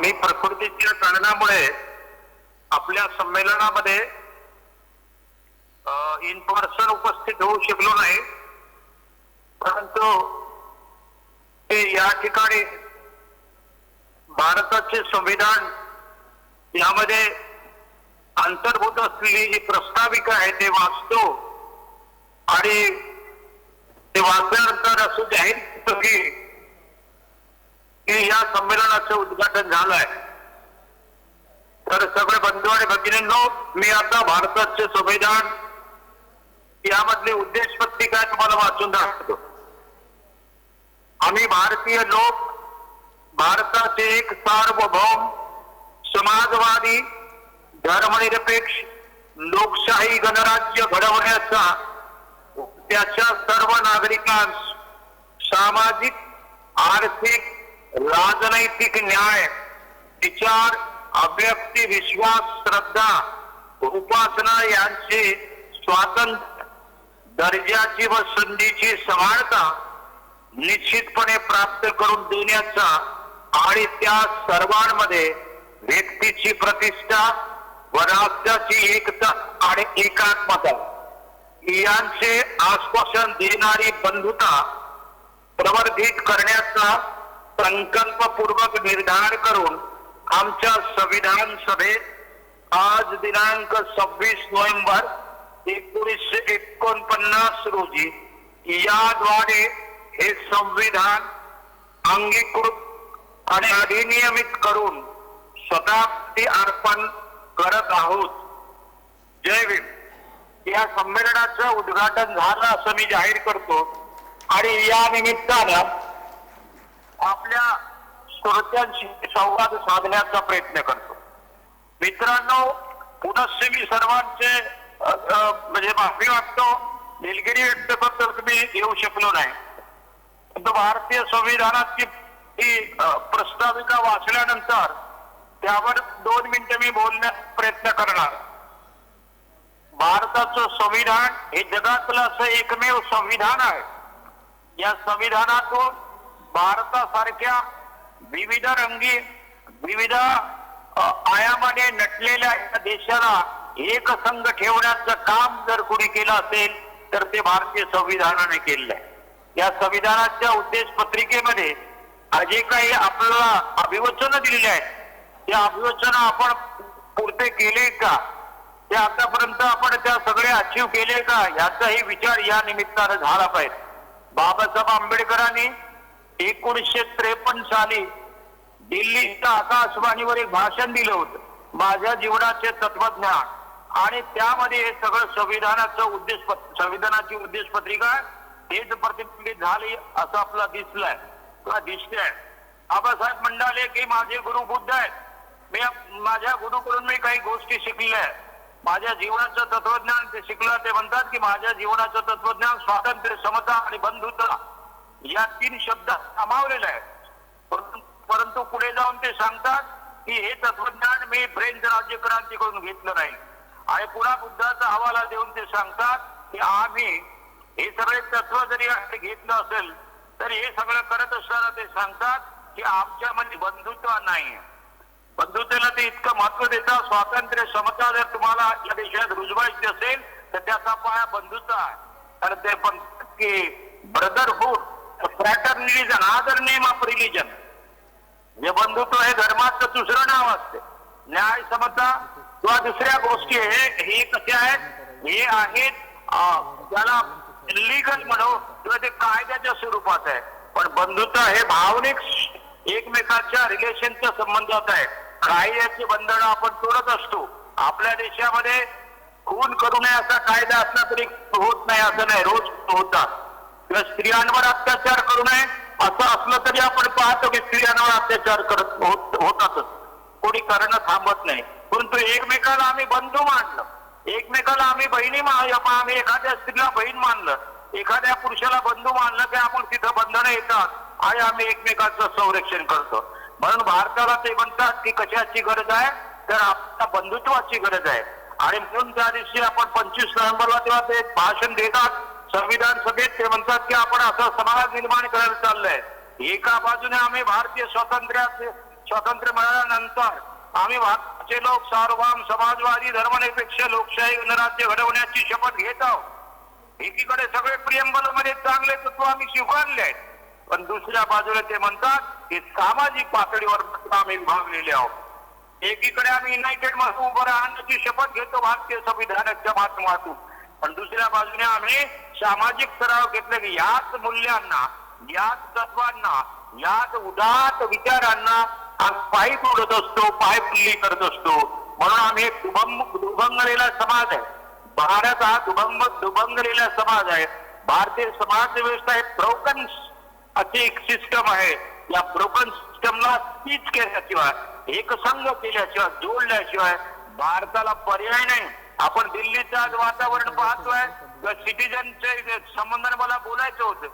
मी प्रकृतीच्या कारणामुळे आपल्या संमेलनामध्ये इन पर्सन उपस्थित होऊ शकलो नाही, परंतु या ठिकाणी भारताचे संविधान यामध्ये अंतर्भूत असलेली जी प्रस्ताविका आहे ते वाचतो आणि ते वाचल्यानंतर असं जाहीर होतं की या संमेलनाचं उद्घाटन झालं आहे. तर सगळे बंधू आणि भगिनींनो, मी आता भारताचे संविधान यामधली उद्देश पत्रिका तुम्हाला वाचून दाखवतो. आम्ही भारतीय लोक भारताचे एक सार्वभौम समाजवादी धर्मनिरपेक्ष लोकशाही गणराज्य घडवण्याचा त्याच्या सर्व नागरिकांस सामाजिक, आर्थिक, राजनैतिक न्याय, विचार, अभिव्यक्ती, विश्वास, श्रद्धा, उपासना यांची स्वातंत्र्य, दर्जाची व संधीची समानता निश्चितपणे प्राप्त करून देण्याचा आणि त्या सर्वांमध्ये व्यक्तीची प्रतिष्ठा व राष्ट्राची एकता आणि एकात्मता यांचे आश्वासन देणारी बंधुता प्रवर्धित करण्याचा संकल्पपूर्वक निर्धार करून आमच्या संविधान सभेत आज दिनांक 26 नोव्हेंबर 1949 रोजी याद्वारे हे संविधान अंगीकृत आणि अधिनियमित करून शताब्दी अर्पण करत आहोत. जय भीम. या संमेलनाचं उद्घाटन झालं असं मी जाहीर करतो आणि या निमित्तानं आपल्या श्रोत्यांशी संवाद साधण्याचा प्रयत्न करतो. मित्रांनो, पुनश्च मी सर्वांचे म्हणजे माफी मागतो, दिलगिरी व्यक्त करतो की मी येऊ शकलो नाही. परंतु भारतीय संविधानाची ही प्रस्ताविका वाचल्यानंतर त्यावर 2 मिनिटं मी बोलण्याचा प्रयत्न करणार. भारताचं संविधान हे जगातलं असं एकमेव संविधान आहे. या संविधानातून भारतासारख्या विविध रंगी, विविध आयामाने नटलेल्या या देशाला एकसंघ ठेवण्याचं काम जर कोणी केलं असेल तर ते भारतीय संविधानाने केलेलं आहे. या संविधानाच्या उद्देश पत्रिकेमध्ये जे काही आपल्याला अभिवचन दिलेले आहेत त्या अभिवचन आपण पुरते केले का, ते आतापर्यंत आपण त्या सगळे अचीव केले का, याचाही विचार या निमित्तानं झाला पाहिजे. बाबासाहेब आंबेडकरांनी 1953 साली दिल्लीच्या आकाशवाणीवर एक भाषण दिलं होतं, माझ्या जीवनाचे तत्वज्ञान, आणि त्यामध्ये हे सगळं संविधानाची उद्देश पत्रिका हेच प्रतिबिंबित झाली असं आपल्याला दिसतंय. बाबासाहेब म्हणाले की माझे गुरु बुद्ध आहेत, मी माझ्या गुरुकडून मी काही गोष्टी शिकल्या आहेत, माझ्या जीवनाचं तत्वज्ञान ते शिकलं. ते म्हणतात की माझ्या जीवनाचं तत्वज्ञान स्वातंत्र्य, समता आणि बंधुता या 3 शब्द सामावलेलं आहे. परंतु पुढे जाऊन ते सांगतात की हे तत्वज्ञान मी फ्रेंच राज्यक्रांतीकडून घेतलं नाही. आणि पुन्हा बुद्धाचा हवाला देऊन ते सांगतात की आम्ही हे सगळे तत्व जरी घेतलं असेल तर हे सगळं करत असताना ते सांगतात की आमच्यामध्ये बंधुत्व नाही. बंधुतेला ते इतकं महत्व देतात. स्वातंत्र्य, समता जर तुम्हाला या देशात रुजवायची असेल तर त्याचा पाया बंधुता आहे. तर ते पण की ब्रदरहुड, फ्रॅटर्निलिजन, अदर नेम ऑफ रिलिजन. जे बंधुत्व हे धर्माचं दुसरं नाव असते. न्याय, समता किंवा दुसऱ्या गोष्टी हे कसे आहेत, हे आहेत ज्याला लीगल म्हणू किंवा ते कायद्याच्या स्वरूपात आहे. पण बंधुत्व हे भावनिक एकमेकांच्या रिलेशनच्या संबंधात आहे. कायद्याची बंधनं आपण तोडत असतो. आपल्या देशामध्ये खून करू नये असा कायदा असला तरी होत नाही असं नाही, रोज होतात. किंवा स्त्रियांवर अत्याचार करू नये असं असलं तरी आपण पाहतो की स्त्रियांवर अत्याचार होतातच, कोणी करणं थांबत नाही. परंतु एकमेकाला आम्ही बंधू मानलं, एकमेकाला आम्ही बहिणी आम्ही एखाद्या स्त्रीला बहीण मानलं, एखाद्या पुरुषाला बंधू मानलं की आपण तिथं बंधनं येतात आणि आम्ही एकमेकांचं संरक्षण करतो. म्हणून भारताला ते म्हणतात की कशाची गरज आहे तर आपल्या बंधुत्वाची गरज आहे. आणि म्हणून त्या दिवशी आपण 25 नोव्हेंबरला तेव्हा ते भाषण देतात संविधान सभेत. ते म्हणतात की आपण असं समाज निर्माण करायला चाललंय. एका बाजूने आम्ही भारतीय स्वातंत्र्याचे स्वातंत्र्य मिळाल्यानंतर आम्ही भारताचे लोक सार्वभौम समाजवादी धर्मनिरपेक्ष लोकशाही गणराज्य घडवण्याची शपथ घेत आहोत। एकीकडे सगळे प्रियंबल मध्ये चांगले तत्व आम्ही स्वीकारले आहेत, पण दुसऱ्या बाजूला ते म्हणतात की सामाजिक पातळीवर आम्ही विभागलेले आहोत। एकीकडे आम्ही युनायटेड मध्ये उभं राहण्याची शपथ घेतो भारतीय संविधानाच्या माध्यमातून, पण दुसऱ्या बाजूने आम्ही सामाजिक स्तरावर घेतले की याच मूल्यांना, याच तत्वांना, याच उदात्त विचारांना पायी तोडत असतो, पायपुल्ली करत असतो। म्हणून आम्ही एक दुभंगलेला समाज आहे। भारत हा दुभंगलेला समाज आहे। भारतीय समाज व्यवस्था एक ब्रोकन अशी एक सिस्टम आहे। या ब्रोकन सिस्टमला स्पीच केल्याशिवाय, एकसंघ केल्याशिवाय, जोडल्याशिवाय भारताला पर्याय नाही। आपण दिल्लीचं आज वातावरण पाहतोय, सिटीजनचे संबंध मला बोलायचं होतं।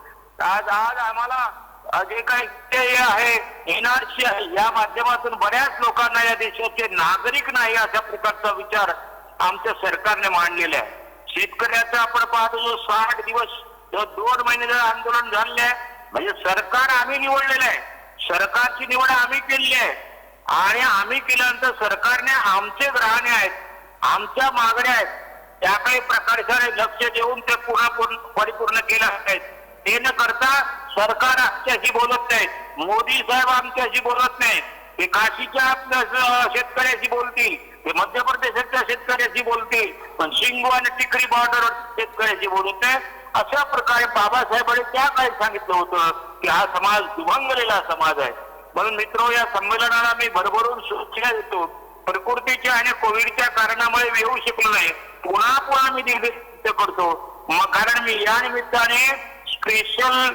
आज आम्हाला जे काही आहे, एनआरसी आहे, या माध्यमातून बऱ्याच लोकांना या देशाचे नागरिक नाही अशा प्रकारचा विचार आमच्या सरकारने मांडलेला आहे। शेतकऱ्याचं आपण पाहतो, जो 60 दिवस 2 महिने जर आंदोलन झालेलं आहे, म्हणजे सरकार आम्ही निवडलेलं आहे, सरकारची निवड आम्ही केली आहे आणि आम्ही केल्यानंतर सरकारने आमचे ग्रहाणे आहेत, आमच्या मागण्या आहेत, त्याकडे प्रकारचे लक्ष देऊन ते परिपूर्ण केलं आहेत। ते न करता सरकार आमच्याशी बोलत नाही, मोदी साहेब आमच्याशी बोलत नाही, ते काशीच्या शेतकऱ्याशी बोलतील, ते मध्य प्रदेशाच्या शेतकऱ्याशी बोलतील, पण शिंगू आणि टिकरी बॉर्डरवर शेतकऱ्याशी बोलत नाही। अशा प्रकारे बाबासाहेबांनी त्या काळी सांगितलं होतं की हा समाज दुभंगलेला समाज आहे। म्हणून मित्र, या संमेलनाला मी भरभरून शुभेच्छा देतो। प्रकृतीच्या आणि कोविडच्या कारणामुळे येऊ शकलो नाही, पुन्हा मी दिग्दर्शित करतो, कारण मी या निमित्ताने स्पेशल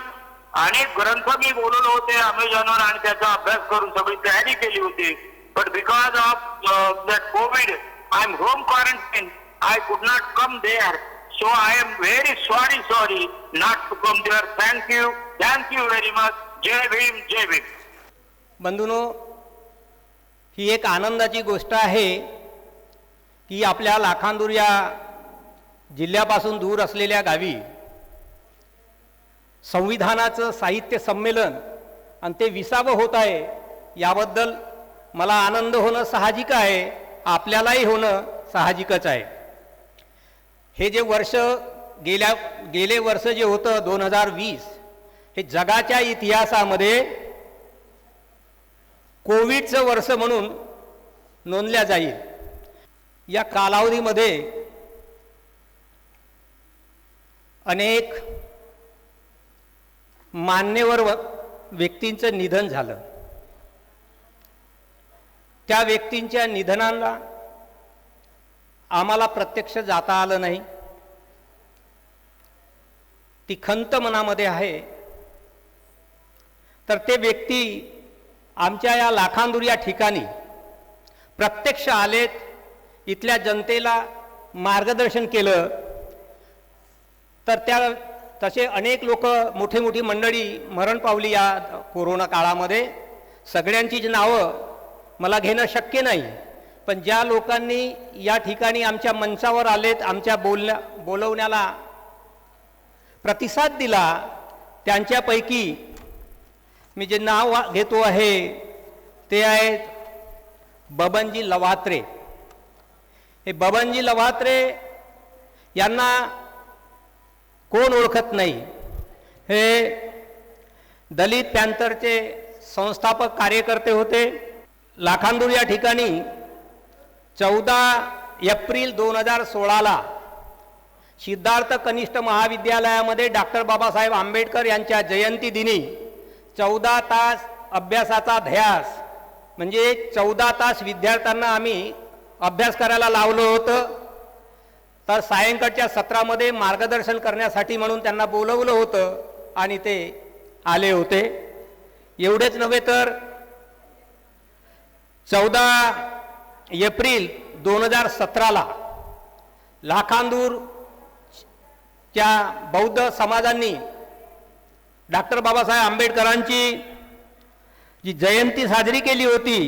अनेक ग्रंथ मी बोलवले होते अमेझॉनवर आणि त्याचा अभ्यास करून सगळी तयारी केली होती। But because of that COVID I am home quarantine, I could not come there, so I am very sorry not to come there. Thank you very much. जय भीम, जय भीम। बंधूंनो, ही एक आनंदाची गोष्ट आहे की आपल्या लाखांदूर या जिल्ह्यापासून दूर असलेल्या गावी संविधानाचं साहित्य संमेलन आणि ते 20वं होत आहे, याबद्दल मला आनंद होणं साहजिक आहे, आपल्यालाही होणं साहजिकच आहे। हे जे वर्ष गेले वर्ष जे होतं 2020, हे जगाच्या इतिहासामध्ये कोविडचं वर्ष म्हणून नोंदल्या जाईल। या कालावधीमध्ये अनेक मान्यवर व्यक्तींचं निधन झालं। त्या व्यक्तींच्या निधनाला आम्हाला प्रत्यक्ष जाता आलं नाही, ती खंत मनामध्ये आहे। तर ते व्यक्ती आमच्या या लाखांदूर या ठिकाणी प्रत्यक्ष आलेत, इथल्या जनतेला मार्गदर्शन केलं। तर तसे अनेक लोक, मोठी मंडळी मरण पावली या कोरोना काळामध्ये। सगळ्यांचीच नावं मला घेणं शक्य नाही, पण ज्या लोकांनी या ठिकाणी आमच्या मंचावर आलेत, आमच्या बोलवण्याला प्रतिसाद दिला, त्यांच्यापैकी मी जे नाव घेतो आहे ते आहेत बबनजी लवात्रे। हे बबनजी लवात्रे यांना कोण ओळखत नाही। हे दलित पॅंथरचे संस्थापक कार्यकर्ते होते। लाखांदूर या ठिकाणी 14 एप्रिल 2016ला सिद्धार्थ कनिष्ठ महाविद्यालयामध्ये डॉक्टर बाबासाहेब आंबेडकर यांच्या जयंती दिनी 14 तास अभ्यासाचा ध्यास, म्हणजे 14 तास विद्यार्थ्यांना आम्ही अभ्यास करायला लावलं होतं। तर सायंकाळच्या सत्रामध्ये मार्गदर्शन करण्यासाठी म्हणून त्यांना बोलवलं होतं आणि ते आले होते। एवढेच नव्हे तर 14 एप्रिल 2017ला लाखांदूरच्या बौद्ध समाजांनी डॉक्टर बाबासाहेब आंबेडकरांची जी जयंती साजरी केली होती,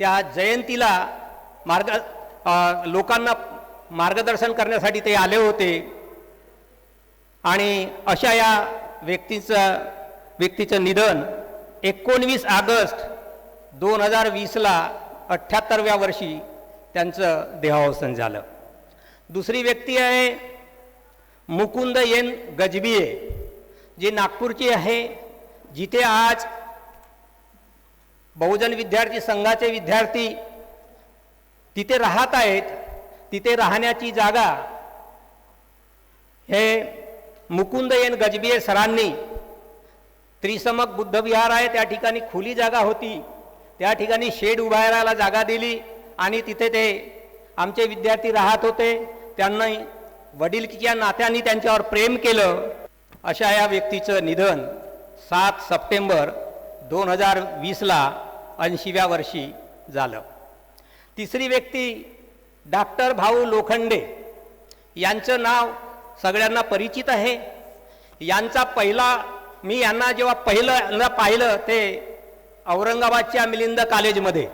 त्या जयंतीला लोकांना मार्गदर्शन करण्यासाठी ते आले होते। आणि अशा या व्यक्तीचं निधन 19 ऑगस्ट 2020ला 78व्या वर्षी त्यांचं देहावसन झालं. दुसरी व्यक्ती आहे मुकुंद एन गजबिये, जी नागपूरची आहे, जिथे आज बहुजन विद्यार्थी संघाचे विद्यार्थी तिथे राहत आहेत. तिथे राहण्याची जागा हे मुकुंद एन गजबिये सरांनी, त्रिसमक बुद्धविहार आहे त्या ठिकाणी खुली जागा होती, त्या ठिकाणी शेड उभारायला जागा दिली आणि तिथे ते आमचे विद्यार्थी राहत होते. त्यांना वडिलकीच्या नात्याने त्यांच्यावर प्रेम केलं. अशा या व्यक्तीचं निधन 7 सप्टेंबर 2020ला 80व्या वर्षी झालं. तिसरी व्यक्ती डॉक्टर भाऊ लोखंडे, यांचं नाव सगळ्यांना परिचित आहे. मी यांना जेव्हा पहिल्यांदा पाहिलं ते औरंगाबादच्या मिलिंद कॉलेजमध्ये.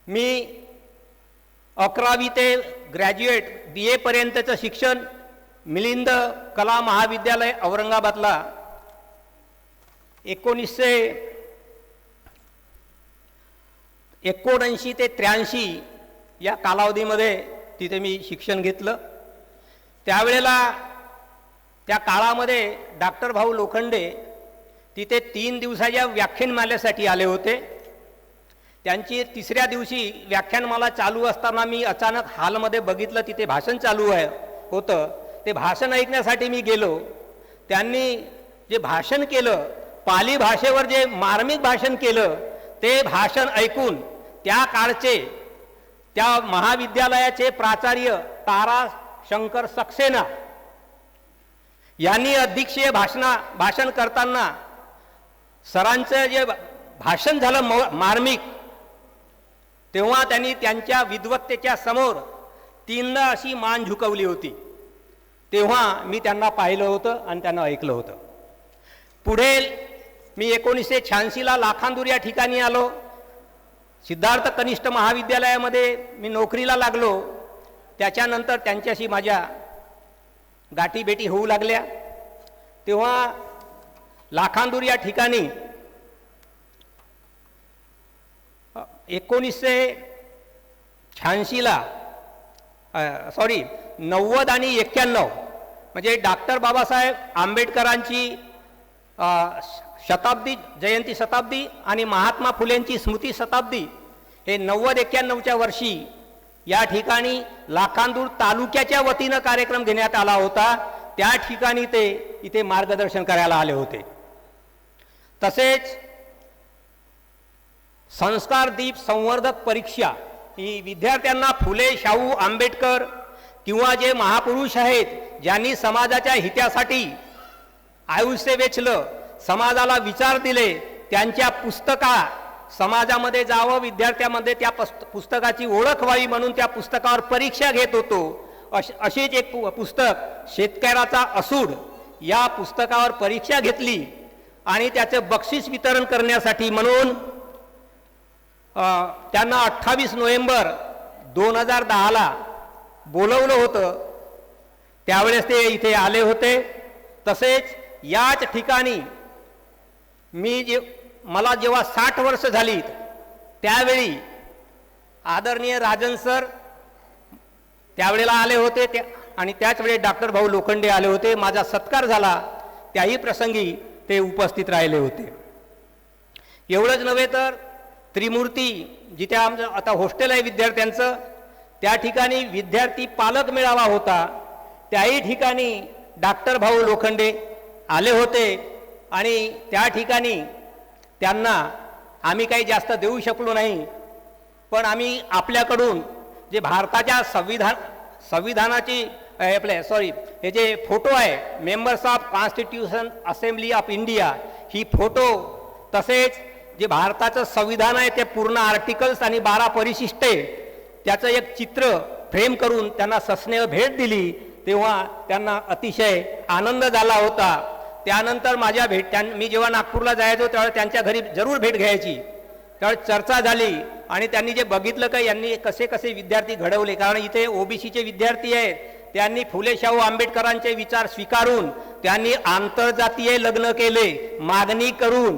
मी 11वी ते ग्रॅज्युएट BA पर्यंतचं शिक्षण मिलिंद कला महाविद्यालय औरंगाबादला 1979 ते 83 या कालावधीमध्ये तिथे मी शिक्षण घेतलं. त्यावेळेला त्या काळामध्ये डॉक्टर भाऊ लोखंडे तिथे 3 दिवसाच्या व्याख्यानमालेसाठी आले होते. त्यांची 3ऱ्या दिवशी व्याख्यानमाला चालू असताना मी अचानक हॉलमध्ये बघितलं, तिथे भाषण चालू होतं. ते भाषण ऐकण्यासाठी मी गेलो. त्यांनी जे भाषण केलं, पाली भाषेवर जे मार्मिक भाषण केलं, ते भाषण ऐकून त्या काळचे त्या महाविद्यालयाचे प्राचार्य तारा शंकर सक्सेना यांनी अध्यक्षीय भाषण करताना सरांचं जे भाषण झालं मार्मिक, तेव्हा त्यांनी त्यांच्या विद्वत्तेच्या समोर 3दा अशी मान झुकवली होती. तेव्हा मी त्यांना पाहिलं होतं आणि त्यांना ऐकलं होतं. पुढे मी 1986ला लाखांदूर या ठिकाणी आलो. सिद्धार्थ कनिष्ठ महाविद्यालयामध्ये मी नोकरीला लागलो. त्याच्यानंतर त्यांच्याशी माझ्या गाठीभेटी होऊ लागल्या. तेव्हा लाखांदूर या ठिकाणी 1986ला 90 आणि 91 म्हणजे डॉक्टर बाबासाहेब आंबेडकरांची जयंती शताब्दी आणि महात्मा फुलेंची स्मृती शताब्दी हे 90-91च्या वर्षी या ठिकाणी लाखांदूर तालुक्याच्या वतीनं कार्यक्रम घेण्यात आला होता. त्या ठिकाणी ते इथे मार्गदर्शन करायला आले होते. तसेच संस्कार दीप संवर्धक परीक्षा ही विद्यार्थ्यांना फुले, शाहू, आंबेडकर किंवा जे महापुरुष आहेत ज्यांनी समाजाच्या हितासाठी आयुष्य वेचलं, समाजाला विचार दिले, त्यांच्या पुस्तका समाजामध्ये जावं, विद्यार्थ्यांमध्ये त्या पुस्तकाची ओळख व्हावी म्हणून त्या पुस्तकावर परीक्षा घेत होतो. अशीच एक पुस्तक शेतकऱ्याचा असूड या पुस्तकावर परीक्षा घेतली आणि त्याचं बक्षीस वितरण करण्यासाठी म्हणून त्यांना 28 नोव्हेंबर 2010ला बोलवलं होतं. त्यावेळेस ते इथे आले होते. तसेच याच ठिकाणी मला जेव्हा 60 वर्ष झाली त्यावेळी आदरणीय राजन सर त्यावेळेला आले होते आणि त्याच वेळी डॉक्टर भाऊ लोखंडे आले होते. माझा सत्कार झाला, त्याही प्रसंगी ते उपस्थित राहिले होते. एवढंच नव्हे तर त्रिमूर्ती जिथे आमचं आता हॉस्टेल आहे विद्यार्थ्यांचं, त्या ठिकाणी विद्यार्थी पालक मेळावा होता. त्याही ठिकाणी डॉक्टर भाऊ लोखंडे आले होते आणि त्या ठिकाणी त्यांना आम्ही काही जास्त देऊ शकलो नाही, पण आम्ही आपल्याकडून जे भारताच्या संविधानाची हे जे फोटो आहे members of constitution assembly of India he photo, तसेच जे भारताचं संविधान आहे ते पूर्ण आर्टिकल्स आणि 12 परिशिष्टे त्याचं एक चित्र फ्रेम करून त्यांना सस्नेह भेट दिली. तेव्हा त्यांना अतिशय आनंद झाला होता. त्यानंतर माझ्या मी जेव्हा नागपूरला जायचो त्यावेळेस त्यांच्या घरी जरूर भेट घ्यायची. त्यावेळेस चर्चा झाली आणि त्यांनी जे बघितलं का यांनी कसे कसे विद्यार्थी घडवले, कारण इथे ओबीसीचे विद्यार्थी आहेत, त्यांनी फुले शाहू आंबेडकरांचे विचार स्वीकारून त्यांनी आंतरजातीय लग्न केले मागणी करून.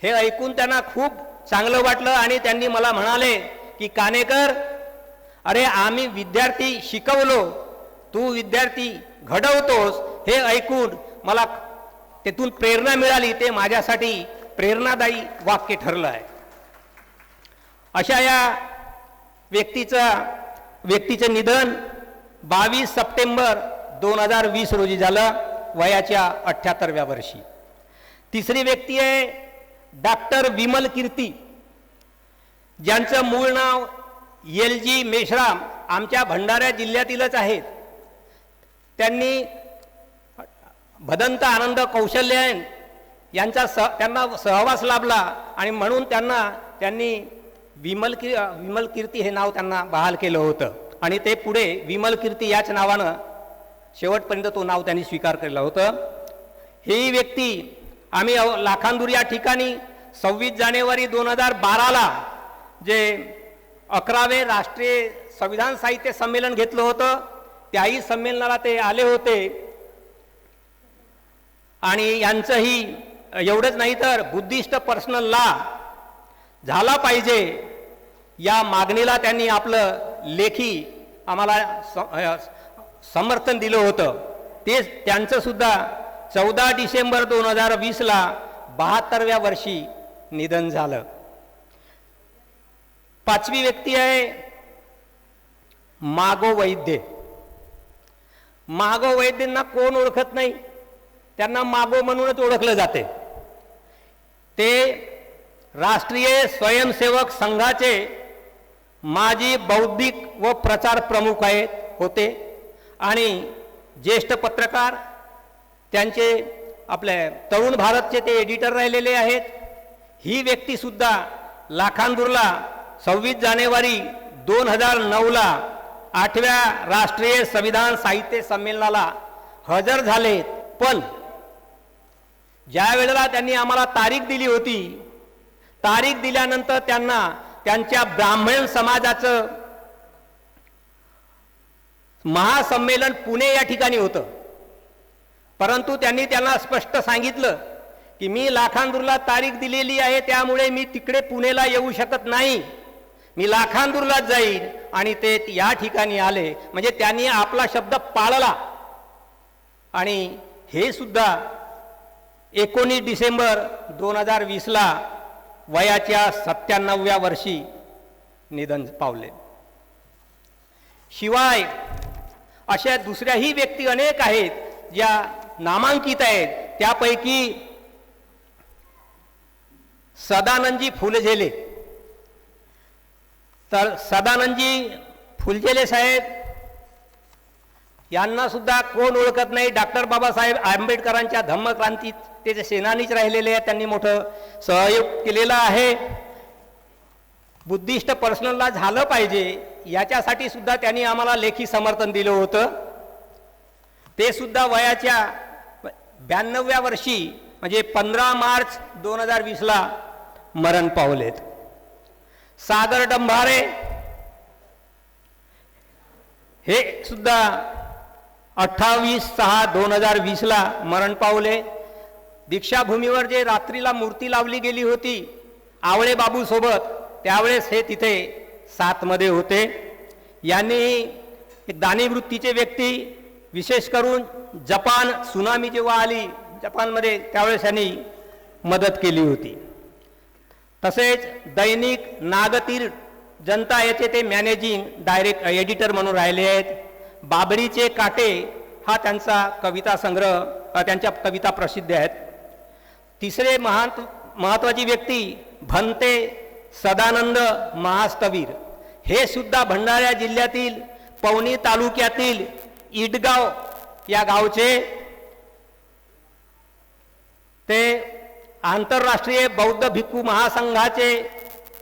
हे ऐकून त्यांना खूप चांगलं वाटलं आणि त्यांनी मला म्हणाले की कानेकर, अरे आम्ही विद्यार्थी शिकवलो, तू विद्यार्थी घडवतोस, हे ऐकून मला तेथून प्रेरणा मिळाली. ते माझ्यासाठी प्रेरणादायी वाक्य ठरलं आहे. अशा या व्यक्तीचं निधन 22 सप्टेंबर 2020 रोजी झालं, वयाच्या 78व्या वर्षी. तिसरी व्यक्ती आहे डॉक्टर विमल कीर्ती, ज्यांचं मूळ नाव LG मेश्राम, आमच्या भंडारा जिल्ह्यातीलच आहेत. त्यांनी भदंत आनंद कौशल्यन यांचा त्यांना सहवास लाभला आणि म्हणून त्यांनी विमल कीर्ती हे नाव त्यांना बहाल केलं होतं आणि ते पुढे विमल कीर्ती याच नावानं शेवटपर्यंत तो नाव त्यांनी स्वीकार केलं होतं. ही व्यक्ती आम्ही लाखांदूर या ठिकाणी 26 जानेवारी 2012ला जे 11वे राष्ट्रीय संविधान साहित्य संमेलन घेतलं होतं, त्याही संमेलनाला ते आले होते. आणि यांचंही एवढंच नाही तर बुद्धिस्ट पर्सनल लॉ झाला पाहिजे या मागणीला त्यांनी आपलं लेखी आम्हाला समर्थन दिलं होतं. तेच त्यांचं सुद्धा 14 डिसेंबर 2020ला 72व्या वर्षी निधन झालं. पाचवी व्यक्ती आहे मागो वैद्य. मागो वैद्यांना कोण ओळखत नाही, त्यांना मागो म्हणूनच ओळखलं जाते. ते राष्ट्रीय स्वयंसेवक संघाचे माजी बौद्धिक व प्रचार प्रमुख होते आणि ज्येष्ठ पत्रकार, त्यांचे आपल्या तरुण भारतचे ते एडिटर राहिलेले आहेत. ही व्यक्तीसुद्धा लाखांदूरला 26 जानेवारी 2009ला 8व्या राष्ट्रीय संविधान साहित्य संमेलनाला हजर झालेत. पण ज्या वेळेला त्यांनी आम्हाला तारीख दिली होती, तारीख दिल्यानंतर त्यांना त्यांच्या ब्राह्मण समाजाचं महासंमेलन पुणे या ठिकाणी होतं. परंतु त्यांनी त्यांना स्पष्ट सांगितलं की मी लाखांदूरला तारीख दिलेली आहे, त्यामुळे मी तिकडे पुणेला येऊ शकत नाही, मी लाखांदूरला जाईन. आणि ते या ठिकाणी आले. म्हणजे त्यांनी आपला शब्द पाळला. आणि हे सुद्धा 19 डिसेंबर 2020ला वयाच्या 97व्या वर्षी निधन पावले. शिवाय अशा दुसऱ्याही व्यक्ती अनेक आहेत ज्या नामांकित आहेत. त्यापैकी सदानंदजी फुलझेले. तर सदानंदजी फुलझेले साहेब यांना सुद्धा कोण ओळखत नाही. डॉक्टर बाबासाहेब आंबेडकरांच्या धम्मक्रांतीत ते सेनानीच राहिलेले आहेत, त्यांनी मोठं सहयोग केलेला आहे. बुद्धिस्ट पर्सनलला झालं पाहिजे याच्यासाठी सुद्धा त्यांनी आम्हाला लेखी समर्थन दिलं होतं. ते सुद्धा वयाच्या 92व्या वर्षी म्हणजे 15 मार्च 2020ला मरण पावलेत. सागर डंभारे हे सुद्धा 28/6/2020ला मरण पावले. दीक्षाभूमीवर जे रात्रीला मूर्ती लावली गेली होती आवळे बाबू सोबत, त्यावेळेस हे तिथे 7 मध्ये होते. यांनी एक दानीवृत्तीचे व्यक्ती, विशेष करून जपान सुनामी जेव्हा आली जपानमध्ये, त्यावेळेस यांनी मदत केली होती. तसेच दैनिक नागतीर जनता याचे ते मॅनेजिंग डायरेक्ट एडिटर म्हणून राहिले आहेत. बाबरीचे काटे हा त्यांचा कविता संग्रह, त्यांच्या कविता प्रसिद्ध आहेत. तिसरे महत्त्वाची व्यक्ती भंते सदानंद महास्तवीर. हे सुद्धा भंडारा जिल्ह्यातील पवनी तालुक्यातील इडगाव या गावचे ते आंतरराष्ट्रीय बौद्ध भिक्खू महासंघाचे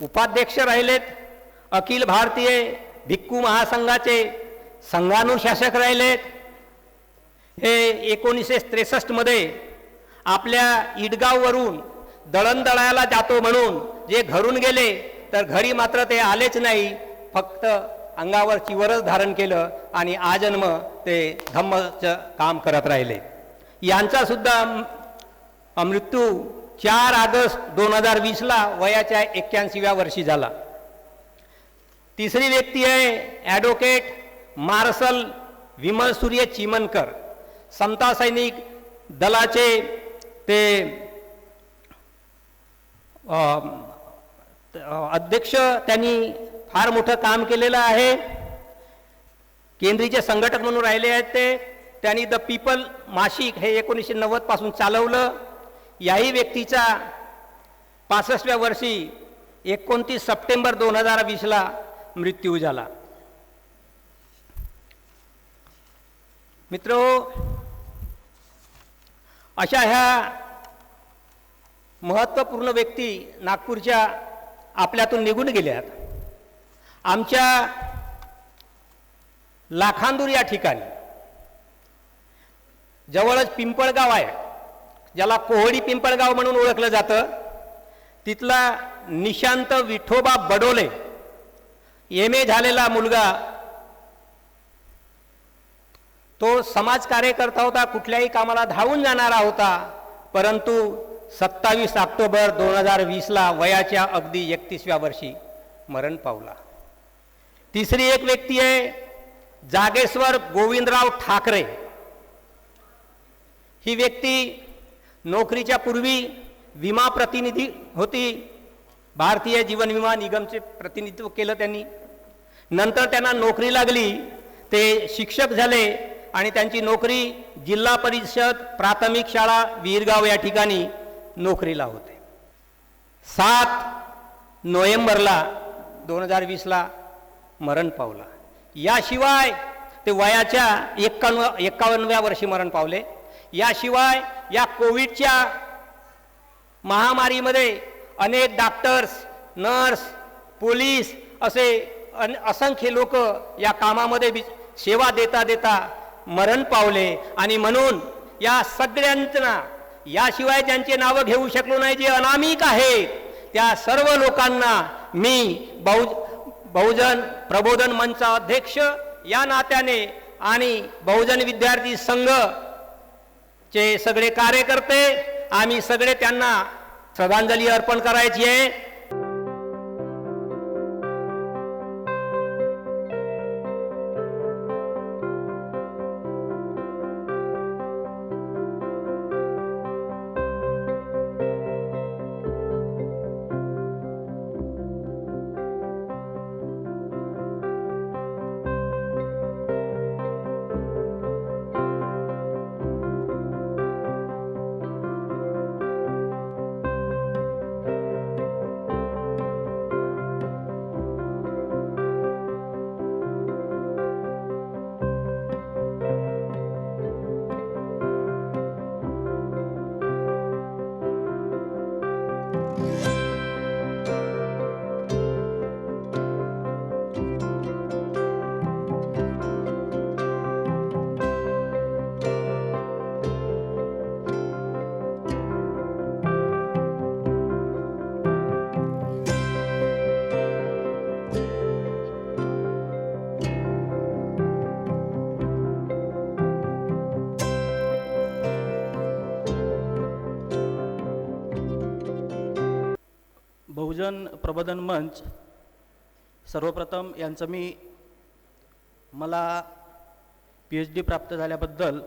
उपाध्यक्ष राहिलेत. अखिल भारतीय भिक्खू महासंघाचे संघानुशासक राहिलेत. हे 1963 मध्ये आपल्या इडगाववरून दळणदळायला जातो म्हणून जे घरून गेले, तर घरी मात्र ते आलेच नाही, फक्त अंगावर चिवरच धारण केलं आणि आजन्म ते धम्मचं काम करत राहिले. यांचा सुद्धा मृत्यू 4 ऑगस्ट 2020ला वयाच्या 81व्या वर्षी झाला. तिसरी व्यक्ती आहे ॲडव्होकेट मार्शल विमल सूर्य चिमनकर, समता सैनिक दलाचे ते अध्यक्ष. त्यांनी फार मोठं काम केलेलं आहे. केंद्रीय संघटक म्हणून राहिले आहेत ते. त्यांनी द पीपल मासिक हे 1990 पासून चालवलं. याही व्यक्तीचा 65व्या वर्षी 29 सप्टेंबर 2020ला मृत्यू झाला. मित्रो, अशा ह्या महत्त्वपूर्ण व्यक्ती नागपूरच्या आपल्यातून निघून गेल्यात. आमच्या लाखांदूर या ठिकाणी जवळच पिंपळगाव आहे, ज्याला कोहडी पिंपळगाव म्हणून ओळखलं जातं. तिथला निशांत विठोबा बडोले MA झालेला मुलगा, तो समाज कार्यकर्ता होता, कुठल्याही कामाला धावून जाणारा होता, परंतु 27 ऑक्टोबर 2020ला वयाच्या अगदी 31व्या वर्षी मरण पावला. तिसरी एक व्यक्ती आहे जागेश्वर गोविंदराव ठाकरे. ही व्यक्ती नोकरीच्या पूर्वी विमा प्रतिनिधी होती. भारतीय जीवन विमा निगमचे प्रतिनिधित्व केलं त्यांनी. नंतर त्यांना नोकरी लागली, ते शिक्षक झाले आणि त्यांची नोकरी जिल्हा परिषद प्राथमिक शाळा वीरगाव या ठिकाणी नोकरीला होते. 7 नोव्हेंबरला 2020ला मरण पावला. याशिवाय ते वयाच्या 51व्या वर्षी मरण पावले. याशिवाय या कोविडच्या महामारीमध्ये अनेक डॉक्टर्स, नर्स, पोलीस असे असंख्य लोक या कामामध्ये सेवा देता देता मरण पावले. आणि म्हणून या सगळ्यांना, याशिवाय ज्यांचे नावं घेऊ शकलो नाही, जे अनामिक आहेत, त्या सर्व लोकांना मी बहुजन प्रबोधन मंचा अध्यक्ष या नात्याने आणि बहुजन विद्यार्थी संघ चे सगळे कार्यकर्ते, आम्ही सगळे त्यांना श्रद्धांजली अर्पण करायची आहे. बहुजन प्रबोधन मंच सर्वप्रथम यांचं मला PhD प्राप्त झाल्याबद्दल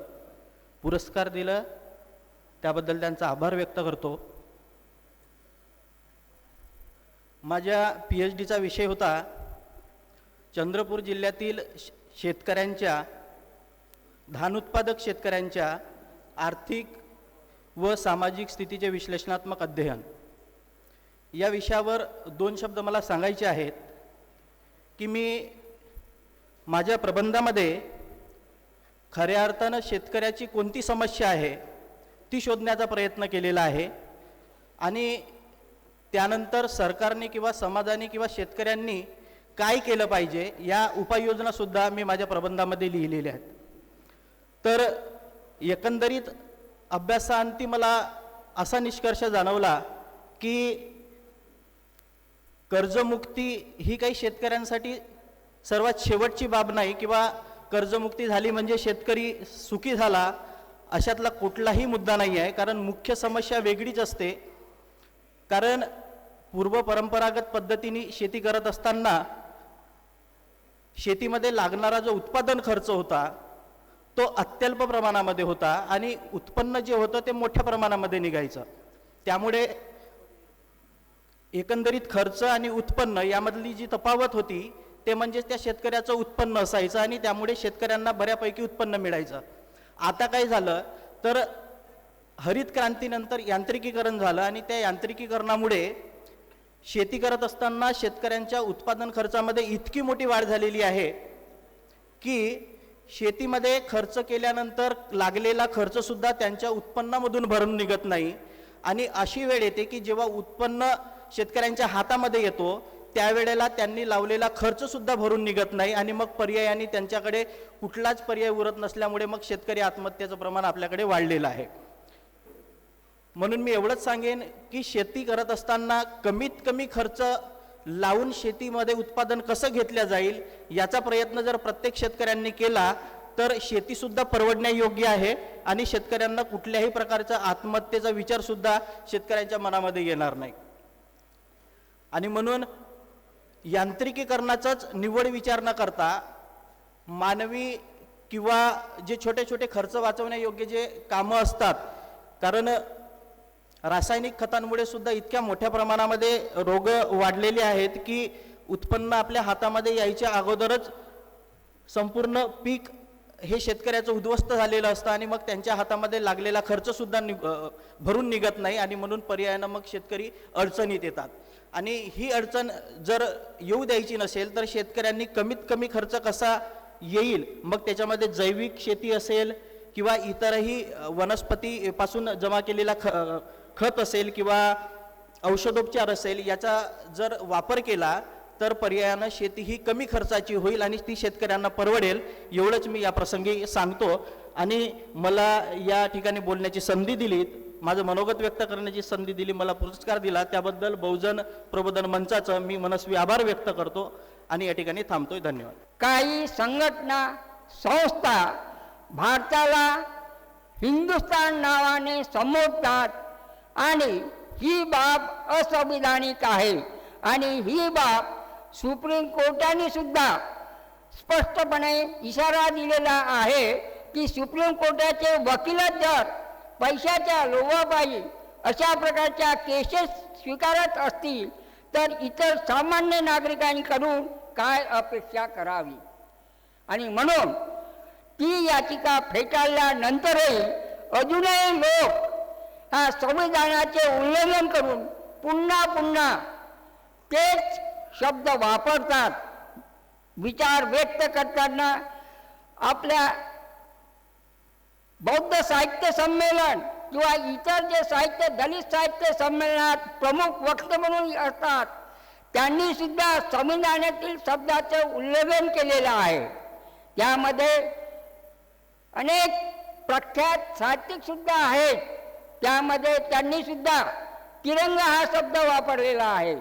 पुरस्कार दिला, त्याबद्दल त्यांचा आभार व्यक्त करतो. माझ्या PhDचा विषय होता चंद्रपूर जिल्ह्यातील शेतकऱ्यांच्या, धान उत्पादक शेतकऱ्यांच्या आर्थिक व सामाजिक स्थितीचे विश्लेषणात्मक अध्ययन. या विषयावर 2 शब्द मला सांगायचे आहेत की मी माझ्या प्रबंधामध्ये खऱ्या अर्थानं शेतकऱ्याची कोणती समस्या आहे ती शोधण्याचा प्रयत्न केलेला आहे आणि त्यानंतर सरकारने किंवा समाजाने किंवा शेतकऱ्यांनी काय केलं पाहिजे या उपाययोजनासुद्धा मी माझ्या प्रबंधामध्ये लिहिलेल्या आहेत. तर एकंदरीत अभ्यासाअंती मला असा निष्कर्ष जाणवला की कर्जमुक्ती ही काही शेतकऱ्यांसाठी सर्वात शेवटची बाब नाही किंवा कर्जमुक्ती झाली म्हणजे शेतकरी सुखी झाला अशातला कुठलाही मुद्दा नाही आहे. कारण मुख्य समस्या वेगळीच असते कारण पूर्व परंपरागत पद्धतीने शेती करत असताना शेतीमध्ये लागणारा जो उत्पादन खर्च होता तो अत्यल्प प्रमाणामध्ये होता आणि उत्पन्न जे होतं ते मोठ्या प्रमाणामध्ये निघायचं. त्यामुळे एकंदरीत खर्च आणि उत्पन्न यामधली जी तफावत होती ते म्हणजे त्या शेतकऱ्याचं उत्पन्न असायचं आणि त्यामुळे शेतकऱ्यांना बऱ्यापैकी उत्पन्न मिळायचं. आता काय झालं तर हरित क्रांतीनंतर यांत्रिकीकरण झालं आणि त्या यांत्रिकीकरणामुळे शेती करत असताना शेतकऱ्यांच्या उत्पादन खर्चामध्ये इतकी मोठी वाढ झालेली आहे की शेतीमध्ये खर्च केल्यानंतर लागलेला खर्चसुद्धा त्यांच्या उत्पन्नामधून भरून निघत नाही. आणि अशी वेळ येते की जेव्हा उत्पन्न शेतकऱ्यांच्या हातामध्ये येतो त्यावेळेला त्यांनी लावलेला खर्चसुद्धा भरून निघत नाही आणि मग पर्यायाने त्यांच्याकडे कुठलाच पर्याय उरत नसल्यामुळे मग शेतकरी आत्महत्येचं प्रमाण आपल्याकडे वाढलेलं आहे. म्हणून मी एवढंच सांगेन की शेती करत असताना कमीत कमी खर्च लावून शेतीमध्ये उत्पादन कसं घेतलं जाईल याचा प्रयत्न जर प्रत्येक शेतकऱ्यांनी केला तर शेतीसुद्धा परवडण्यायोग्य आहे आणि शेतकऱ्यांना कुठल्याही प्रकारचा आत्महत्येचा विचारसुद्धा शेतकऱ्यांच्या मनामध्ये येणार नाही. आणि म्हणून यांत्रिकीकरणाचाच निव्वळ विचार न करता मानवी किंवा जे छोटे छोटे खर्च वाचवण्यायोग्य जे कामं असतात, कारण रासायनिक खतांमुळे सुद्धा इतक्या मोठ्या प्रमाणामध्ये रोग वाढलेले आहेत की उत्पन्न आपल्या हातामध्ये यायच्या अगोदरच संपूर्ण पीक हे शेतकऱ्याचं उद्ध्वस्त झालेलं असतं आणि मग त्यांच्या हातामध्ये लागलेला खर्चसुद्धा भरून निघत नाही आणि म्हणून पर्यायानं मग शेतकरी अडचणीत येतात. आणि ही अडचण जर येऊ द्यायची नसेल तर शेतकऱ्यांनी कमीत कमी खर्च कसा येईल मग त्याच्यामध्ये जैविक शेती असेल किंवा इतरही वनस्पतीपासून जमा केलेला खत असेल किंवा औषधोपचार असेल याचा जर वापर केला तर पर्यायानं शेती ही कमी खर्चाची होईल आणि ती शेतकऱ्यांना परवडेल. एवढंच मी या प्रसंगी सांगतो. आणि मला या ठिकाणी बोलण्याची संधी दिली, माझं मनोगत व्यक्त करण्याची संधी दिली, मला पुरस्कार दिला त्याबद्दल बहुजन प्रबोधन मंचाचं मी मनस्वी आभार व्यक्त करतो आणि या ठिकाणी थांबतोय. धन्यवाद. काही संघटना संस्था भारताला हिंदुस्थान नावाने संबोधतात आणि ही बाब असंविधानिक आहे आणि ही बाब सुप्रीम कोर्टाने सुद्धा स्पष्टपणे इशारा दिलेला आहे की सुप्रीम कोर्टाचे वकीलच जर पैशाच्या लोभापायी अशा प्रकारच्या केसेस स्वीकारत असतील तर इतर सामान्य नागरिकांकडून काय अपेक्षा करावी. आणि म्हणून ती याचिका फेटाळल्यानंतरही अजूनही लोक हा संविधानाचे उल्लंघन करून पुन्हा पुन्हा तेच शब्द वापरतात. विचार व्यक्त करताना आपल्या बौद्ध साहित्य संमेलन किंवा इतर जे साहित्य दलित साहित्य संमेलनात प्रमुख वक्ते म्हणून असतात त्यांनी सुद्धा संविधानातील शब्दाचं उल्लंघन केलेलं आहे. त्यामध्ये अनेक प्रख्यात साहित्यिक सुद्धा आहेत, त्यामध्ये त्यांनी सुद्धा तिरंगा हा शब्द वापरलेला आहे.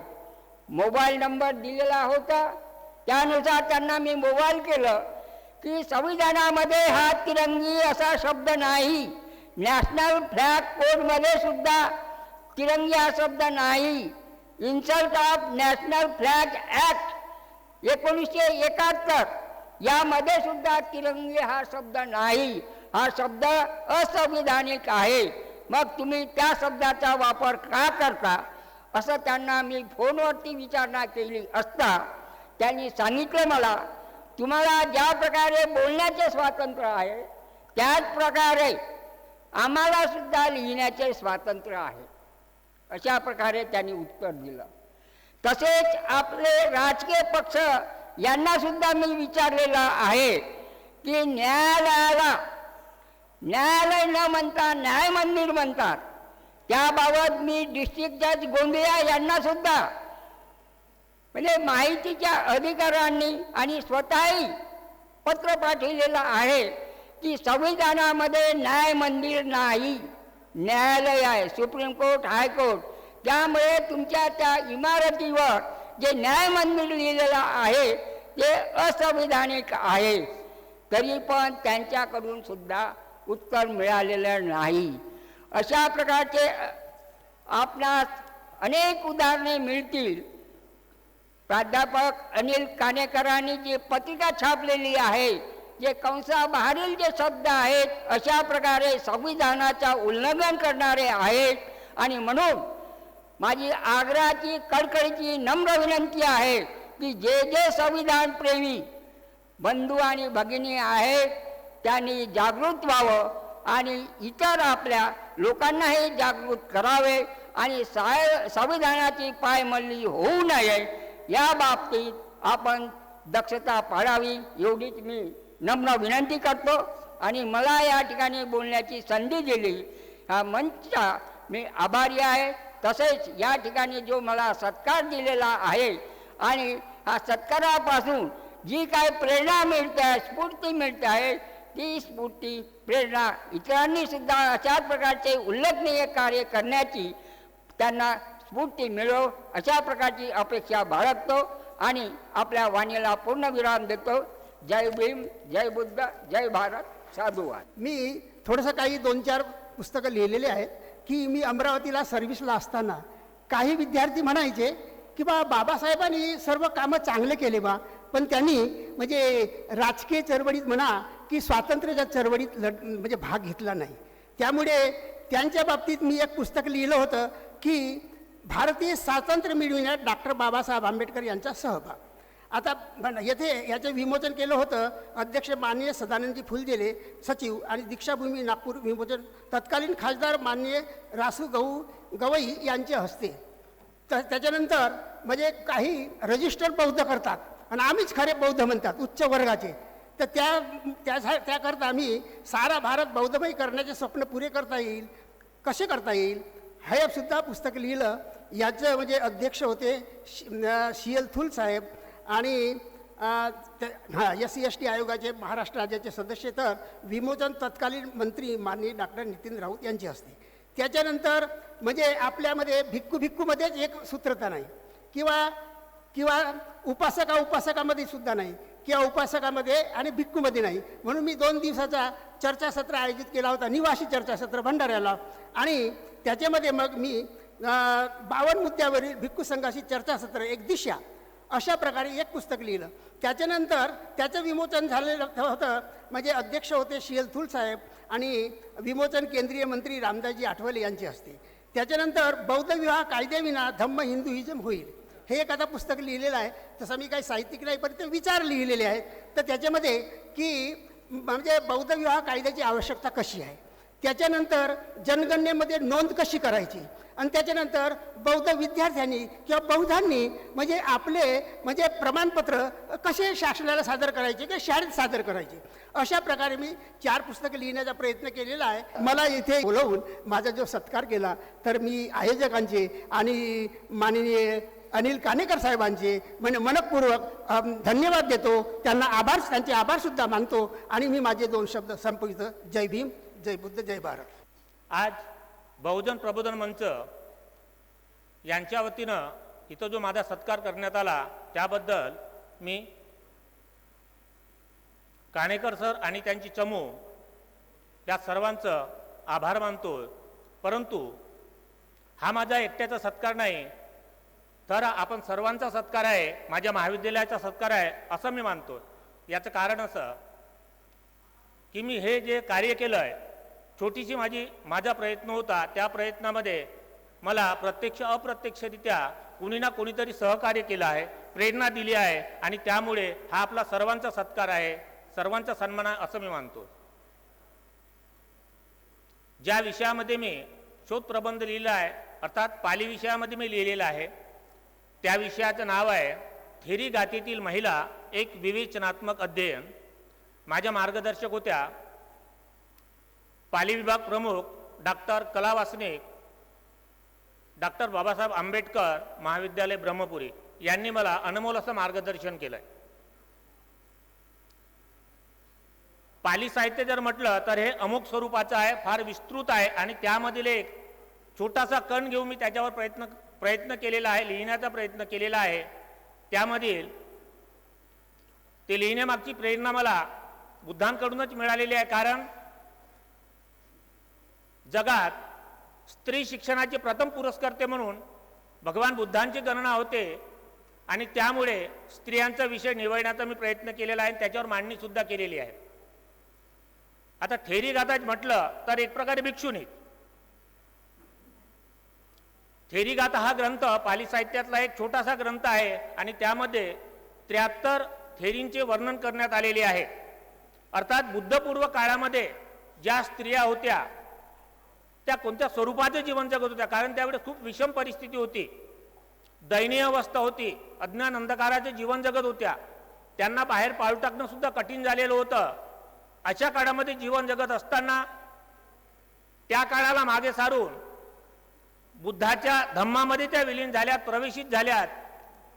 मोबाईल नंबर दिलेला होता त्यानुसार त्यांना मी मोबाईल केलं की संविधानामध्ये हा तिरंगी असा शब्द नाही, नॅशनल फ्लॅग कोडमध्ये सुद्धा तिरंगी हा शब्द नाही, insult of national flag act 1971 यामध्ये सुद्धा तिरंगी हा शब्द नाही, हा शब्द असंविधानिक आहे. मग तुम्ही त्या शब्दाचा वापर का करता असं त्यांना मी फोनवरती विचारणा केली असता त्यांनी सांगितलं मला तुम्हाला ज्या प्रकारे बोलण्याचे स्वातंत्र्य आहे त्याच प्रकारे आम्हाला सुद्धा लिहिण्याचे स्वातंत्र्य आहे, अशा प्रकारे त्यांनी उत्तर दिलं. तसेच आपले राजकीय पक्ष यांना सुद्धा मी विचारलेलं आहे की न्यायालयाला न्यायालय न म्हणता न्याय मंदिर म्हणतात, त्याबाबत मी डिस्ट्रिक्ट जज गोंदिया यांना सुद्धा म्हणजे माहितीच्या अधिकाऱ्यांनी आणि स्वतःही पत्र पाठवलेलं आहे की संविधानामध्ये न्याय मंदिर नाही, न्यायालय आहे, सुप्रीम कोर्ट, हायकोर्ट. त्यामुळे तुमच्या त्या इमारतीवर जे न्याय मंदिर लिहिलेलं आहे ते असंविधानिक आहे. तरी पण त्यांच्याकडून सुद्धा उत्तर मिळालेलं नाही. अशा प्रकारचे आपणास अनेक उदाहरणे मिळतील. प्राध्यापक अनिल काणेकरांनी जी पत्रिका छापलेली आहे, जे कंसाबाहेरील जे शब्द आहेत अशा प्रकारे संविधानाचा उल्लंघन करणारे आहेत. आणि म्हणून माझी आग्रहाची कडकडीची नम्र विनंती आहे की जे जे संविधान प्रेमी बंधू आणि भगिनी आहेत त्यांनी जागृत व्हावं आणि इतर आपल्या लोकांनाही जागृत करावे आणि संविधानाची पायमल्ली होऊ नये या बाबतीत आपण दक्षता पाळावी एवढीच मी नम्र विनंती करतो. आणि मला या ठिकाणी बोलण्याची संधी दिली हा मंचचा मी आभारी आहे. तसेच या ठिकाणी जो मला सत्कार दिलेला आहे आणि हा सत्कारापासून जी काय प्रेरणा मिळते आहे, स्फूर्ती मिळते आहे, ती स्फूर्ती प्रेरणा इतरांनी सुद्धा अशाच प्रकारचे उल्लेखनीय कार्य करण्याची त्यांना स्फूर्ती मिळो अशा प्रकारची अपेक्षा बाळगतो आणि आपल्या वाणीला पूर्णविराम देतो. जय भीम, जय बुद्ध, जय भारत. साधुवाद. मी थोडंसं काही 2-4 पुस्तकं लिहिलेले आहेत की मी अमरावतीला सर्व्हिसला असताना काही विद्यार्थी म्हणायचे की बाबासाहेबांनी सर्व कामं चांगले केले पण त्यांनी म्हणजे राजकीय चळवळीत म्हणा की स्वातंत्र्याच्या चळवळीत म्हणजे भाग घेतला नाही. त्यामुळे त्यांच्या बाबतीत मी एक पुस्तक लिहिलं होतं की भारतीय स्वातंत्र्य मिळविण्यात डॉक्टर बाबासाहेब आंबेडकर यांचा सहभाग. आता येथे याचं विमोचन केलं होतं अध्यक्ष माननीय सदानंदजी फुलझेले सचिव आणि दीक्षाभूमी नागपूर विमोचन तत्कालीन खासदार माननीय रासू गवई यांच्या हस्ते. त्याच्यानंतर म्हणजे काही रजिस्टर्ड बौद्ध करतात आणि आम्हीच खरे बौद्ध म्हणतात उच्च वर्गाचे. तर त्याकरता आम्ही सारा भारत बौद्धमय करण्याचे स्वप्न पुरे करता येईल कसे करता येईल हे सुद्धा पुस्तक लिहिलं. याचं म्हणजे अध्यक्ष होते CL थुल साहेब आणि SC/ST आयोगाचे महाराष्ट्र राज्याचे सदस्य तर विमोचन तत्कालीन मंत्री माननीय डॉक्टर नितीन राऊत यांचे असते. त्याच्यानंतर म्हणजे आपल्यामध्ये भिक्खूमध्येच एक सूत्रता नाही किंवा उपासकामध्ये सुद्धा नाही किंवा उपासकामध्ये आणि भिक्खूमध्ये नाही. म्हणून मी 2 दिवसाचा चर्चासत्र आयोजित केला होता, निवासी चर्चासत्र भंडाऱ्याला. आणि त्याच्यामध्ये मग मी 52 मुद्द्यावरील भिक्खू संघाशी चर्चासत्र एक दिशा अशा प्रकारे एक पुस्तक लिहिलं. त्याच्यानंतर त्याचं विमोचन झालेलं होतं म्हणजे अध्यक्ष होते CL थुल साहेब आणि विमोचन केंद्रीय मंत्री रामदासजी आठवले यांचे असते. त्याच्यानंतर बौद्ध विवाह कायद्याविना धम्म हिंदुइझम होईल हे एक आता पुस्तक लिहिलेलं आहे. तसं मी काही साहित्यिक नाही पण ते विचार लिहिलेले आहेत. तर त्याच्यामध्ये की म्हणजे बौद्ध विवाह कायद्याची आवश्यकता कशी आहे, त्याच्यानंतर जनगणनेमध्ये नोंद कशी करायची आणि त्याच्यानंतर बौद्ध विद्यार्थ्यांनी किंवा बौद्धांनी म्हणजे आपले म्हणजे प्रमाणपत्र कसे शासनाला सादर करायचे किंवा शाळेत सादर करायचे अशा प्रकारे मी 4 पुस्तकं लिहिण्याचा प्रयत्न केलेला आहे. मला इथे बोलवून माझा जो सत्कार केला तर मी आयोजकांचे आणि माननीय अनिल काणेकर साहेबांचे म्हणजे मनपूर्वक धन्यवाद देतो. त्यांचे आभारसुद्धा मानतो आणि मी माझे 2 शब्द संपवितो. जय भीम, जय बुद्ध, जय भारत. आज बहुजन प्रबोधन मंच यांच्या वतीनं इथं जो माझा सत्कार करण्यात आला त्याबद्दल मी काणेकर सर आणि त्यांची चमू या सर्वांचं आभार मानतो. परंतु हा माझा एकट्याचा सत्कार नाही तर आपण सर्वांचा सत्कार आहे, माझ्या महाविद्यालयाचा सत्कार आहे असं मी मानतो. याचं कारण असं की मी हे जे कार्य केलं आहे छोटीशी माझा प्रयत्न होता. त्या प्रयत्नामध्ये मला प्रत्यक्ष अप्रत्यक्षरित्या कुणी ना कोणीतरी सहकार्य केलं आहे, प्रेरणा दिली आहे आणि त्यामुळे हा आपला सर्वांचा सत्कार आहे, सर्वांचा सन्मान आहे असं मी मानतो. ज्या विषयामध्ये मी शोधप्रबंध लिहिला आहे अर्थात पाली विषयामध्ये मी लिहिलेला आहे त्या विषयाचं नाव आहे थेरी गाथेतील महिला एक विवेचनात्मक अध्ययन. माझ्या मार्गदर्शक होत्या पाली विभाग प्रमुख डॉक्टर कला वासनिक, डॉक्टर बाबासाहेब आंबेडकर महाविद्यालय ब्रह्मपुरी यांनी मला अनमोल असं मार्गदर्शन केलं आहे. पाली साहित्य जर म्हटलं तर हे अमुक स्वरूपाचं आहे, फार विस्तृत आहे आणि त्यामधील एक छोटासा कण घेऊन मी त्याच्यावर प्रयत्न केलेला आहे, लिहिण्याचा प्रयत्न केलेला आहे. त्यामधील ते लिहिण्यामागची प्रेरणा मला बुद्धांकडूनच मिळालेली आहे. कारण जगात स्त्री शिक्षणाचे प्रथम पुरस्कर्ते म्हणून भगवान बुद्धांची गणना होते आणि त्यामुळे स्त्रियांचा विषय निवडण्याचा मी प्रयत्न केलेला आहे आणि त्याच्यावर मांडणी सुद्धा केलेली आहे. आता थेरी गाथा म्हटलं तर एक प्रकारे भिक्षुनी. थेरी गाथा हा ग्रंथ पाली साहित्यातला एक छोटासा ग्रंथ आहे आणि त्यामध्ये 73 थेरींचे वर्णन करण्यात आलेले आहे. अर्थात बुद्धपूर्व काळामध्ये ज्या स्त्रिया होत्या त्या कोणत्या स्वरूपाचे जीवन जगत होत्या, कारण त्यावेळेस खूप विषम परिस्थिती होती, दयनीय अवस्था होती, अज्ञान अंधकाराचे जीवन जगत होत्या, त्यांना बाहेर पाऊल टाकणं सुद्धा कठीण झालेलं होतं. अशा काळामध्ये जीवन जगत असताना त्या काळाला मागे सारून बुद्धाच्या धम्मामध्ये त्या विलीन झाल्यात, प्रवेशित झाल्यात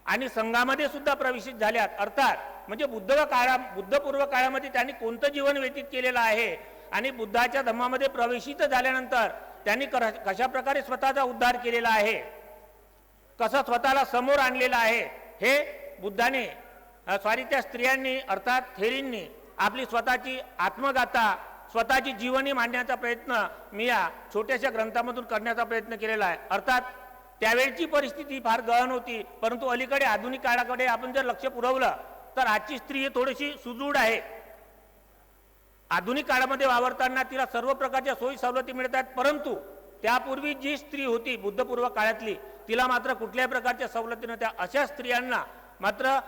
आणि संघामध्ये सुद्धा प्रवेशित झाल्यात. अर्थात म्हणजे बुद्धपूर्व काळामध्ये त्यांनी कोणतं जीवन व्यतीत केलेलं आहे आणि बुद्धाच्या धम्मामध्ये प्रवेशित झाल्यानंतर त्यांनी कशा प्रकारे स्वतःचा उद्धार केलेला आहे, कसं स्वतःला समोर आणलेलं आहे, हे बुद्धाने त्या स्त्रियांनी अर्थात थेरींनी आपली स्वतःची आत्मगाथा, स्वतःची जीवनी मांडण्याचा प्रयत्न मी या छोट्याशा ग्रंथामधून करण्याचा प्रयत्न केलेला आहे. अर्थात त्यावेळची परिस्थिती फार गहन होती, परंतु अलीकडे आधुनिक काळाकडे आपण जर लक्ष पुरवलं तर आजची स्त्री ही थोडीशी सुदृढ आहे. आधुनिक काळामध्ये वावरताना तिला सर्व प्रकारच्या सोयी सवलती मिळतात, परंतु त्यापूर्वी जी स्त्री होती बुद्धपूर्व काळातली तिला मात्र कुठल्याही प्रकारच्या सवलती नव्हत्या. अशा स्त्रियांना मात्र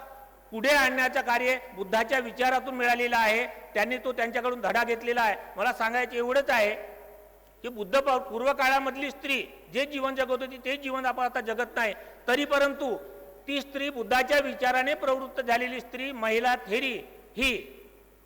पुढे आणण्याचं कार्य बुद्धाच्या विचारातून मिळालेलं आहे. त्यांनी तो त्यांच्याकडून धडा घेतलेला आहे. मला सांगायचं एवढंच आहे की बुद्ध पूर्व काळामधली स्त्री जे जीवन जगत होती ते जीवन आपण आता जगत नाही, तरी परंतु ती स्त्री बुद्धाच्या विचाराने प्रवृत्त झालेली स्त्री, महिला थेरी ही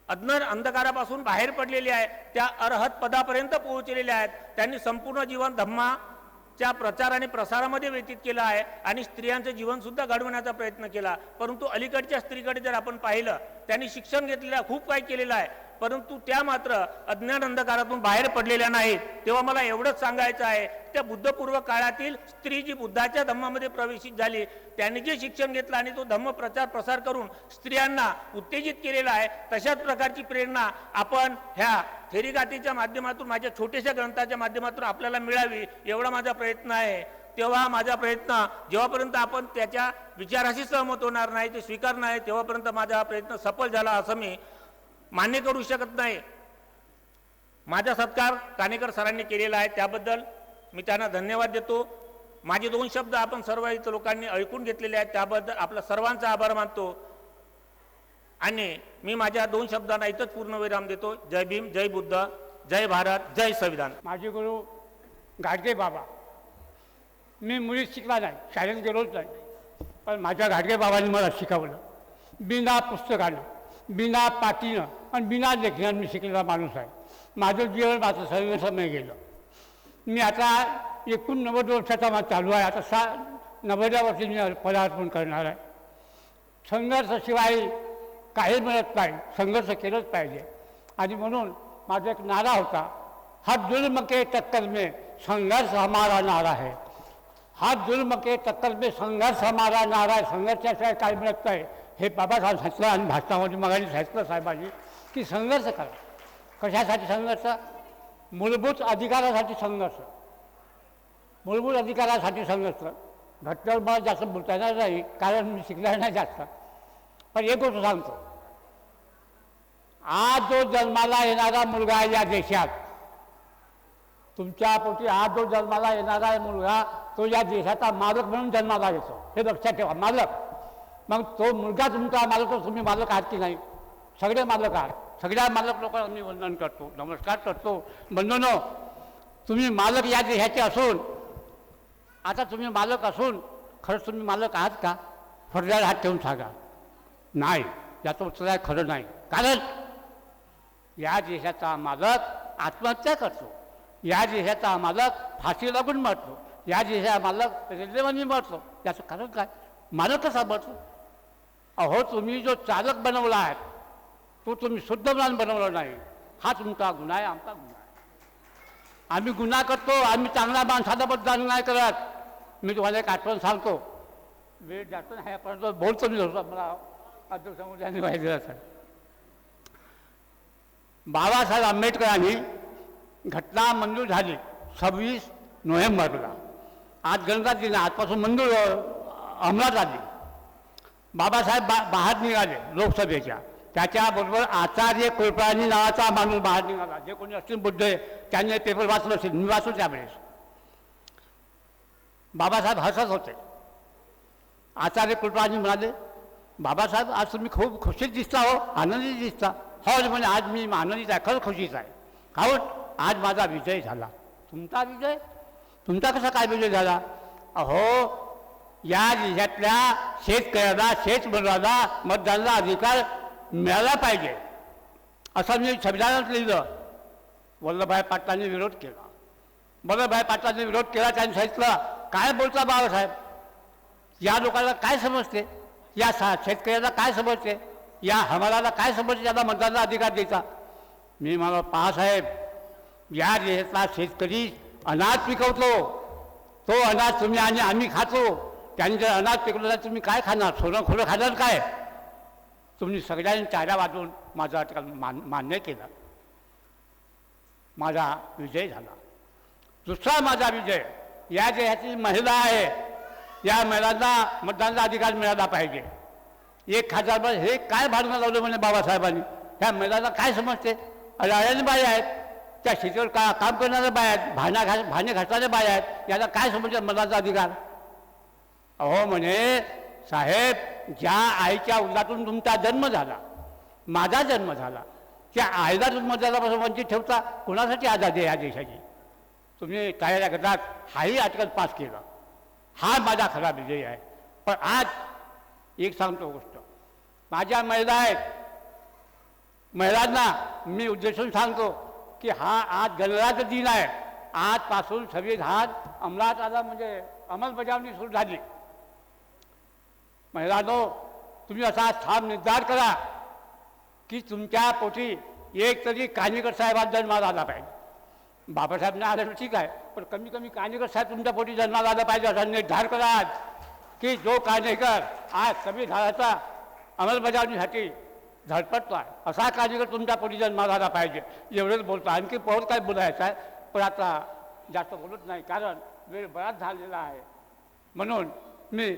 अज्ञान अंधकारापासून बाहेर पडलेली आहे, त्या अरहत पदापर्यंत पोहोचलेल्या आहेत. त्यांनी संपूर्ण जीवन धम्माच्या प्रचार आणि प्रसारामध्ये व्यतीत केलं आहे आणि स्त्रियांचं जीवन सुद्धा घडवण्याचा प्रयत्न केला. परंतु अलीकडच्या स्त्रीकडे जर आपण पाहिलं, त्यांनी शिक्षण घेतलेलं आहे, खूप काही केलेलं आहे, परंतु त्या मात्र अज्ञान अंधकारातून बाहेर पडलेल्या नाहीत. तेव्हा मला एवढंच सांगायचं आहे, त्या बुद्धपूर्व काळातील स्त्री जी बुद्धाच्या धम्मामध्ये प्रवेशित झाली, त्यांनी जे शिक्षण घेतलं आणि तो धम्म प्रसार करून स्त्रियांना उत्तेजित केलेला आहे, तशाच प्रकारची प्रेरणा आपण ह्या थेरीगाथेच्या माध्यमातून, माझ्या छोट्याशा ग्रंथाच्या माध्यमातून आपल्याला मिळावी एवढा माझा प्रयत्न आहे. तेव्हा माझा प्रयत्न जेव्हापर्यंत आपण त्याच्या विचाराशी सहमत होणार नाही, ते स्वीकारणार नाही, तेव्हापर्यंत माझा हा प्रयत्न सफल झाला असं मी मान्य करू शकत नाही. माझा सत्कार कानेकर सरांनी केलेला आहे, त्याबद्दल मी त्यांना धन्यवाद देतो. माझे 2 शब्द आपण सर्व इथं लोकांनी ऐकून घेतलेले आहेत, त्याबद्दल आपला सर्वांचा आभार मानतो आणि मी माझ्या 2 शब्दांना इथंच पूर्णविराम देतो. जय भीम, जय बुद्ध, जय भारत, जय संविधान. माझे गुरु गाडगे बाबा. मी मुळीच शिकला नाही, शाळेत गेलोच नाही, पण माझ्या गाडगे बाबांनी मला शिकवलं. बिना पुस्तकानं, बिना पाटीनं आणि बिना लेखनानं मी शिकलेला माणूस आहे. माझं जीवन माझं संघर्षमय गेलं. मी आता 89 वर्षाचा चालू आहे. आता 90व्या वर्षी मी पदार्पण करणार आहे. संघर्षाशिवाय काही मिळत नाही, संघर्ष केलंच पाहिजे. आणि म्हणून माझा एक नारा होता, हर जुल्म के टक्कर में संघर्ष हमारा नारा है. हर जुल्म के टक्कर में संघर्ष हमारा नारा है. संघर्षाशिवाय काय मिळत नाही हे बाबासाहेब सांगितलं आणि भाषणामध्ये मगाशी सांगितलं साहेबांनी की संघर्ष करा. कशासाठी संघर्ष? मूलभूत अधिकारासाठी संघर्ष. मूलभूत अधिकारासाठी संघर्ष. घटनेवर मला जास्त बोलता येणार नाही कारण मी शिकणार नाही जास्त, पण एक गोष्ट सांगतो, आज जो जन्माला येणारा मुलगा आहे या देशात, तुमच्या पोटी आज जो जन्माला येणारा मुलगा तो या देशाचा मालक म्हणून जन्माला येतो, हे लक्षात ठेवा. मालक. मग तो मुलगा तुमचा मालक, तो तुम्ही मालक आहात की नाही? सगळे मालक आहात. सगळ्या मालक लोकांना मी वंदन करतो, नमस्कार करतो. बंधूंनो, तुम्ही मालक या देशाचे असून, आता तुम्ही मालक असून खरंच तुम्ही मालक आहात का? फरड्याला हात ठेवून सांगा. नाही, याचं उत्तर आहे खरं नाही. कारण या देशाचा मालक आत्महत्या करतो, या देशाचा मालक फाशी लागून मरतो, या देशाचा मालक रेल्वेमध्ये मरतो. याचं कारण काय? मालक कसा मरतो? अहो, तुम्ही जो चालक बनवला आहे तो तुम्ही शुद्धमान बनवला नाही. हा तुमचा गुन्हा आहे, आमचा गुन्हा आहे. आम्ही गुन्हा करतो, आम्ही चांगल्या माणसाबद्दल नाही करत. मी तुम्हाला एक आठवण सांगतो, वेळ जातो नाही परंतु बोलतो मी होतो, मला अध्यक्षांनी माहिती असेल. बाबासाहेब आंबेडकरांनी घटना मंजूर झाली 26 नोव्हेंबरला आज गणराज्य दिन आहे, आजपासून मंजूर अंमलात आली. बाबासाहेब बाहेर निघाले लोकसभेच्या, त्याच्याबरोबर आचार्य कृपलानी नावाचा माणूस बाहेर निघाला. जे कोणी असतील बुद्ध त्यांनी पेपर वाचलं असेल, मी वाचलो त्यावेळेस. बाबासाहेब हसत होते. आचार्य कृपलानी म्हणाले, बाबासाहेब आज तुम्ही खूप खुशीत दिसता हो, आनंदी दिसता. हो म्हणे, आज मी आनंदीच आहे, खरंच खुशीच आहे. काहून? आज माझा विजय झाला. तुमचा विजय? तुमचा कसा काय विजय झाला? अहो, या जिल्ह्यातल्या शेतकऱ्याला शेतमजुराला मतदानाचा अधिकार मिळाला पाहिजे असं मी संविधानात लिहिलं. वल्लभभाई पाटलांनी विरोध केला. वल्लभभाई पाटलांनी विरोध केला. त्यांनी सांगितलं, काय बोलता बाबासाहेब, या लोकांना काय समजते, या शेतकऱ्याला काय समजते, या हमालाला काय समजते, त्याला मतदानाचा अधिकार द्यायचा. मी मला पासाहेब, या जिल्ह्यातला शेतकरी अनाज पिकवतो, तो अनाज तुम्ही आणि आम्ही खातो. त्यांनी जर अनाज पिकवलं तर तुम्ही काय खाणार, सोनं खोलं खाणार काय? तुम्ही सगळ्यांनी टाळ्या वाजवून माझा अटकाल मान्य केला. माझा विजय झाला. दुसरा माझा विजय, या जिल्ह्यातील महिला आहे, या महिलांना मतदानाचा अधिकार मिळाला पाहिजे. 1000 हे काय भाडणं लावलं म्हणे बाबासाहेबांनी. ह्या महिलांना काय समजते? अडाळ्याने बाया आहेत, त्या शेतीवर काम करणाऱ्या बाया आहेत, भाणे घासणाऱ्या बाया आहेत, याला काय समजते मतदानाचा अधिकार? अहो म्हणे, साहेब, ज्या आईच्या उदरातून तुमचा जन्म झाला, माझा जन्म झाला, त्या आईला तुम्ही मतदानापासून वंचित ठेवता. कोणासाठी आझादी आहे या देशाची? तुम्ही टाळ्या गटात हाही आर्टिकल पास केला. हा माझा खरा विजय आहे. पण आज एक सांगतो गोष्ट, माझ्या महिला आहेत, महिलांना मी उद्देशून सांगतो की हा आज गणराज्य दिन आहे. आजपासून संविधान अंमलात आला, म्हणजे अंमलबजावणी सुरू झाली. महिलांनो, तुम्ही असा ठाम निर्धार करा की तुमच्या पोटी एक तरी कानिकर साहेबांचा जन्माला आला पाहिजे. बाबासाहेब नाही आलं ठीक आहे, पण कमी कमी कानिकर साहेब तुमच्या पोटी जन्माला आला पाहिजे असा निर्धार करा आज, की जो कानेकर आज संविधानाचा अंमलबजावणीसाठी धडपडतो आहे, असा कानेकर तुमच्या पोटी जन्माला आला पाहिजे. एवढंच बोलतो. आणखी बहुत काय बोलायचं आहे, पण आता जास्त बोलत नाही, कारण वेळ बराच झालेला आहे. म्हणून मी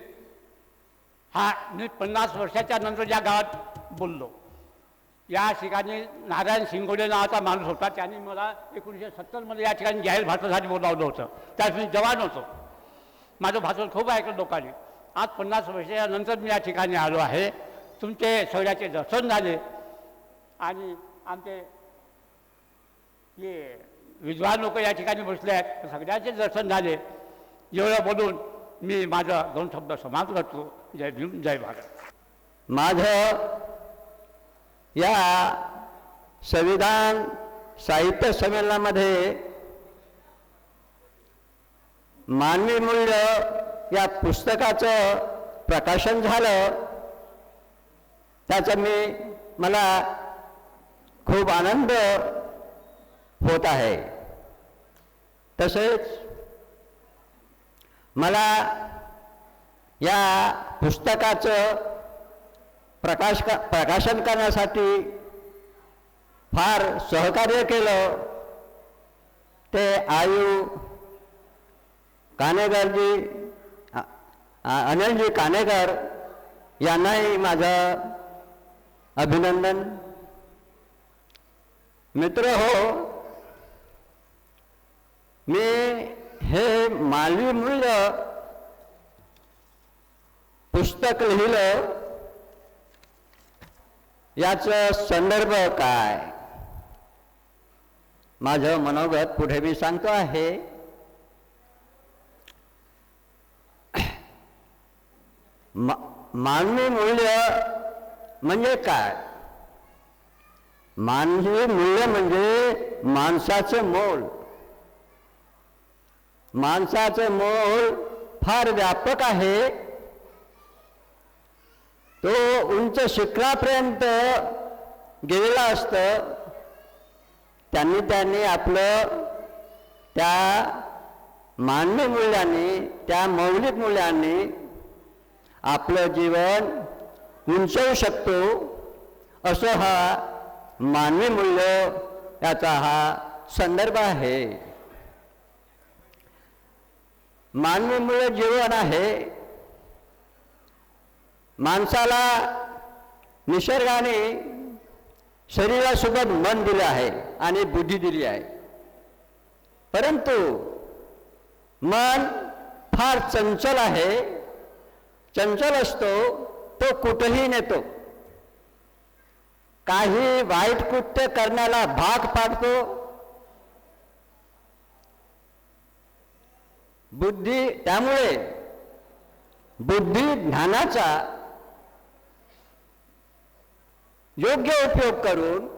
50 वर्षाच्या नंतर ज्या गावात बोललो, या ठिकाणी नारायण शिंगोडे नावाचा माणूस होता. त्यांनी मला 1970मध्ये या ठिकाणी जाहीर भाषणासाठी बोलावलं होतं. त्यात मी जवान होतो. माझं भाषण खूप ऐकलं लोकांनी. आज 50 वर्षानंतर मी या ठिकाणी आलो आहे. तुमचे सगळ्याचे दर्शन झाले आणि आमचे हे विद्वान लोक या ठिकाणी बसले आहेत, सगळ्यांचे दर्शन झाले. एवढं बोलून मी माझा 2 शब्द समाप्त करतो. जय भीम, जय भारत. माझं या संविधान साहित्य संमेलनामध्ये मानवी मूल्य या पुस्तकाचं प्रकाशन झालं, त्याचा मला खूप आनंद होत आहे. तसेच मला या पुस्तकाचं प्रकाशन करण्यासाठी फार सहकार्य केलं ते आयु कानेकरजी, अनिलजी कानेकर यांनाही माझं अभिनंदन. मित्र हो, मी हे मानवी मूल्य पुस्तक लिहिलं, याचं संदर्भ काय, माझं मनोगत पुढे मी सांगतो आहे. मानवी मूल्य म्हणजे काय? मानवी मूल्य म्हणजे माणसाचं मोल. माणसाचं मोल फार व्यापक आहे. तो उंच शिखरापर्यंत गेलेला असतं. त्यांनी आपलं त्या मानवी मूल्याने, त्या मौलिक मूल्यांनी आपलं जीवन उंचवू शकतो. असं हा मानवी मूल्य याचा हा संदर्भ आहे. मानवीमुळे जीवन आहे. माणसाला निसर्गाने शरीरासोबत मन दिले आहे आणि बुद्धी दिली आहे. परंतु मन फार चंचल आहे. चंचल असतो, तो कुठेही नेतो. काही वाईट कृत्य करण्याला भाग पाडतो. त्यामुळे बुद्धी ज्ञानाचा योग्य उपयोग करून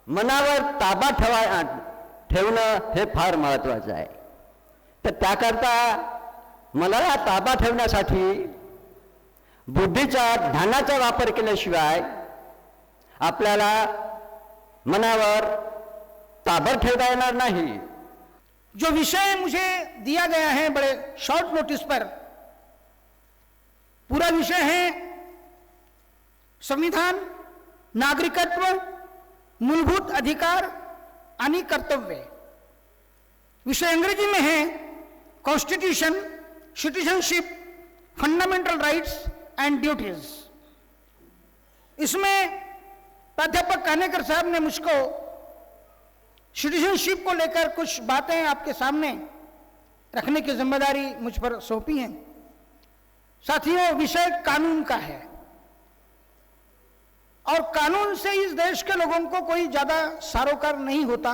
मनावर ताबा ठेवणं हे फार महत्त्वाचं आहे. तर त्याकरता मनाला ताबा ठेवण्यासाठी बुद्धीचा ज्ञानाचा वापर केल्याशिवाय आपल्याला मनावर ताबा ठेवता येणार नाही. जो विषय मुझे दिया गया है बड़े शॉर्ट नोटिस पर, पूरा विषय है संविधान, नागरिकत्व, मूलभूत अधिकार आणि कर्तव्य. विषय अंग्रेजी में है constitution, citizenship, fundamental rights end duties. इसमें प्राध्यापक कानेकर साहब ने मुझको सिटीजनशिप को लेकर कुछ बातें आपके सामने रखने की जिम्मेदारी मुझ पर सौंपी है. साथियों, विषय कानून का है और कानून से इस देश के लोगों को कोई ज्यादा सरोकार नहीं होता,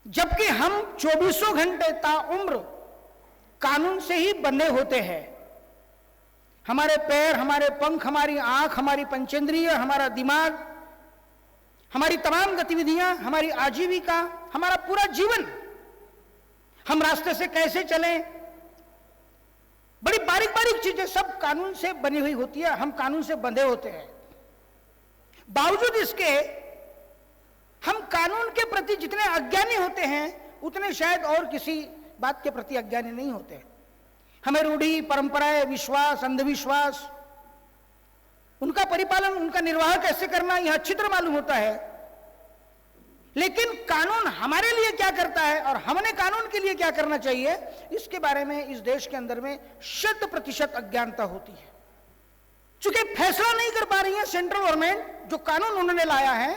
जबकि हम 24 घंटे ताउम्र कानून से ही बंधे होते हैं. हमारे पैर, हमारे पंख, हमारी आंख, हमारी पंचेंद्रिय, हमारा दिमाग, हमारी तमाम गतिविधियां, हमारी आजीविका, हमारा पूरा जीवन, हम रास्ते से कैसे चलें, बड़ी बारीक बारीक चीजें सब कानून से बनी हुई होती है. हम कानून से बंधे होते हैं. बावजूद इसके हम कानून के प्रति जितने अज्ञानी होते हैं उतने शायद और किसी बात के प्रति अज्ञानी नहीं होते. हमें रूढ़ी, परंपराएं, विश्वास, अंधविश्वास, उनका परिपालन, उनका निर्वाह कैसे करना, यह अच्छी तरह मालूम होता है. लेकिन कानून हमारे लिए क्या करता है और हमने कानून के लिए क्या करना चाहिए, इसके बारे में इस देश के अंदर में 100% अज्ञानता होती है. चूंकि फैसला नहीं कर पा रही है सेंट्रल गवर्नमेंट, जो कानून उन्होंने लाया है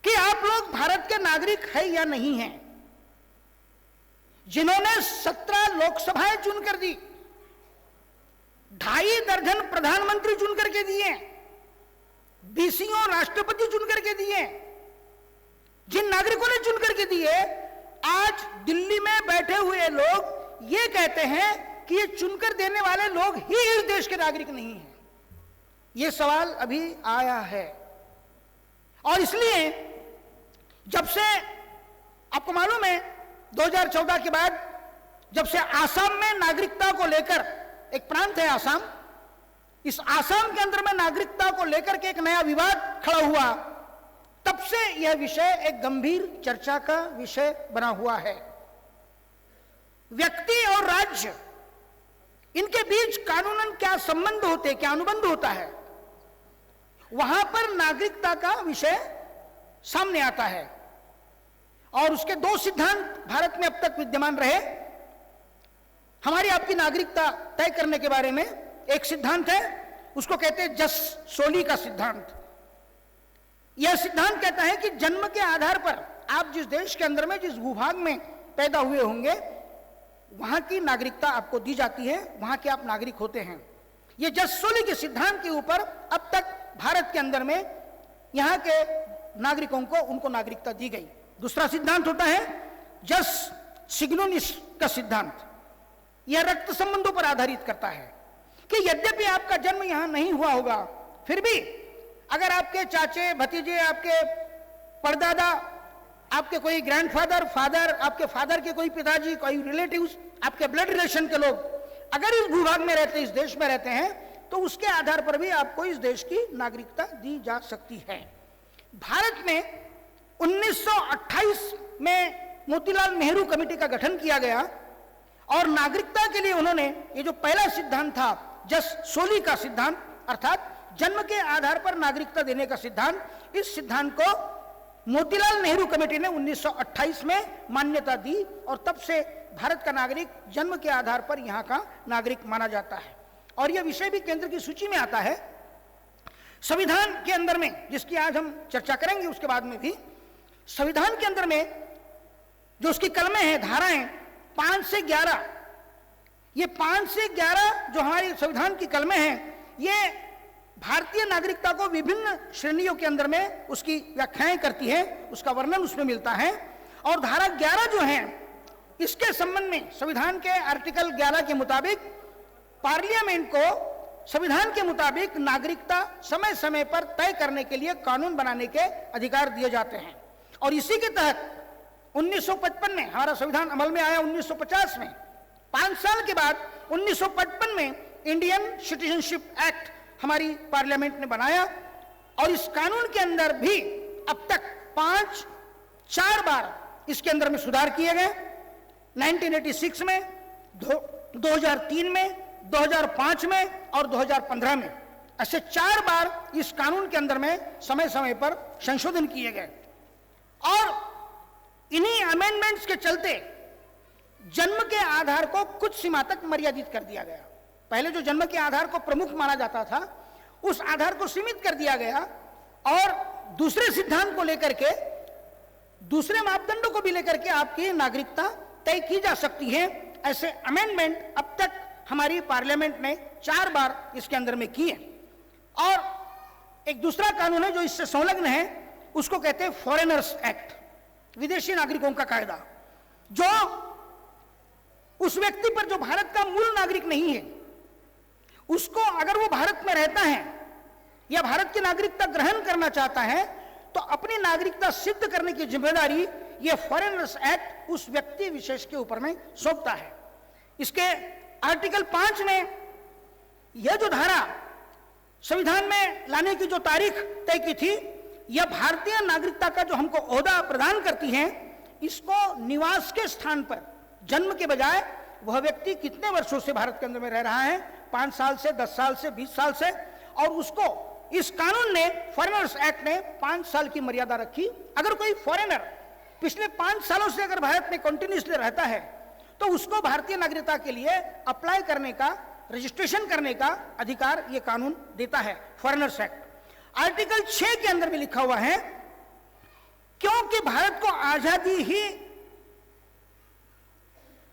कि आप लोग भारत के नागरिक है या नहीं हैं, जिन्होंने 17 लोकसभाएं चुनकर दी, 2.5 दर्जन प्रधानमंत्री चुन करके दिए, 20 राष्ट्रपति चुन करके दिए, जिन नागरिकों ने चुन करके दिए, आज दिल्ली में बैठे हुए लोग ये कहते हैं कि ये चुनकर देने वाले लोग ही इस देश के नागरिक नहीं हैं. ये सवाल अभी आया है. और इसलिए जब से आपको मालूम है 2014 के बाद जब से आसाम में नागरिकता को लेकर, एक प्रांत है आसाम, इस आसाम के अंदर में नागरिकता को लेकर के एक नया विवाद खड़ा हुआ, तब से यह विषय एक गंभीर चर्चा का विषय बना हुआ है. व्यक्ति और राज्य, इनके बीच कानूनन क्या संबंध होते, क्या अनुबंध होता है, वहां पर नागरिकता का विषय सामने आता है. और उसके 2 सिद्धांत भारत में अब तक विद्यमान रहे. हमारी आपकी नागरिकता तय करने के बारे में एक सिद्धांत है, उसको कहते हैं जस सोली का सिद्धांत. यह सिद्धांत कहता है कि जन्म के आधार पर आप जिस देश के अंदर में, जिस भूभाग में पैदा हुए होंगे, वहां की नागरिकता आपको दी जाती है, वहां के आप नागरिक होते हैं. यह जस सोली के सिद्धांत के ऊपर अब तक भारत के अंदर में यहां के नागरिकों को उनको नागरिकता दी गई. दूसरा सिद्धांत होता है जस सिग्नोनिस का सिद्धांत. यह रक्त संबंधों पर आधारित करता है कि यद्यपि आपका जन्म यहां नहीं हुआ होगा, फिर भी अगर आपके चाचे, भतीजे, आपके परदादा, आपके कोई ग्रैंडफादर, फादर, आपके फादर के कोई पिताजी, कोई रिलेटिव्स, आपके ब्लड रिलेशन के लोग अगर इस भूभाग में रहते, इस देश में रहते हैं, तो उसके आधार पर भी आपको इस देश की नागरिकता दी जा सकती है. भारत में 1928 में मोतीलाल नेहरू कमेटी का गठन किया गया और नागरिकता के लिए उन्होंने ये जो पहला सिद्धांत था जस सोली का सिद्धांत, अर्थात जन्म के आधार पर नागरिकता देने का सिद्धांत, इस सिद्धांत को मोतीलाल नेहरू कमेटी ने 1928 में मान्यता दी और तब से भारत का नागरिक जन्म के आधार पर यहाँ का नागरिक माना जाता है। और यह विषय भी केंद्र की सूची में आता है। संविधान के अंदर में, जिसकी आज हम चर्चा करेंगे उसके बाद में भी, संविधान के अंदर में जो उसकी कलमें हैं, धाराएं 5 से 11, ये 5 से 11 जो हमारी संविधान की कलमें हैं, ये भारतीय नागरिकता को विभिन्न श्रेणियों के अंदर में उसकी व्याख्याएं करती है, उसका वर्णन उसमें मिलता है। और धारा 11 जो है, इसके संबंध में संविधान के आर्टिकल 11 के मुताबिक पार्लियामेंट को संविधान के मुताबिक नागरिकता समय समय पर तय करने के लिए कानून बनाने के अधिकार दिए जाते हैं। और इसी के तहत 1955 में, हमारा संविधान अमल में आया 1950 में, 5 साल के बाद 1955 में इंडियन सिटीजनशिप एक्ट हमारी पार्लियामेंट ने बनाया। और इस कानून के अंदर भी अब तक 4 बार इसके अंदर में सुधार किए गए। 1986 में, 2003 में, 2005 में और 2015 में, ऐसे 4 बार इस कानून के अंदर में समय समय पर संशोधन किए गए। और इन्हीं अमेंडमेंट्स के चलते जन्म के आधार को कुछ सीमा तक मर्यादित कर दिया गया। पहले जो जन्म के आधार को प्रमुख माना जाता था, उस आधार को सीमित कर दिया गया और दूसरे सिद्धांत को लेकर के, दूसरे मापदंडों को भी लेकर के आपकी नागरिकता तय की जा सकती है। ऐसे अमेंडमेंट अब तक हमारी पार्लियामेंट ने 4 बार इसके अंदर में किए। और एक दूसरा कानून है जो इससे संलग्न है, उसको कहते हैं फॉरेनर्स एक्ट, विदेशी नागरिकों का कायदा, जो उस व्यक्ति पर जो भारत का मूल नागरिक नहीं है, उसको अगर वो भारत में रहता है या भारत की नागरिकता ग्रहण करना चाहता है, तो अपनी नागरिकता सिद्ध करने की जिम्मेदारी ये फॉरेनर्स एक्ट उस व्यक्ति विशेष के ऊपर में सौंपता है। इसके आर्टिकल 5 में यह जो धारा संविधान में लाने की जो तारीख तय की थी, यह भारतीय नागरिकता का जो हमको ओहदा प्रदान करती है, इसको निवास के स्थान पर जन्म के बजाय वह व्यक्ति कितने वर्षों से भारत के अंदर में रह रहा है, 5 साल से, 10 साल से, 20 साल से, और उसको इस कानून ने, फॉरेनर्स एक्ट ने 5 साल की मर्यादा रखी। अगर कोई फॉरेनर पिछले 5 सालों से अगर भारत में कंटिन्यूसली रहता है, तो उसको भारतीय नागरिकता के लिए अप्लाई करने का, रजिस्ट्रेशन करने का अधिकार यह कानून देता है, फॉरेनर्स एक्ट। आर्टिकल 6 के अंदर भी लिखा हुआ है, क्योंकि भारत को आजादी ही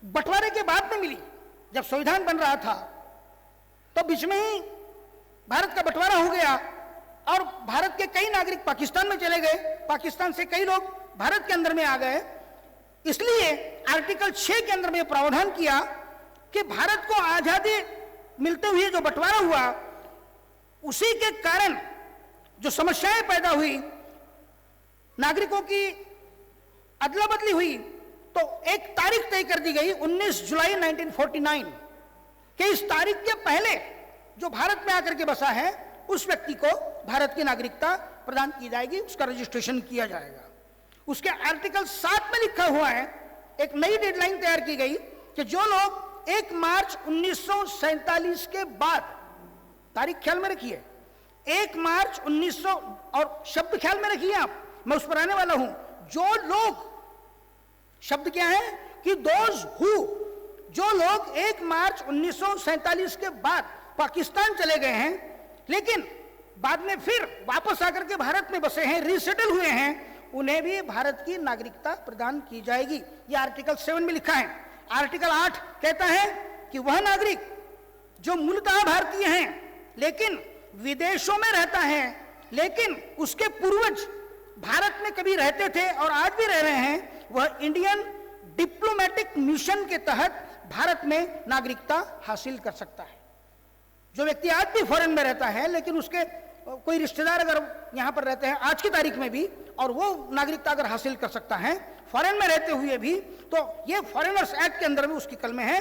बंटवारे के बाद में मिली, जब संविधान बन रहा था तो बीच में ही भारत का बंटवारा हो गया और भारत के कई नागरिक पाकिस्तान में चले गए, पाकिस्तान से कई लोग भारत के अंदर में आ गए। इसलिए आर्टिकल 6 के अंदर में प्रावधान किया कि भारत को आजादी मिलते हुए जो बंटवारा हुआ, उसी के कारण जो समस्याएं पैदा हुई, नागरिकों की अदला बदली हुई, तो एक तारीख तय कर दी गई 19 जुलाई 1949 कि इस तारीख के पहले जो भारत में आकर के बसा है, उस व्यक्ति को भारत की नागरिकता प्रदान की जाएगी, उसका रजिस्ट्रेशन किया जाएगा। उसके आर्टिकल 7 में लिखा हुआ है, एक नई डेडलाइन तैयार की गई कि जो लोग 1 मार्च 1947 के बाद, तारीख ख्याल में रखिए, 1 मार्च 1900, और शब्द ख्याल में रखिए आप, मैं उस पर आने वाला हूं। जो लोग, शब्द क्या है कि दोज हु, जो लोग 1 मार्च 1947 के बाद पाकिस्तान चले गए हैं, लेकिन बाद में फिर वापस आकर के भारत में बसे हैं, रीसेटल हुए हैं, उन्हें भी भारत की नागरिकता प्रदान की जाएगी। यह आर्टिकल 7 में लिखा है। आर्टिकल 8 कहता है कि वह नागरिक जो मूलतः भारतीय हैं लेकिन विदेशों में रहता है, लेकिन उसके पूर्वज भारत में कभी रहते थे और आज भी रह रहे हैं, वह इंडियन डिप्लोमेटिक मिशन के तहत भारत में नागरिकता हासिल कर सकता है। जो व्यक्ति आज भी फॉरेन में रहता है, लेकिन उसके कोई रिश्तेदार अगर यहां पर रहते हैं आज की तारीख में भी, और वो नागरिकता अगर हासिल कर सकता है फॉरेन में रहते हुए भी, तो ये फॉरेनर्स एक्ट के अंदर में उसकी कलमे है,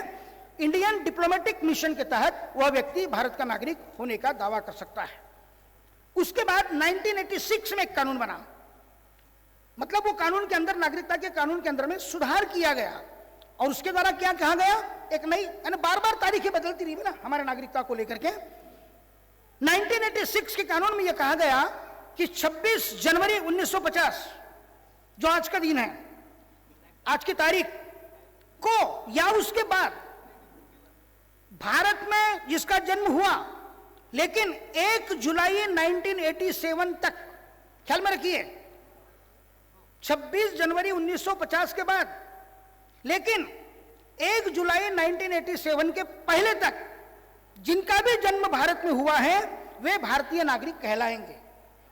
इंडियन डिप्लोमेटिक मिशन के तहत वह व्यक्ति भारत का नागरिक होने का दावा कर सकता है। उसके बाद 1986 में एक कानून बना, मतलब वो कानून के अंदर, नागरिकता के कानून के अंदर में सुधार किया गया, और उसके द्वारा क्या कहा गया, एक नई, यानी बार बार तारीखें बदलती रही ना हमारे नागरिकता को लेकर के। 1986 के कानून में यह कहा गया कि 26 जनवरी 1950 जो आज का दिन है, आज की तारीख को या उसके बाद भारत में जिसका जन्म हुआ लेकिन 1 जुलाई 1987 तक, ख्याल में रखिए 26 जनवरी 1950 के बाद, लेकिन 1 जुलाई 1987 के पहले तक जिनका भी जन्म भारत में हुआ है वे भारतीय नागरिक कहलाएंगे।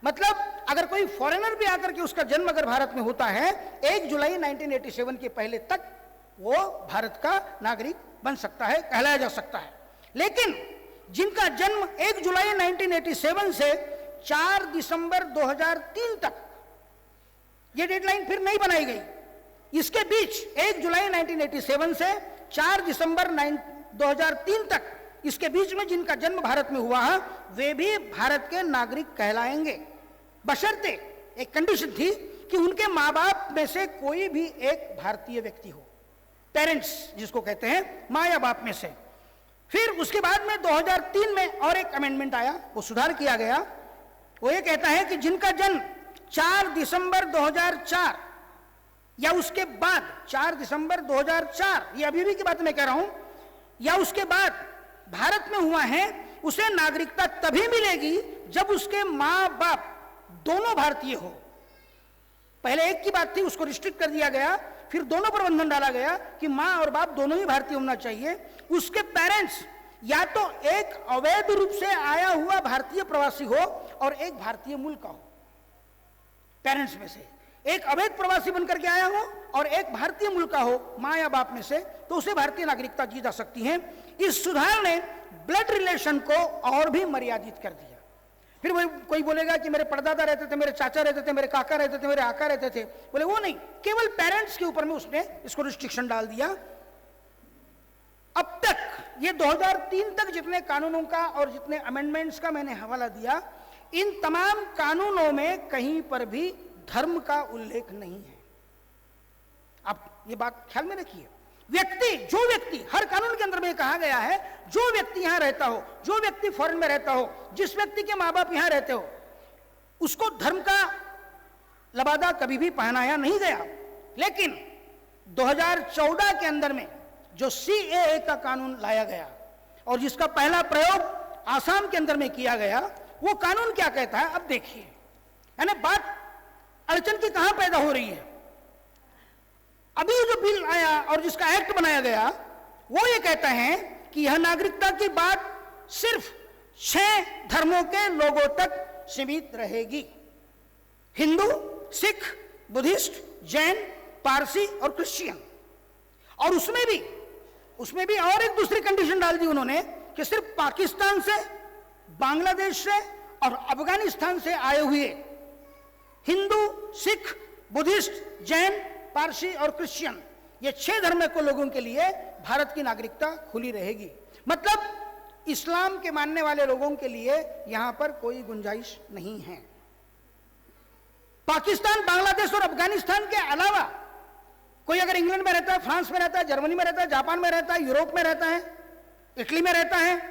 मतलब अगर कोई फॉरेनर भी आकर के उसका जन्म अगर भारत में होता है 1 जुलाई 1987 के पहले तक, वो भारत का नागरिक बन सकता है, कहलाया जा सकता है। लेकिन जिनका जन्म 1 जुलाई 1987 से 4 दिसंबर 2003 तक, ये डेडलाइन फिर नहीं बनाई गई, इसके बीच 1 जुलाई 1987 से 4 दिसंबर 2003 तक, इसके बीच में जिनका जन्म भारत में हुआ है वे भी भारत के नागरिक कहलाएंगे, बशर्ते एक कंडीशन थी कि उनके माँ बाप में से कोई भी एक भारतीय व्यक्ति हो, पेरेंट्स जिसको कहते हैं, माँ या बाप में से। फिर उसके बाद में 2003 में और एक अमेंडमेंट आया, वो सुधार किया गया, वो ये कहता है कि जिनका जन्म 4 दिसंबर 2004 या उसके बाद 4 दिसंबर 2004, ये अभी भी की बात मैं कह रहा हूं, या उसके बाद भारत में हुआ है, उसे नागरिकता तभी मिलेगी जब उसके मां बाप दोनों भारतीय हो। पहले एक की बात थी, उसको रिस्ट्रिक्ट कर दिया गया, फिर दोनों पर बंधन डाला गया कि मां और बाप दोनों ही भारतीय होना चाहिए। उसके पेरेंट्स या तो एक अवैध रूप से आया हुआ भारतीय प्रवासी हो और एक भारतीय मूल का हो। पेरेंट्स में से एक अवैध प्रवासी बनकर के आया हो और एक भारतीय मूल का हो, मां या बाप में से, तो उसे भारतीय नागरिकता दी जा सकती है। इस सुधार ने ब्लड रिलेशन को और भी मर्यादित कर दिया। फिर वही कोई बोलेगा कि मेरे परदादा रहते थे, मेरे चाचा रहते थे, मेरे काका रहते थे, मेरे आका रहते थे, बोले वो नहीं, केवल पेरेंट्स के ऊपर में उसने इसको रिस्ट्रिक्शन डाल दिया। अब तक ये 2003 तक जितने कानूनों का और जितने अमेंडमेंट्स का मैंने हवाला दिया, इन तमाम कानूनों में कहीं पर भी धर्म का उल्लेख नहीं है। आप ये बात ख्याल में रखिए, जो व्यक्ति हर कानून के अंदर में कहा गया है, जो व्यक्ति यहां रहता हो, जो व्यक्ति फॉरेन में रहता हो, जिस व्यक्ति के मां बाप यहां रहते हो, उसको धर्म का लबादा कभी भी पहनाया नहीं गया। लेकिन 2014 के अंदर में जो CAA का कानून लाया गया और जिसका पहला प्रयोग आसाम के अंदर में किया गया, वो कानून क्या कहता है अब देखिए। यानी बात अड़चन की कहां पैदा हो रही है। अभी जो बिल आया और जिसका एक्ट बनाया गया, वो ये कहता है कि यह नागरिकता की बात सिर्फ 6 धर्मों के लोगों तक सीमित रहेगी, हिंदू, सिख, बुद्धिस्ट, जैन, पारसी और क्रिश्चियन। और उसमें भी और एक दूसरी कंडीशन डाल दी उन्होंने कि सिर्फ पाकिस्तान से, बांग्लादेश से और अफगानिस्तान से आए हुए हिंदू, सिख, बुद्धिस्ट, जैन, पारसी और क्रिश्चियन, ये 6 धर्म के लोगों के लिए भारत की नागरिकता खुली रहेगी। मतलब इस्लाम के मानने वाले लोगों के लिए यहां पर कोई गुंजाइश नहीं है। पाकिस्तान, बांग्लादेश और अफगानिस्तान के अलावा कोई अगर इंग्लैंड में रहता है, फ्रांस में रहता है, जर्मनी में रहता है, जापान में रहता है, यूरोप में रहता है, इटली में रहता है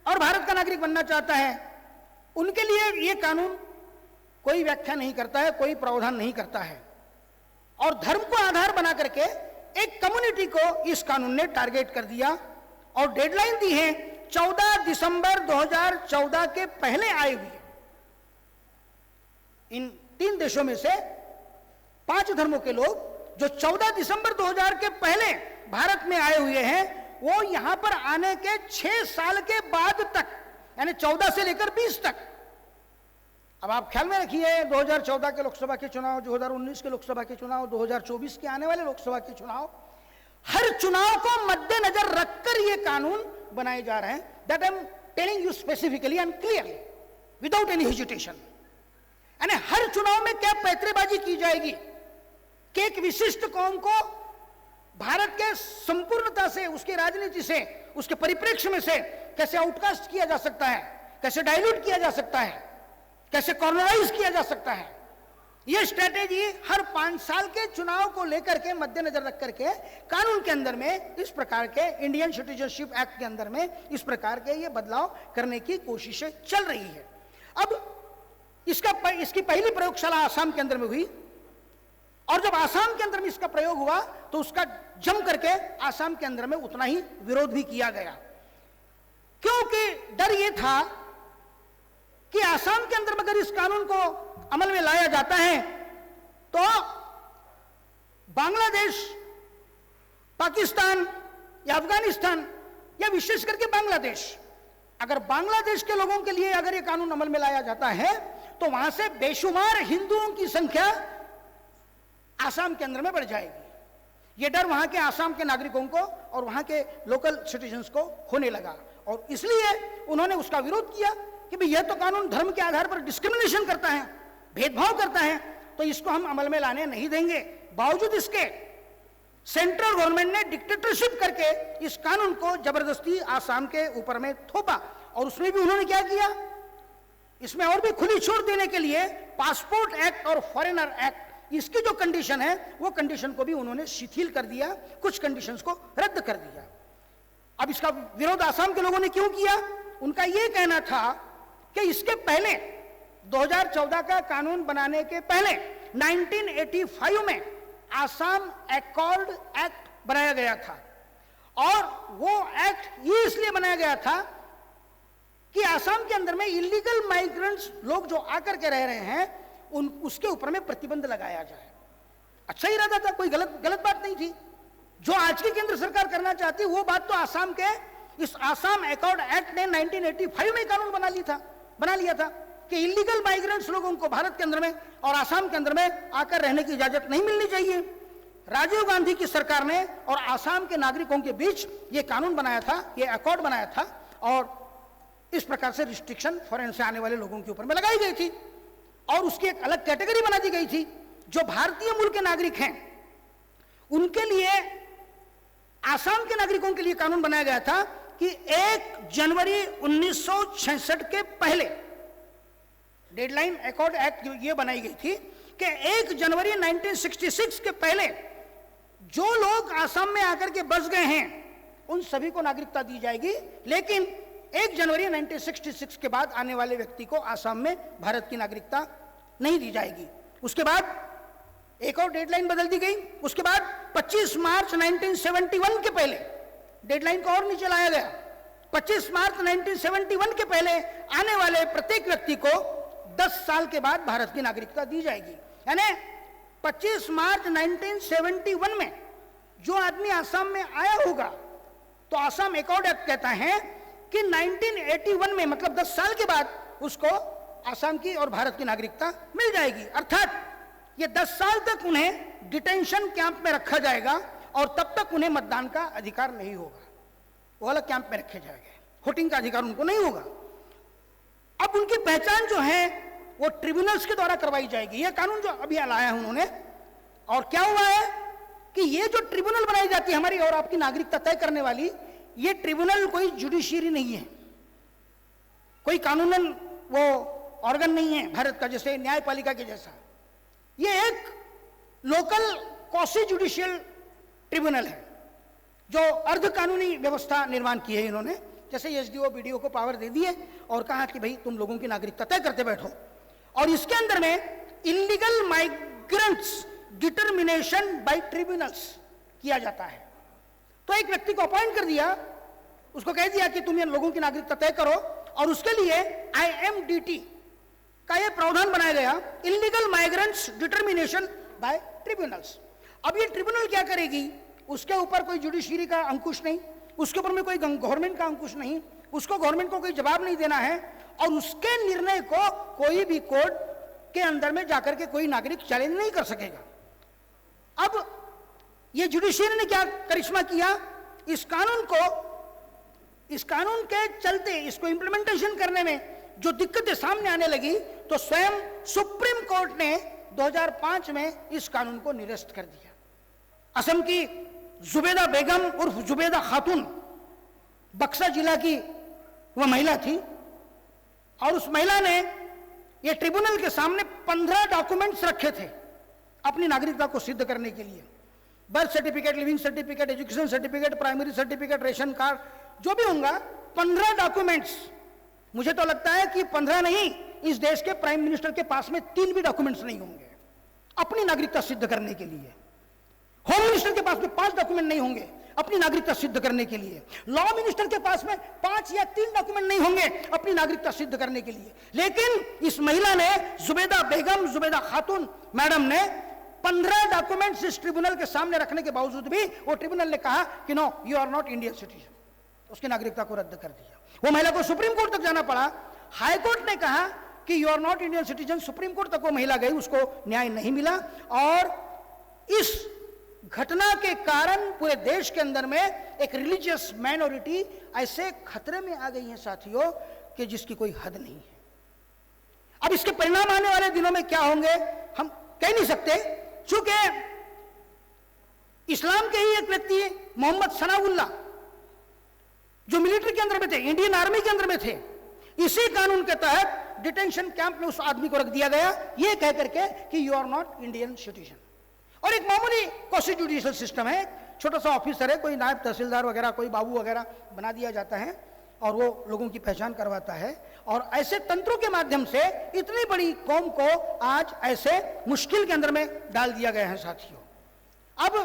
और भारत का नागरिक बनना चाहता है, उनके लिए यह कानून कोई व्याख्या नहीं करता है, कोई प्रावधान नहीं करता है। और धर्म को आधार बना करके एक कम्युनिटी को इस कानून ने टारगेट कर दिया और डेडलाइन दी है 14 दिसंबर 2014 के पहले आए हुए। इन 3 देशों में से 5 धर्मों के लोग जो 14 दिसंबर 2000 के पहले भारत में आए हुए हैं, वो यहां पर आने के 6 साल के बाद तक, यानी 14 से लेकर 20 तक। अब आप ख्याल में रखिए 2014 के लोकसभा के चुनाव, 2019 के लोकसभा के चुनाव, 2024 के आने वाले लोकसभा के चुनाव, हर चुनाव को मद्देनजर रखकर ये कानून बनाए जा रहे हैं। That I am telling you specifically end clearly without any hesitation. यानी हर चुनाव में क्या पैंतरेबाजी की जाएगी कि एक विशिष्ट कौम को भारत के संपूर्णता से, उसकी राजनीति से, उसके परिप्रेक्ष्य में से कैसे आउटकास्ट किया जा सकता है, कैसे डाइल्यूट किया जा सकता है, कैसे कॉर्नराइज किया जा सकता है। यह स्ट्रेटेजी हर 5 साल के चुनाव को लेकर के मद्देनजर रख करके कानून के अंदर में इस प्रकार के इंडियन सिटीजनशिप एक्ट के अंदर में इस प्रकार के ये बदलाव करने की कोशिशें चल रही है। अब इसकी पहली प्रयोगशाला आसाम के अंदर में हुई और जब आसाम के अंदर में इसका प्रयोग हुआ तो उसका जम करके आसाम के अंदर में उतना ही विरोध भी किया गया, क्योंकि डर यह था कि आसाम के अंदर अगर इस कानून को अमल में लाया जाता है तो बांग्लादेश, पाकिस्तान या अफगानिस्तान या विशेष करके बांग्लादेश, अगर बांग्लादेश के लोगों के लिए अगर यह कानून अमल में लाया जाता है तो वहां से बेशुमार हिंदुओं की संख्या आसाम के अंदर में बढ़ जाएगी। यह डर वहां के आसाम के नागरिकों को और वहां के लोकल सिटीजन्स को होने लगा और इसलिए उन्होंने उसका विरोध किया कि भाई यह तो कानून धर्म के आधार पर डिस्क्रिमिनेशन करता है, भेदभाव करता है, तो इसको हम अमल में लाने नहीं देंगे। बावजूद इसके सेंट्रल गवर्नमेंट ने डिक्टेटरशिप करके इस कानून को जबरदस्ती आसाम के ऊपर में थोपा और उसमें भी उन्होंने क्या किया, इसमें और भी खुली छूट देने के लिए पासपोर्ट एक्ट और फॉरेनर एक्ट, इसकी जो कंडीशन है वो कंडीशन को भी उन्होंने शिथिल कर दिया, कुछ कंडीशंस को रद्द कर दिया। अब इसका विरोध आसाम के लोगों ने क्यों किया? उनका यह कहना था कि इसके पहले 2014 का कानून बनाने के पहले 1985 में आसाम अकॉर्ड एक्ट बनाया गया था और वो एक्ट ये इसलिए बनाया गया था कि आसाम के अंदर में इलीगल माइग्रेंट्स लोग जो आकर के रह रहे हैं उसके ऊपर में प्रतिबंध लगाया जाए। अच्छा ही रहता था, कोई गलत बात नहीं थी। जो आज की केंद्र सरकार करना चाहती वो बात तो आसाम के इस आसाम अकॉर्ड एक्ट ने 1985 में कानून बना लिया था कि इलीगल माइग्रेंट्स लोगों को भारत के अंदर में और आसाम के अंदर में आकर रहने की इजाजत नहीं मिलनी चाहिए। राजीव गांधी की सरकार ने और आसाम के नागरिकों के बीच ये कानून बनाया था, ये अकॉर्ड बनाया था और इस प्रकार से रिस्ट्रिक्शन फॉरेन से आने वाले लोगों के ऊपर में लगाई गई थी और उसकी एक अलग कैटेगरी बना दी गई थी। जो भारतीय मूल के नागरिक हैं उनके लिए, आसाम के नागरिकों के लिए कानून बनाया गया था कि 1 जनवरी 1966 के पहले, डेडलाइन अकॉर्ड एक्ट ये बनाई गई थी कि 1 जनवरी 1966 के पहले जो लोग आसाम में आकर के बस गए हैं उन सभी को नागरिकता दी जाएगी, लेकिन 1 जनवरी 1966 के बाद आने वाले व्यक्ति को आसाम में भारत की नागरिकता नहीं दी जाएगी। उसके बाद एक और डेडलाइन बदल दी गई। उसके बाद 25 मार्च 1971 के पहले डेडलाइन को और नीचे लाया गया। 25 मार्च 1971 के पहले आने वाले प्रत्येक व्यक्ति को 10 साल के बाद भारत की नागरिकता दी जाएगी। यानी 25 मार्च 1971 में जो आदमी आसाम में आया होगा तो आसाम अकॉर्ड एक्ट कहता है कि 1981 में, मतलब 10 साल के बाद उसको आसाम की और भारत की नागरिकता मिल जाएगी। अर्थात ये 10 साल तक उन्हें डिटेंशन कैंप में रखा जाएगा और तब तक उन्हें मतदान का अधिकार नहीं होगा, वो अलग कैंप में रखे जाएंगे, वोटिंग का अधिकार उनको नहीं होगा। अब उनकी पहचान जो है वो ट्रिब्यूनल्स के द्वारा करवाई जाएगी। ये कानून जो अभी लाया है उन्होंने, और क्या हुआ है कि ये जो ट्रिब्यूनल बनाई जाती है हमारी और आपकी नागरिकता तय करने वाली, ये ट्रिब्यूनल कोई जुडिशियरी नहीं है, कोई कानूनन वो ऑर्गन नहीं है भारत का जैसे न्यायपालिका के जैसा। ये एक लोकल क्वासी जुडिशियल ट्रिब्यूनल है जो अर्ध कानूनी व्यवस्था निर्माण की है इन्होंने। जैसे एसडीओ बीडीओ को पावर दे दिए और कहा कि भाई तुम लोगों की नागरिकता तय करते बैठो, और इसके अंदर में illegal migrants determination by tribunals किया जाता है। तो एक व्यक्ति को अपॉइंट कर दिया, उसको कह दिया कि तुम इन लोगों की नागरिकता तय करो, और उसके लिए IMDT का यह प्रावधान बनाया गया, illegal migrants determination by tribunals. अब ये ट्रिब्यूनल क्या करेगी? उसके ऊपर कोई जुडिशरी का अंकुश नहीं, उसके ऊपर में कोई गवर्नमेंट का अंकुश नहीं, उसको गवर्नमेंट को कोई जवाब नहीं देना है, और उसके निर्णय को कोई भी कोर्ट के अंदर में जाकर के कोई नागरिक चैलेंज नहीं कर सकेगा। अब ये जुडिशरी ने क्या करिश्मा किया? इस कानून के चलते इसको इंप्लीमेंटेशन करने में जो दिक्कतें सामने आने लगी, तो स्वयं सुप्रीम कोर्ट ने 2005 में इस कानून को निरस्त कर दिया। असम की जुबेदा बेगम उर्फ जुबेदा खातून बक्सा जिला की वह महिला थी, और उस महिला ने यह ट्रिब्यूनल के सामने 15 डॉक्यूमेंट्स रखे थे अपनी नागरिकता को सिद्ध करने के लिए। Birth certificate, leaving certificate, education certificate, primary certificate, ration card, जो भी होगा 15 डॉक्यूमेंट्स। मुझे तो लगता है कि 15 नहीं, इस देश के प्राइम मिनिस्टर के पास में 3 भी डॉक्यूमेंट्स नहीं होंगे। अपनी नागरिकता सिद्ध करने के लिए। होम मिनिस्टर के पास में 5 डॉक्यूमेंट नहीं होंगे अपनी नागरिकता सिद्ध करने के लिए। लॉ मिनिस्टर के पास में 5 या 3 डॉक्यूमेंट नहीं होंगे अपनी नागरिकता सिद्ध करने के लिए। लेकिन इस महिला ने, जुबैदा बेगम, जुबैदा खातून मैडम ने 15 डॉक्यूमेंट्स इस ट्रिब्यूनल के सामने रखने के बावजूद भी वो ट्रिब्यूनल ने कहा कि no, you are not Indian citizen, उसकी नागरिकता को रद्द कर दिया। वो महिला को सुप्रीम कोर्ट तक जाना पड़ा। हाई कोर्ट ने कहा कि you are not Indian citizen, supreme court तक वो महिला गई, उसको न्याय नहीं मिला। और इस घटना के कारण पूरे देश के अंदर में एक रिलीजियस माइनॉरिटी ऐसे खतरे में आ गई है साथियों कि जिसकी कोई हद नहीं है। अब इसके परिणाम आने वाले दिनों में क्या होंगे हम कह नहीं सकते, चूंकि इस्लाम के ही एक व्यक्ति मोहम्मद सनाउल्लाह जो मिलिट्री के अंदर में थे, इंडियन आर्मी के अंदर में थे, इसी कानून के तहत डिटेंशन कैंप में उस आदमी को रख दिया गया, यह कह करके कि you are not Indian citizen. और एक मामूली क्वासी जुडिशियल सिस्टम है, छोटा सा ऑफिसर है, कोई नायब तहसीलदार वगैरह, कोई बाबू वगैरह बना दिया जाता है और वो लोगों की पहचान करवाता है। और ऐसे तंत्रों के माध्यम से इतनी बड़ी कौम को आज ऐसे मुश्किल के अंदर में डाल दिया गया है साथियों। अब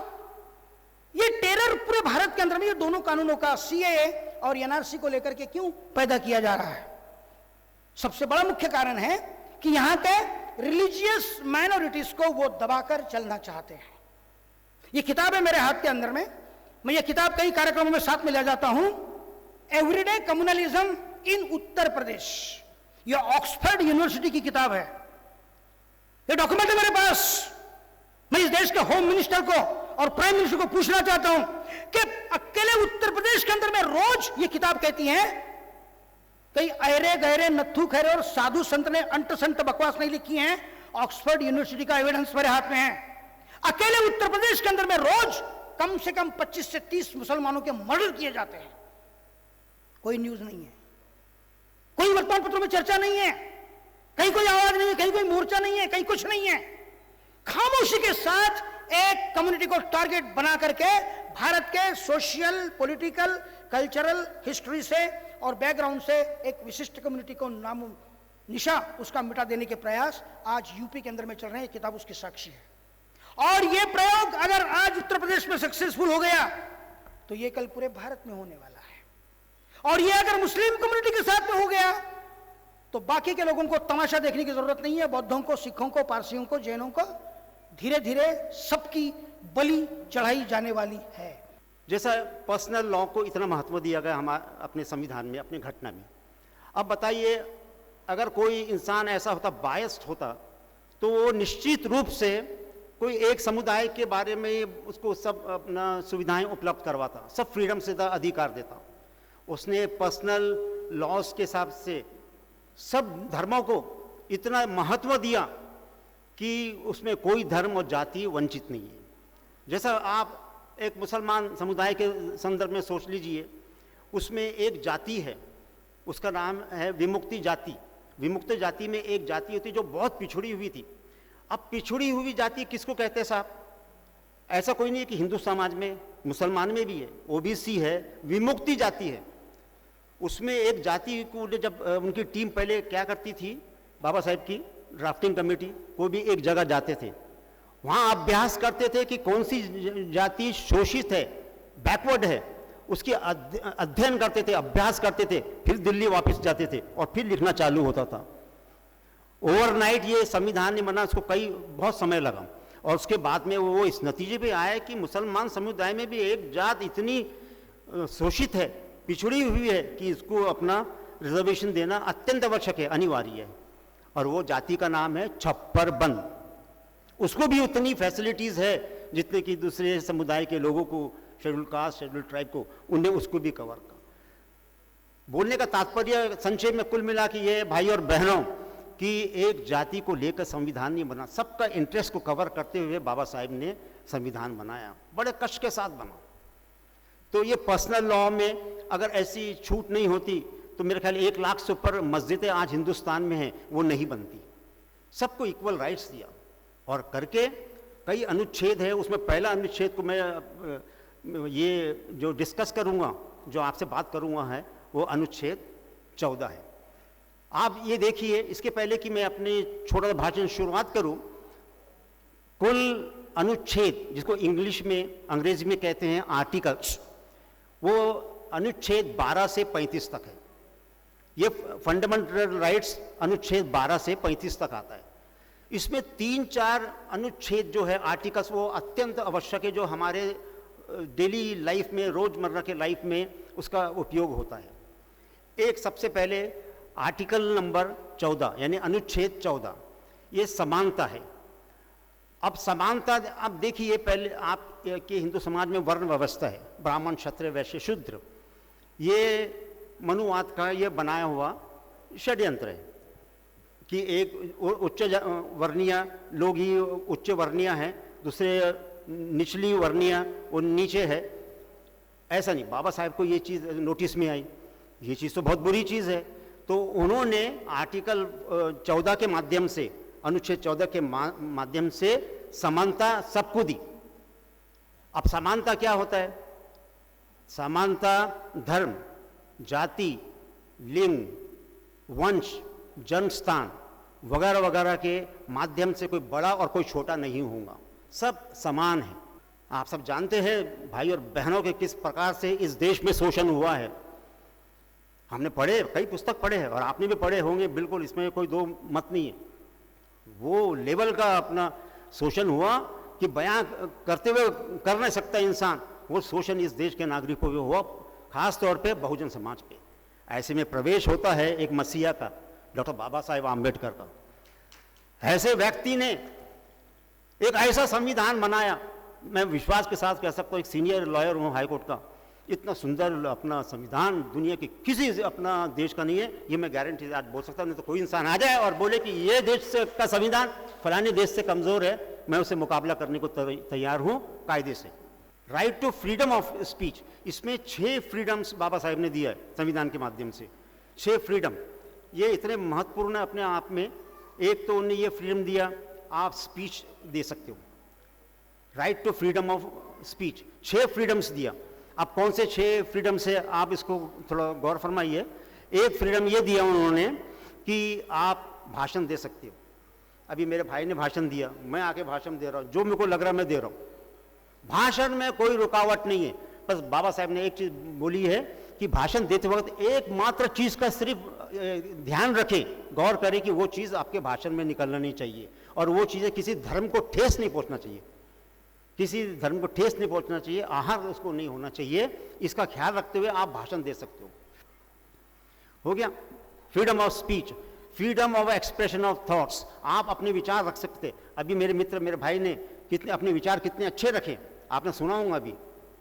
ये टेरर पूरे भारत के अंदर में ये दोनों कानूनों का, सीएए और एनआरसी को लेकर के क्यों पैदा किया जा रहा है? सबसे बड़ा मुख्य कारण है कि यहां के रिलीजियस माइनॉरिटीज को वो दबाकर चलना चाहते हैं। ये किताब है मेरे हाथ के अंदर में, मैं ये किताब कई कार्यक्रमों में साथ में ले जाता हूं, everyday communalism in Uttar Pradesh. ये ऑक्सफोर्ड यूनिवर्सिटी की किताब है, ये डॉक्यूमेंट है मेरे पास। मैं इस देश के होम मिनिस्टर को और प्राइम मिनिस्टर को पूछना चाहता हूं कि अकेले उत्तर प्रदेश के अंदर में रोज ये किताब कहती है, कई अहरे गहरे नत्थु खैरे और साधु संत ने अंट संत बकवास नहीं लिखी है, ऑक्सफोर्ड यूनिवर्सिटी का एविडेंस मेरे हाथ में है। अकेले उत्तर प्रदेश के अंदर में रोज कम से कम 25 से 30 मुसलमानों के मर्डर किए जाते हैं। कोई न्यूज नहीं है, कोई वर्तमान पत्रों में चर्चा नहीं है, कहीं कोई आवाज नहीं है, कहीं कोई मोर्चा नहीं है, कहीं कुछ नहीं है। खामोशी के साथ एक कम्युनिटी को टारगेट बना करके भारत के सोशल, पॉलिटिकल, कल्चरल हिस्ट्री से और बैकग्राउंड से एक विशिष्ट कम्युनिटी को नाम निशा उसका मिटा देने के प्रयास आज यूपी के अंदर में चल रहे हैं। किताब उसकी साक्षी है। और यह प्रयोग अगर आज उत्तर प्रदेश में सक्सेसफुल हो गया तो यह कल पूरे भारत में होने वाला है। और यह अगर मुस्लिम कम्युनिटी के साथ में हो गया तो बाकी के लोगों को तमाशा देखने की जरूरत नहीं है। बौद्धों को, सिखों को, पारसियों को, जैनों को धीरे धीरे सबकी बलि चढ़ाई जाने वाली है। जैसा पर्सनल लॉ को इतना महत्व दिया गया हमारे अपने संविधान में, अपनी घटना में, अब बताइए अगर कोई इंसान ऐसा होता, बायस्ड होता, तो वो निश्चित रूप से कोई एक समुदाय के बारे में उसको सब अपना सुविधाएं उपलब्ध करवाता, सब फ्रीडम से अधिकार देता। उसने पर्सनल लॉज के हिसाब से सब धर्मों को इतना महत्व दिया कि उसमें कोई धर्म और जाति वंचित नहीं है। जैसा आप एक मुसलमान समुदाय के संदर्भ में सोच लीजिए, उसमें एक जाति है, उसका नाम है विमुक्ति जाति। विमुक्ति जाति में एक जाति होती जो बहुत पिछड़ी हुई थी। अब पिछड़ी हुई जाति किसको कहते हैं साहब? ऐसा कोई नहीं है कि हिंदू समाज में, मुसलमान में भी है, ओबीसी है, विमुक्ति जाति है। उसमें एक जाति को जब उनकी टीम पहले क्या करती थी, बाबा साहेब की ड्राफ्टिंग कमेटी को भी एक जगह जाते थे, वहाँ अभ्यास करते थे कि कौन सी जाति शोषित है, बैकवर्ड है, उसकी अध्ययन करते थे, अभ्यास करते थे, फिर दिल्ली वापस जाते थे और फिर लिखना चालू होता था। ओवरनाइट ये संविधान नहीं बना, उसको बहुत समय लगा। और उसके बाद में वो इस नतीजे पे आया कि मुसलमान समुदाय में भी एक जात इतनी शोषित है, पिछड़ी हुई है कि इसको अपना रिजर्वेशन देना अत्यंत आवश्यक है, अनिवार्य है। और वो जाति का नाम है छप्पर बंद। उसको भी उतनी फैसिलिटीज़ है जितने कि दूसरे समुदाय के लोगों को, शेड्यूल कास्ट, शेड्यूल ट्राइब को, उन्हें उसको भी कवर कर। बोलने का तात्पर्य संक्षेप में कुल मिला कि ये भाई और बहनों कि एक जाति को लेकर संविधान नहीं बना, सबका इंटरेस्ट को कवर करते हुए बाबा साहेब ने संविधान बनाया, बड़े कष्ट के साथ बना। तो ये पर्सनल लॉ में अगर ऐसी छूट नहीं होती तो मेरे ख्याल 1 लाख से ऊपर मस्जिदें आज हिंदुस्तान में हैं, वो नहीं बनती। सबको इक्वल राइट्स दिया और करके कई अनुच्छेद है। उसमें पहला अनुच्छेद को मैं ये जो डिस्कस करूँगा, जो आपसे बात करूँगा है, वो अनुच्छेद 14 है। आप ये देखिए, इसके पहले कि मैं अपने छोटा सा भाषण शुरुआत करूँ, कुल अनुच्छेद, जिसको इंग्लिश में अंग्रेजी में कहते हैं आर्टिकल्स, वो अनुच्छेद 12 से 35 तक है। ये फंडामेंटल राइट्स अनुच्छेद 12 से 35 तक आता है। इसमें 3-4 अनुच्छेद जो है आर्टिकल्स, वो अत्यंत आवश्यक है, जो हमारे डेली लाइफ में, रोजमर्रा के लाइफ में उसका उपयोग होता है। एक सबसे पहले आर्टिकल नंबर 14 यानी अनुच्छेद 14, ये समानता है। अब समानता, अब देखिए, पहले आप के हिंदू समाज में वर्ण व्यवस्था है, ब्राह्मण, क्षत्रिय, वैश्य, शूद्र। ये मनुवाद का ये बनाया हुआ षड्यंत्र है कि एक उच्च वर्णीय लोग ही उच्च वर्णीय हैं, दूसरे निचली वर्णीय वो नीचे है। ऐसा नहीं, बाबा साहेब को ये चीज़ नोटिस में आई, ये चीज़ तो बहुत बुरी चीज़ है, तो उन्होंने आर्टिकल 14 के माध्यम से, अनुच्छेद 14 के माध्यम से समानता सबको दी। अब समानता क्या होता है? समानता धर्म, जाति, लिंग, वंश, जन्म स्थान वगैरह वगैरह के माध्यम से कोई बड़ा और कोई छोटा नहीं होगा, सब समान है। आप सब जानते हैं भाई और बहनों के किस प्रकार से इस देश में शोषण हुआ है। हमने पढ़े, कई पुस्तक पढ़े हैं और आपने भी पढ़े होंगे, बिल्कुल इसमें कोई दो मत नहीं है। वो लेवल का अपना शोषण हुआ कि बयां करते हुए कर नहीं सकता इंसान, वो शोषण इस देश के नागरिकों पे हुआ, खास तौर पे बहुजन समाज पे। ऐसे में प्रवेश होता है एक मसीहा का, डॉक्टर बाबा साहेब आम्बेडकर का। ऐसे व्यक्ति ने एक ऐसा संविधान बनाया, मैं विश्वास के साथ कह सकता हूँ, एक सीनियर लॉयर हूँ हाई कोर्ट का, इतना सुंदर अपना संविधान दुनिया के किसी अपना देश का नहीं है, ये मैं गारंटी आज बोल सकता हूँ। नहीं तो कोई इंसान आ जाए और बोले कि ये देश का संविधान फलाने देश से कमज़ोर है, मैं उससे मुकाबला करने को तैयार हूँ कायदे से। Right to freedom of speech, इसमें 6 फ्रीडम्स बाबा साहेब ने दिया है संविधान के माध्यम से। 6 फ्रीडम ये इतने महत्वपूर्ण है अपने आप में। एक तो उन्होंने ये फ्रीडम दिया, आप स्पीच दे सकते हो, right to freedom of speech. 6 freedoms दिया। अब कौन से 6 फ्रीडम्स है, आप इसको थोड़ा गौर फरमाइए। एक फ्रीडम ये दिया उन्होंने कि आप भाषण दे सकते हो। अभी मेरे भाई ने भाषण दिया, मैं आके भाषण दे रहा हूँ, जो मेरे को लग रहा है मैं दे रहा हूँ, भाषण में कोई रुकावट नहीं है। बस बाबा साहब ने एक चीज बोली है कि भाषण देते वक्त एकमात्र चीज का सिर्फ ध्यान रखें, गौर करें कि वो चीज आपके भाषण में निकलना नहीं चाहिए, और वो चीजें किसी धर्म को ठेस नहीं पहुंचना चाहिए, किसी धर्म को ठेस नहीं पहुंचना चाहिए, आहार उसको नहीं होना चाहिए। इसका ख्याल रखते हुए आप भाषण दे सकते हो गया freedom of speech. Freedom of expression of thoughts, आप अपने विचार रख सकते। अभी मेरे मित्र, मेरे भाई ने कितने अपने विचार कितने अच्छे रखे, आपने सुना होगा। अभी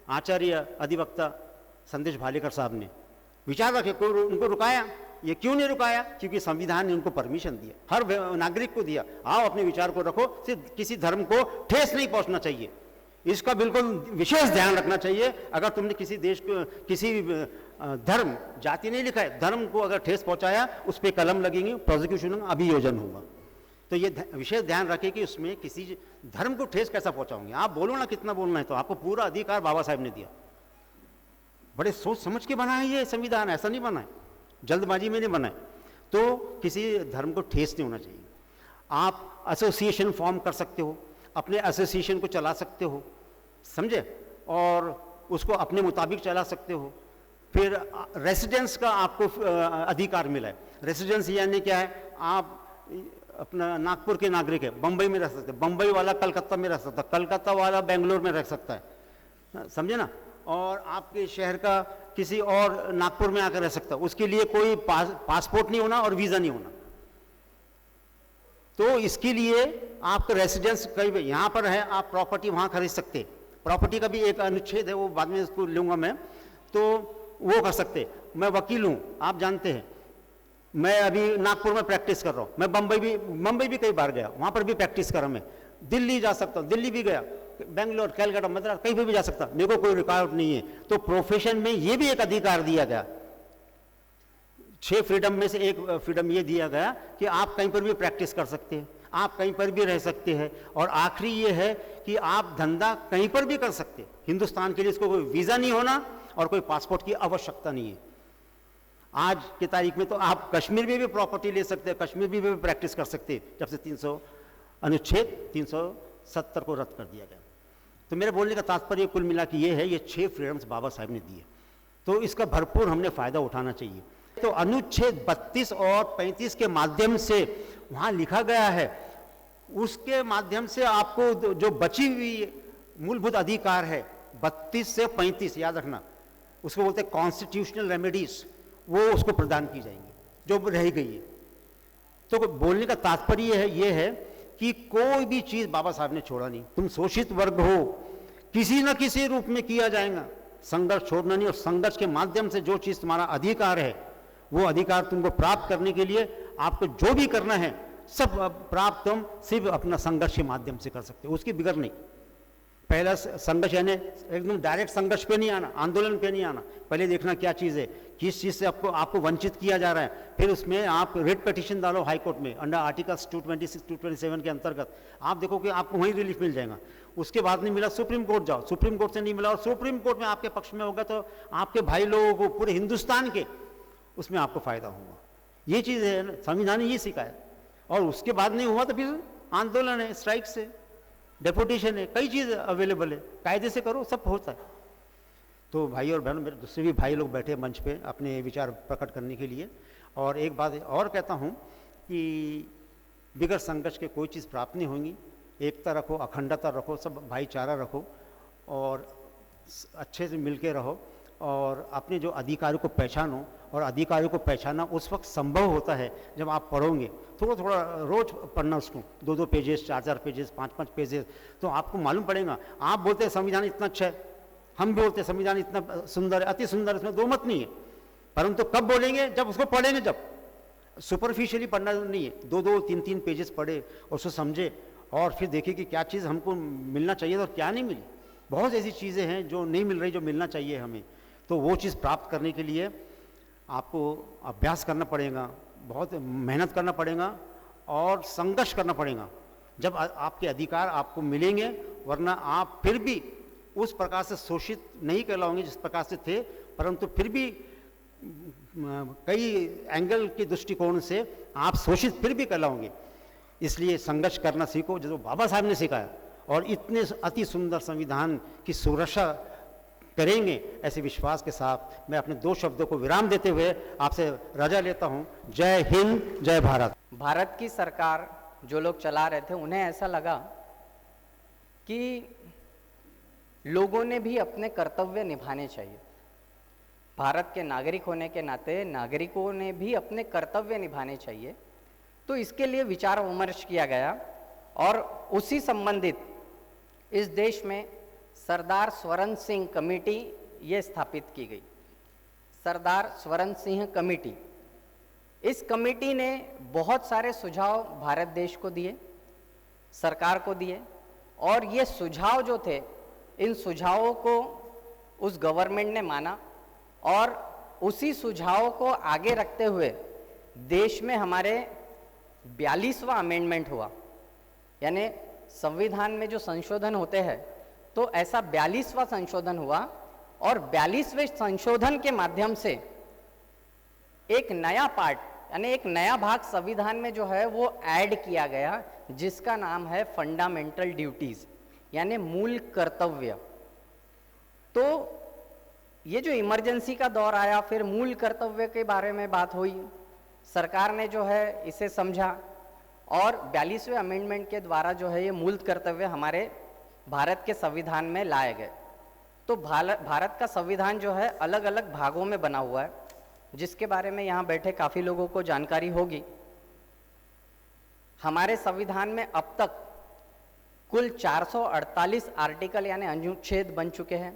आचार्य अधिवक्ता संदेश भालेकर साहब ने विचार रखे, कोई उनको रुकाया? ये क्यों नहीं रुकाया? क्योंकि संविधान ने उनको परमिशन दिया, हर नागरिक को दिया, आओ अपने विचार को रखो, सिर्फ किसी धर्म को ठेस नहीं पहुंचना चाहिए। इसका बिल्कुल विशेष ध्यान रखना चाहिए। अगर तुमने किसी देश को, किसी धर्म, जाति नहीं लिखा है, धर्म को अगर ठेस पहुंचाया, उस पर कलम लगेंगे, प्रोसिक्यूशन होगा, अभियोजन होगा। तो ये विशेष ध्यान रखें कि उसमें किसी धर्म को ठेस कैसा पहुंचाओगे। आप बोलो ना कितना बोलना है, तो आपको पूरा अधिकार बाबा साहब ने दिया। बड़े सोच समझ के बना है ये संविधान, ऐसा नहीं बना है, जल्दबाजी में नहीं बना है। तो किसी धर्म को ठेस नहीं होना चाहिए। आप एसोसिएशन फॉर्म कर सकते हो, अपने एसोसिएशन को चला सकते हो, समझे, और उसको अपने मुताबिक चला सकते हो। फिर रेसिडेंस का आपको अधिकार मिला है। रेसिडेंस यानी क्या है? आप अपना नागपुर के नागरिक है, बंबई में रह सकते हैं, बंबई वाला कलकत्ता में रह सकता है, कलकत्ता वाला बेंगलोर में रह सकता है, समझे ना। और आपके शहर का किसी और नागपुर में आकर रह सकता है, उसके लिए कोई पासपोर्ट नहीं होना और वीज़ा नहीं होना। तो इसके लिए आपका रेसिडेंस कहीं यहाँ पर है, आप प्रॉपर्टी वहाँ खरीद सकते हैं। प्रॉपर्टी का भी एक अनुच्छेद है, वो बाद में इसको लूँगा मैं, तो वो कर सकते। मैं वकील हूँ, आप जानते हैं, मैं अभी नागपुर में प्रैक्टिस कर रहा हूँ, मैं मुंबई भी कई बार गया, वहाँ पर भी प्रैक्टिस करा। मैं दिल्ली जा सकता हूँ, दिल्ली भी गया, बेंगलोर, कलकत्ता, मद्रास, कहीं भी जा सकता, मेरे को कोई रुकावट नहीं है। तो प्रोफेशन में ये भी एक अधिकार दिया गया। 6 फ्रीडम में से एक फ्रीडम ये दिया गया कि आप कहीं पर भी प्रैक्टिस कर सकते हैं, आप कहीं पर भी रह सकते हैं, और आखिरी ये है कि आप धंधा कहीं पर भी कर सकते हैं। हिंदुस्तान के लिए इसको कोई वीज़ा नहीं होना और कोई पासपोर्ट की आवश्यकता नहीं है। आज की तारीख में तो आप कश्मीर में भी प्रॉपर्टी ले सकते हैं, कश्मीर में भी प्रैक्टिस कर सकते हैं, जब से अनुच्छेद 70 को रद्द कर दिया गया। तो मेरे बोलने का तात्पर्य कुल मिला के ये है, ये 6 फ्रीडम्स बाबा साहब ने दिए, तो इसका भरपूर हमने फ़ायदा उठाना चाहिए। तो अनुच्छेद 32 और 35 के माध्यम से वहाँ लिखा गया है, उसके माध्यम से आपको जो बची हुई मूलभूत अधिकार है 32 से 35, याद रखना, उसको बोलते हैं कॉन्स्टिट्यूशनल रेमेडीज, वो उसको प्रदान की जाएंगी जो रह गई है। तो बोलने का तात्पर्य ये है कि कोई भी चीज़ बाबा साहब ने छोड़ा नहीं। तुम शोषित वर्ग हो, किसी न किसी रूप में किया जाएगा, संघर्ष छोड़ना नहीं, और संघर्ष के माध्यम से जो चीज़ तुम्हारा अधिकार है वो अधिकार तुमको प्राप्त करने के लिए आपको जो भी करना है सब प्राप्त तुम सिर्फ अपना संघर्ष के माध्यम से कर सकते हो, उसकी बिगड़ नहीं। पहला संघर्ष यानी एकदम डायरेक्ट संघर्ष पे नहीं आना, आंदोलन पे नहीं आना, पहले देखना क्या चीज़ है, किस चीज़ से आपको वंचित किया जा रहा है, फिर उसमें आप रिट पिटीशन डालो हाई कोर्ट में अंडर आर्टिकल्स 226 227 के अंतर्गत, आप देखो कि आपको वहीं रिलीफ मिल जाएगा। उसके बाद नहीं मिला सुप्रीम कोर्ट जाओ, सुप्रीम कोर्ट से नहीं मिला और सुप्रीम कोर्ट में आपके पक्ष में होगा तो आपके भाई लोगों को पूरे हिंदुस्तान के उसमें आपको फायदा होगा। ये चीज़ है, संविधान ने ये सिखाया। और उसके बाद नहीं हुआ तो फिर आंदोलन है, स्ट्राइक से, डेपुटेशन है, कई चीज़ अवेलेबल है, कायदे से करो, सब होता है। तो भाई और बहनों, मेरे दूसरे भी भाई लोग बैठे मंच पे अपने विचार प्रकट करने के लिए, और एक बात और कहता हूँ कि बिगड़ संघर्ष के कोई चीज़ प्राप्त नहीं होंगी। एकता रखो, अखंडता रखो, सब भाईचारा रखो और अच्छे से मिल के रहो और अपने जो अधिकारों को पहचानो। और अधिकारों को पहचानना उस वक्त संभव होता है जब आप पढ़ोगे, थोड़ा थोड़ा रोज पढ़ना उसको, 2-2 पेजेस, 4-4 पेजेस, 5-5 पेजेस, तो आपको मालूम पड़ेगा। आप बोलते हैं संविधान इतना अच्छा है, हम भी बोलते हैं संविधान इतना सुंदर है, अति सुंदर, इसमें दो मत नहीं है, परंतु कब बोलेंगे? जब उसको पढ़ेंगे, जब सुपरफिशियली पढ़ना नहीं है, 2-2, 3-3 पेजेस पढ़े और उसको समझे और फिर देखिए कि क्या चीज़ हमको मिलना चाहिए और क्या नहीं मिली। बहुत ऐसी चीज़ें हैं जो नहीं मिल रही, जो मिलना चाहिए हमें, तो वो चीज़ प्राप्त करने के लिए आपको अभ्यास करना पड़ेगा, बहुत मेहनत करना पड़ेगा और संघर्ष करना पड़ेगा, जब आपके अधिकार आपको मिलेंगे। वरना आप फिर भी उस प्रकार से शोषित नहीं कहलाओगे जिस प्रकार से थे, परंतु फिर भी कई एंगल के दृष्टिकोण से आप शोषित फिर भी कहलाओगे। इसलिए संघर्ष करना सीखो, जो बाबा साहब ने सिखाया, और इतने अति सुंदर संविधान की सुरक्षा करेंगे, ऐसे विश्वास के साथ मैं अपने 2 शब्दों को विराम देते हुए आपसे रजा लेता हूं। जय हिंद, जय भारत। भारत की सरकार जो लोग चला रहे थे, उन्हें ऐसा लगा कि लोगों ने भी अपने कर्तव्य निभाने चाहिए। भारत के नागरिक होने के नाते नागरिकों ने भी अपने कर्तव्य निभाने चाहिए। तो इसके लिए विचार विमर्श किया गया और उसी संबंधित इस देश में सरदार स्वरण सिंह कमेटी ये स्थापित की गई। सरदार स्वरण सिंह कमेटी, इस कमेटी ने बहुत सारे सुझाव भारत देश को दिए, सरकार को दिए, और ये सुझाव जो थे, इन सुझावों को उस गवर्नमेंट ने माना और उसी सुझावों को आगे रखते हुए देश में हमारे 42वां अमेंडमेंट हुआ। यानी संविधान में जो संशोधन होते हैं, तो ऐसा 42वां संशोधन हुआ और 42वें संशोधन के माध्यम से एक नया पार्ट, यानी एक नया भाग संविधान में जो है वो ऐड किया गया, जिसका नाम है फंडामेंटल ड्यूटीज, यानी मूल कर्तव्य। तो ये जो इमरजेंसी का दौर आया, फिर मूल कर्तव्य के बारे में बात हुई, सरकार ने जो है इसे समझा और 42वें अमेंडमेंट के द्वारा जो है ये मूल कर्तव्य हमारे भारत के संविधान में लाए गए। तो भारत का संविधान जो है अलग अलग भागों में बना हुआ है, जिसके बारे में यहाँ बैठे काफ़ी लोगों को जानकारी होगी। हमारे संविधान में अब तक कुल 448 आर्टिकल यानी अनुच्छेद बन चुके हैं।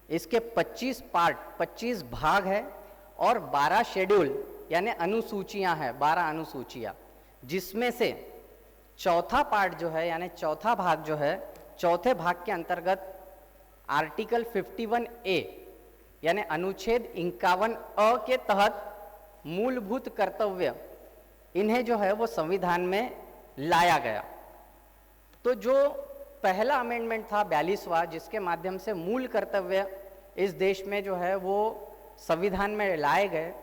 इसके 25 पार्ट, 25 भाग है और 12 शेड्यूल यानी अनुसूचियां हैं, 12 अनुसूचियां, जिसमें से चौथा पार्ट जो है यानी चौथा भाग जो है, चौथे भाग के अंतर्गत आर्टिकल 51A यानी अनुच्छेद 51A के तहत मूलभूत कर्तव्य, इन्हें जो है वो संविधान में लाया गया। तो जो पहला अमेंडमेंट था 42वां, जिसके माध्यम से मूल कर्तव्य इस देश में जो है वो संविधान में लाए गए,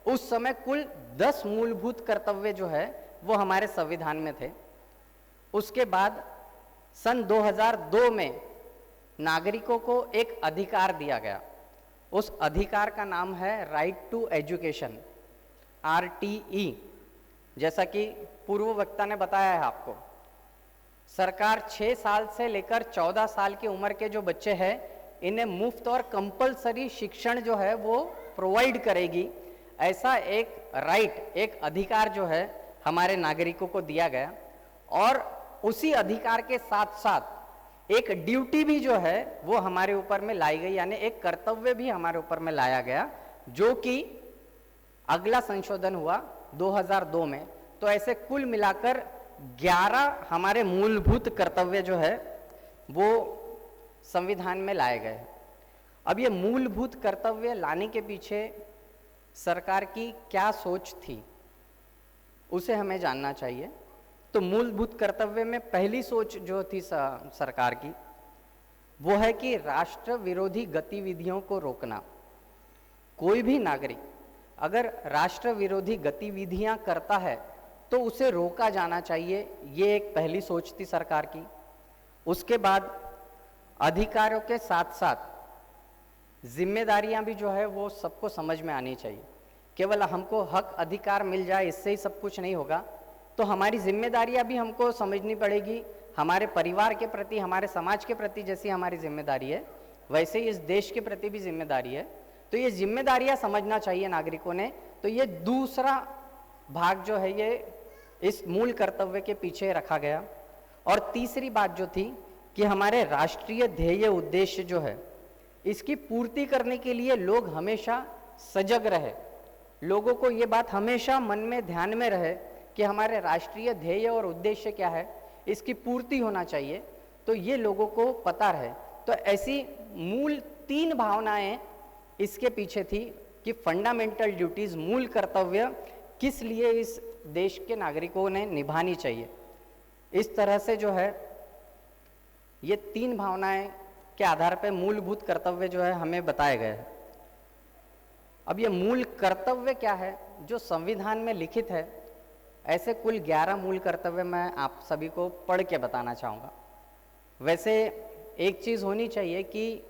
उस समय कुल 10 मूलभूत कर्तव्य जो है वो हमारे संविधान में थे। उसके बाद सन 2002 में नागरिकों को एक अधिकार दिया गया। उस अधिकार का नाम है राइट टू एजुकेशन, RTE। जैसा कि पूर्व वक्ता ने बताया है आपको, सरकार 6 साल से लेकर 14 साल की उम्र के जो बच्चे हैं इन्हें मुफ्त और कंपलसरी शिक्षण जो है वो प्रोवाइड करेगी। ऐसा एक राइट, एक अधिकार जो है हमारे नागरिकों को दिया गया। और उसी अधिकार के साथ साथ एक ड्यूटी भी जो है वो हमारे ऊपर में लाई गई, यानी एक कर्तव्य भी हमारे ऊपर में लाया गया, जो कि अगला संशोधन हुआ 2002 में। तो ऐसे कुल मिलाकर 11 हमारे मूलभूत कर्तव्य जो है वो संविधान में लाए गए। अब ये मूलभूत कर्तव्य लाने के पीछे सरकार की क्या सोच थी, उसे हमें जानना चाहिए। तो मूलभूत कर्तव्य में पहली सोच जो थी सरकार की, वो है कि राष्ट्र विरोधी गतिविधियों को रोकना। कोई भी नागरिक अगर राष्ट्र विरोधी गतिविधियां करता है तो उसे रोका जाना चाहिए, ये एक पहली सोच थी सरकार की। उसके बाद अधिकारों के साथ साथ जिम्मेदारियां भी जो है वो सबको समझ में आनी चाहिए। केवल हमको हक अधिकार मिल जाए इससे ही सब कुछ नहीं होगा, तो हमारी जिम्मेदारियां भी हमको समझनी पड़ेगी। हमारे परिवार के प्रति, हमारे समाज के प्रति जैसी हमारी जिम्मेदारी है, वैसे ही इस देश के प्रति भी जिम्मेदारी है। तो ये जिम्मेदारियां समझना चाहिए नागरिकों ने। तो ये दूसरा भाग जो है ये इस मूल कर्तव्य के पीछे रखा गया। और तीसरी बात जो थी कि हमारे राष्ट्रीय ध्येय उद्देश्य जो है इसकी पूर्ति करने के लिए लोग हमेशा सजग रहे। लोगों को ये बात हमेशा मन में ध्यान में रहे कि हमारे राष्ट्रीय ध्येय और उद्देश्य क्या है, इसकी पूर्ति होना चाहिए, तो ये लोगों को पता रहे। तो ऐसी मूल 3 भावनाएं इसके पीछे थी कि फंडामेंटल ड्यूटीज, मूल कर्तव्य किस लिए इस देश के नागरिकों ने निभानी चाहिए। इस तरह से जो है ये 3 भावनाएं के आधार पर मूलभूत कर्तव्य जो है हमें बताए गए हैं। अब ये मूल कर्तव्य क्या है जो संविधान में लिखित है, ऐसे कुल 11 मूल कर्तव्य मैं आप सभी को पढ़ के बताना चाहूँगा। वैसे एक चीज़ होनी चाहिए कि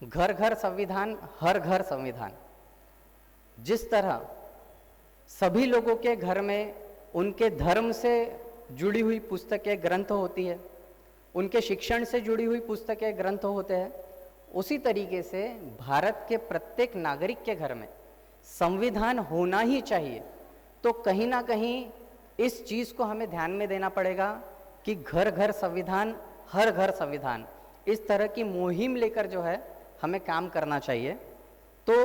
घर घर संविधान, हर घर संविधान। जिस तरह सभी लोगों के घर में उनके धर्म से जुड़ी हुई पुस्तकें, ग्रंथ होती है, उनके शिक्षण से जुड़ी हुई पुस्तकें, ग्रंथ होते हैं, उसी तरीके से भारत के प्रत्येक नागरिक के घर में संविधान होना ही चाहिए। तो कहीं ना कहीं इस चीज़ को हमें ध्यान में देना पड़ेगा कि घर घर संविधान, हर घर संविधान, इस तरह की मुहिम लेकर जो है हमें काम करना चाहिए। तो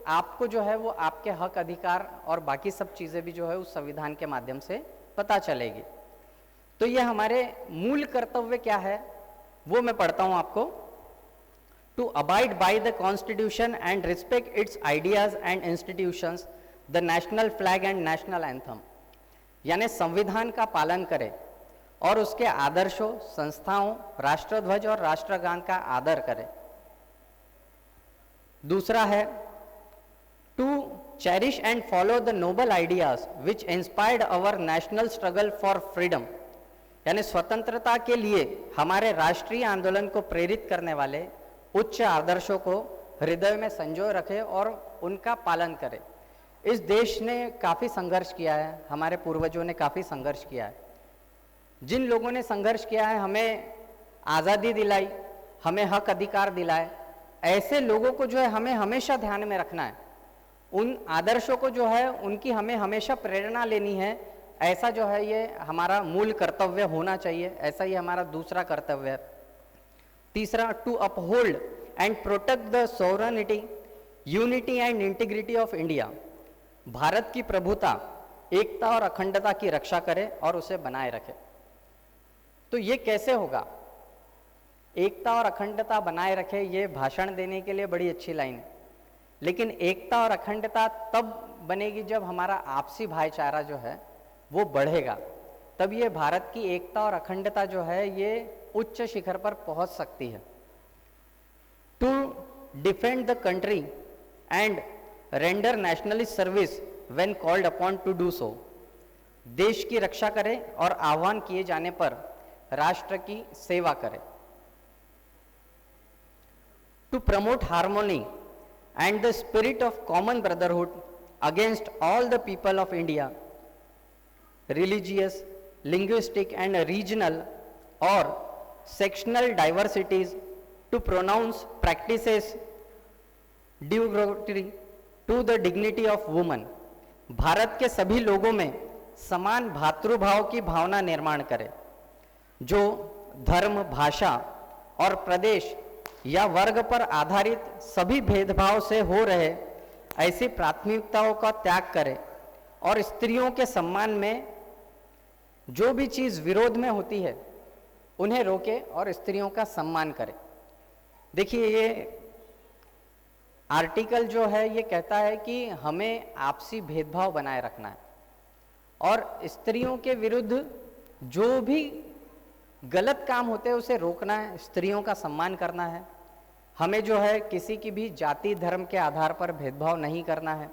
आपको जो है वो आपके हक अधिकार और बाकी सब चीज़ें भी जो है उस संविधान के माध्यम से पता चलेगी। तो ये हमारे मूल कर्तव्य क्या है वो मैं पढ़ता हूँ आपको। To abide by the constitution and respect its ideas and institutions, the national flag and national anthem, यानी संविधान का पालन करें और उसके आदर्शों, संस्थाओं, राष्ट्रध्वज और राष्ट्रगान का आदर करें। दूसरा है to cherish and follow the noble ideas which inspired our national struggle for freedom, यानी स्वतंत्रता के लिए हमारे राष्ट्रीय आंदोलन को प्रेरित करने वाले उच्च आदर्शों को हृदय में संजोए रखे और उनका पालन करें। इस देश ने काफ़ी संघर्ष किया है, हमारे पूर्वजों ने काफ़ी संघर्ष किया है। जिन लोगों ने संघर्ष किया है, हमें आज़ादी दिलाई, हमें हक अधिकार दिलाए, ऐसे लोगों को जो है हमें हमेशा ध्यान में रखना है। उन आदर्शों को जो है उनकी हमें हमेशा प्रेरणा लेनी है। ऐसा जो है ये हमारा मूल कर्तव्य होना चाहिए। ऐसा ही हमारा दूसरा कर्तव्य है। तीसरा, to uphold and protect the sovereignty, unity and integrity of India, Bharat की प्रभुता, एकता और अखंडता की रक्षा करे और उसे बनाए रखे। तो ये कैसे होगा? एकता और अखंडता बनाए रखे, ये भाषण देने के लिए बड़ी अच्छी लाइन है, लेकिन एकता और अखंडता तब बनेगी जब हमारा आपसी भाईचारा जो है वो बढ़ेगा, तब ये भारत की एकता और अखंडता जो है ये उच्च शिखर पर पहुंच सकती है। To defend the country and render nationalist service when called upon to do so, देश की रक्षा करें और आह्वान किए जाने पर राष्ट्र की सेवा करे। To promote harmony and the spirit of common brotherhood against all the people of India, religious, linguistic and regional or sectional diversities, to pronounce practices derogatory to the dignity of woman। Bharat के सभी लोगों में समान भातृभाव की भावना निर्माण करे, जो धर्म, भाषा और प्रदेश या वर्ग पर आधारित सभी भेदभाव से हो रहे ऐसी प्राथमिकताओं का त्याग करे और स्त्रियों के सम्मान में जो भी चीज़ विरोध में होती है उन्हें रोके और स्त्रियों का सम्मान करे। देखिए, ये आर्टिकल जो है ये कहता है कि हमें आपसी भेदभाव बनाए रखना है और स्त्रियों के विरुद्ध जो भी गलत काम होते हैं उसे रोकना है, स्त्रियों का सम्मान करना है। हमें जो है किसी की भी जाति धर्म के आधार पर भेदभाव नहीं करना है,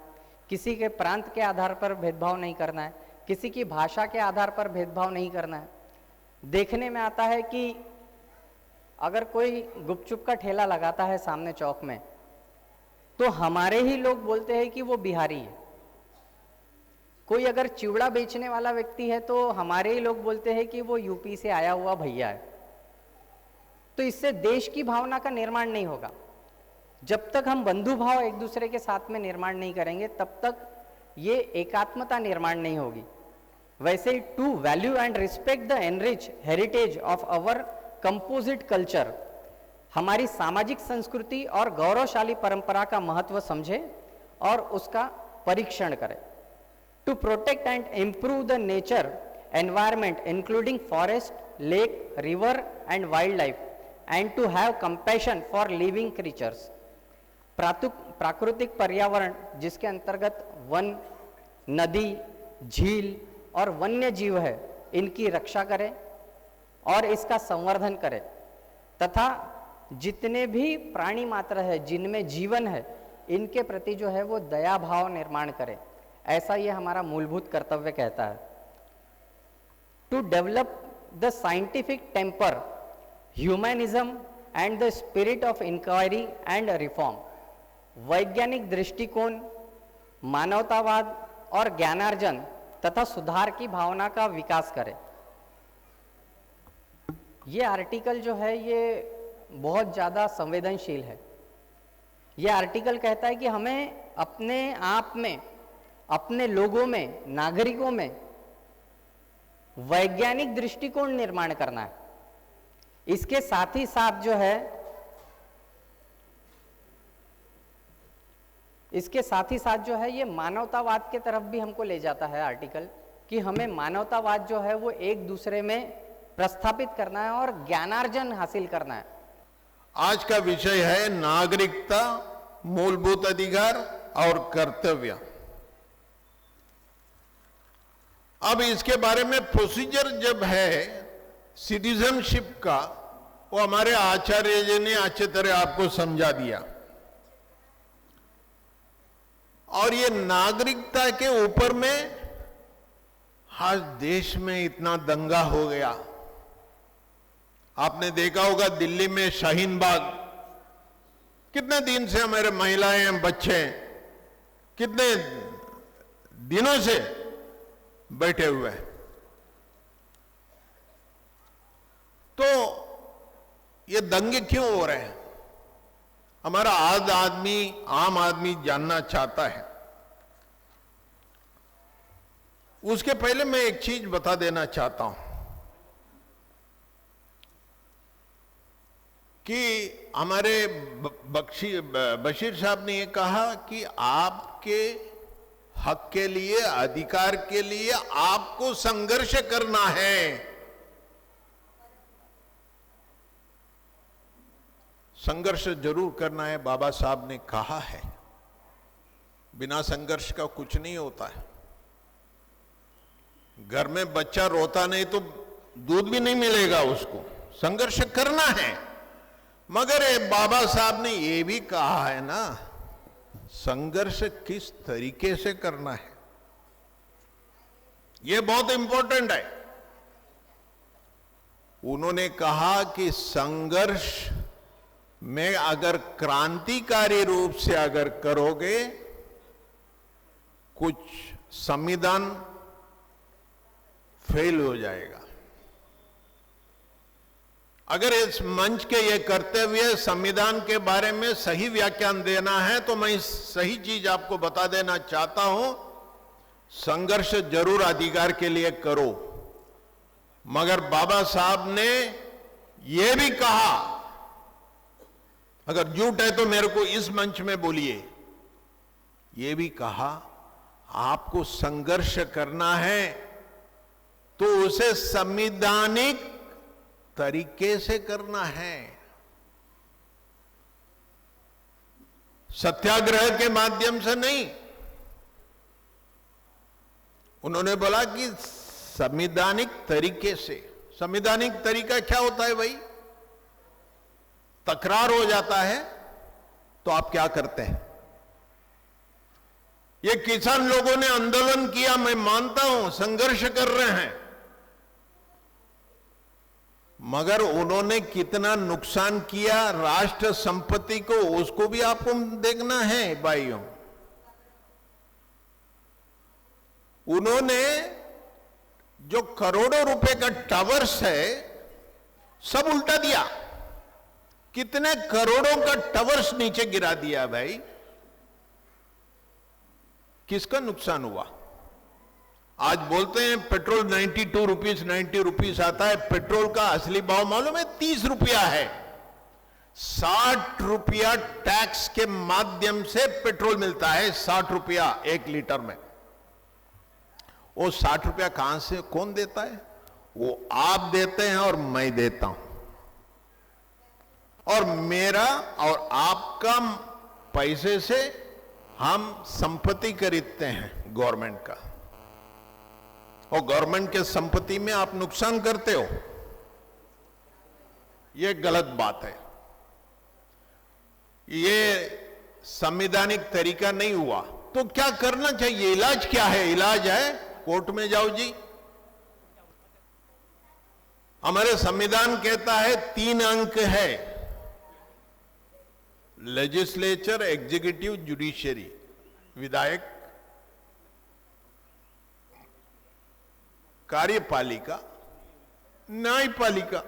किसी के प्रांत के आधार पर भेदभाव नहीं करना है, किसी की भाषा के आधार पर भेदभाव नहीं करना है। देखने में आता है कि अगर कोई गुपचुप का ठेला लगाता है सामने चौक में तो हमारे ही लोग बोलते हैं कि वो बिहारी है। कोई अगर चिवड़ा बेचने वाला व्यक्ति है तो हमारे ही लोग बोलते हैं कि वो यूपी से आया हुआ भैया है। तो इससे देश की भावना का निर्माण नहीं होगा। जब तक हम बंधु भाव एक दूसरे के साथ में निर्माण नहीं करेंगे तब तक ये एकात्मता निर्माण नहीं होगी। वैसे ही to value and respect the enrich heritage of our composite culture, हमारी सामाजिक संस्कृति और गौरवशाली परंपरा का महत्व समझे और उसका परीक्षण करें। To protect and improve the nature environment including forest, lake, river and wild life and to have compassion for living creatures, प्राकृतिक पर्यावरण जिसके अंतर्गत वन, नदी, झील और वन्य जीव है, इनकी रक्षा करें और इसका संवर्धन करें तथा जितने भी प्राणी मात्र है जिनमें जीवन है इनके प्रति जो है वो दया भाव निर्माण करें। ऐसा ये हमारा मूलभूत कर्तव्य कहता है। To develop the scientific temper, humanism and the spirit of inquiry and reform, वैज्ञानिक दृष्टिकोण, मानवतावाद और ज्ञानार्जन तथा सुधार की भावना का विकास करें। ये आर्टिकल जो है ये बहुत ज़्यादा संवेदनशील है। ये आर्टिकल कहता है कि हमें अपने आप में, अपने लोगों में, नागरिकों में वैज्ञानिक दृष्टिकोण निर्माण करना है। इसके साथ ही साथ जो है ये मानवतावाद के तरफ भी हमको ले जाता है आर्टिकल, कि हमें मानवतावाद जो है वो एक दूसरे में प्रस्थापित करना है और ज्ञानार्जन हासिल करना है। आज का विषय है नागरिकता, मूलभूत अधिकार और कर्तव्य। अब इसके बारे में प्रोसीजर जब है सिटीजनशिप का, वो हमारे आचार्य जी ने अच्छे तरह आपको समझा दिया। और ये नागरिकता के ऊपर में आज देश में इतना दंगा हो गया। आपने देखा होगा दिल्ली में शाहीन बाग, कितने दिन से हमारे महिलाएं, बच्चे कितने दिनों से बैठे हुए हैं। तो ये दंगे क्यों हो रहे हैं? हमारा आम आदमी जानना चाहता है। उसके पहले मैं एक चीज बता देना चाहता हूं कि हमारे बशीर साहब ने ये कहा कि आपके हक के लिए, अधिकार के लिए आपको संघर्ष करना है। संघर्ष जरूर करना है, बाबा साहब ने कहा है। बिना संघर्ष का कुछ नहीं होता है। घर में बच्चा रोता नहीं तो दूध भी नहीं मिलेगा उसको। संघर्ष करना है, मगर बाबा साहब ने ये भी कहा है ना, संघर्ष किस तरीके से करना है, ये बहुत इंपॉर्टेंट है। उन्होंने कहा कि संघर्ष में अगर क्रांतिकारी रूप से अगर करोगे, कुछ संविधान फेल हो जाएगा। अगर इस मंच के ये करते हुए संविधान के बारे में सही व्याख्यान देना है तो मैं सही चीज आपको बता देना चाहता हूं, संघर्ष जरूर अधिकार के लिए करो, मगर बाबा साहब ने यह भी कहा, अगर झूठ है तो मेरे को इस मंच में बोलिए, यह भी कहा आपको संघर्ष करना है तो उसे संवैधानिक तरीके से करना है, सत्याग्रह के माध्यम से नहीं। उन्होंने बोला कि संवैधानिक तरीके से। संवैधानिक तरीका क्या होता है भाई? तकरार हो जाता है तो आप क्या करते हैं? ये किसान लोगों ने आंदोलन किया, मैं मानता हूं संघर्ष कर रहे हैं, मगर उन्होंने कितना नुकसान किया राष्ट्र संपत्ति को, उसको भी आपको देखना है भाइयों। उन्होंने जो करोड़ों रुपए का टावर्स है सब उल्टा दिया, कितने करोड़ों का टावर्स नीचे गिरा दिया भाई। किसका नुकसान हुआ? आज बोलते हैं पेट्रोल 92 रुपीज 90 रुपीज आता है, पेट्रोल का असली भाव मालूम है 30 रुपया है। 60 रुपया टैक्स के माध्यम से पेट्रोल मिलता है, 60 रुपया 1 लीटर में। वो 60 रुपया कहां से कौन देता है? वो आप देते हैं और मैं देता हूं, और मेरा और आपका पैसे से हम संपत्ति खरीदते हैं गवर्नमेंट का, और गवर्नमेंट के संपत्ति में आप नुकसान करते हो, यह गलत बात है। ये संवैधानिक तरीका नहीं हुआ। तो क्या करना चाहिए? इलाज क्या है? इलाज है कोर्ट में जाओ जी। हमारे संविधान कहता है 3 अंक है, लेजिस्लेचर, एग्जीक्यूटिव, जुडिशरी, विधायक, कार्यपालिका, न्यायपालिका।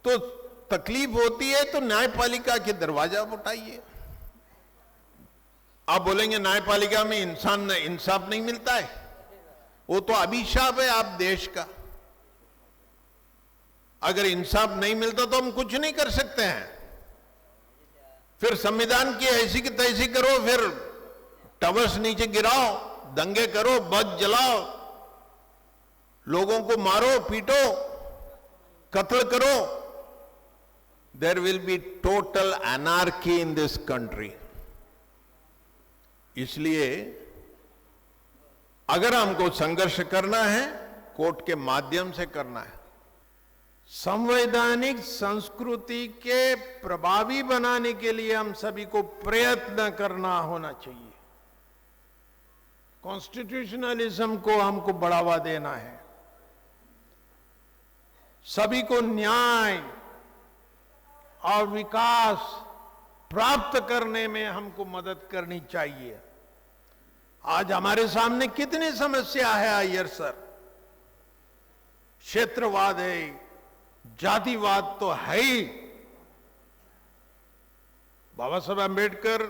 तो तकलीफ होती है तो न्यायपालिका के दरवाजा उठाइए। आप बोलेंगे न्यायपालिका में इंसाफ नहीं मिलता है, वो तो अभिशाप है आप देश का। अगर इंसाफ नहीं मिलता तो हम कुछ नहीं कर सकते हैं। फिर संविधान की ऐसी की तैसी करो, फिर टावर्स नीचे गिराओ, दंगे करो, बस जलाओ, लोगों को मारो, पीटो, कत्ल करो। There will be total anarchy in this country. इसलिए अगर हमको संघर्ष करना है, कोर्ट के माध्यम से करना है। संवैधानिक संस्कृति के प्रभावी बनाने के लिए हम सभी को प्रयत्न करना होना चाहिए। कॉन्स्टिट्यूशनलिज्म को हमको बढ़ावा देना है, सभी को न्याय और विकास प्राप्त करने में हमको मदद करनी चाहिए। आज हमारे सामने कितनी समस्या है अय्यर सर। क्षेत्रवाद है, जातिवाद तो है ही। बाबा साहब अम्बेडकर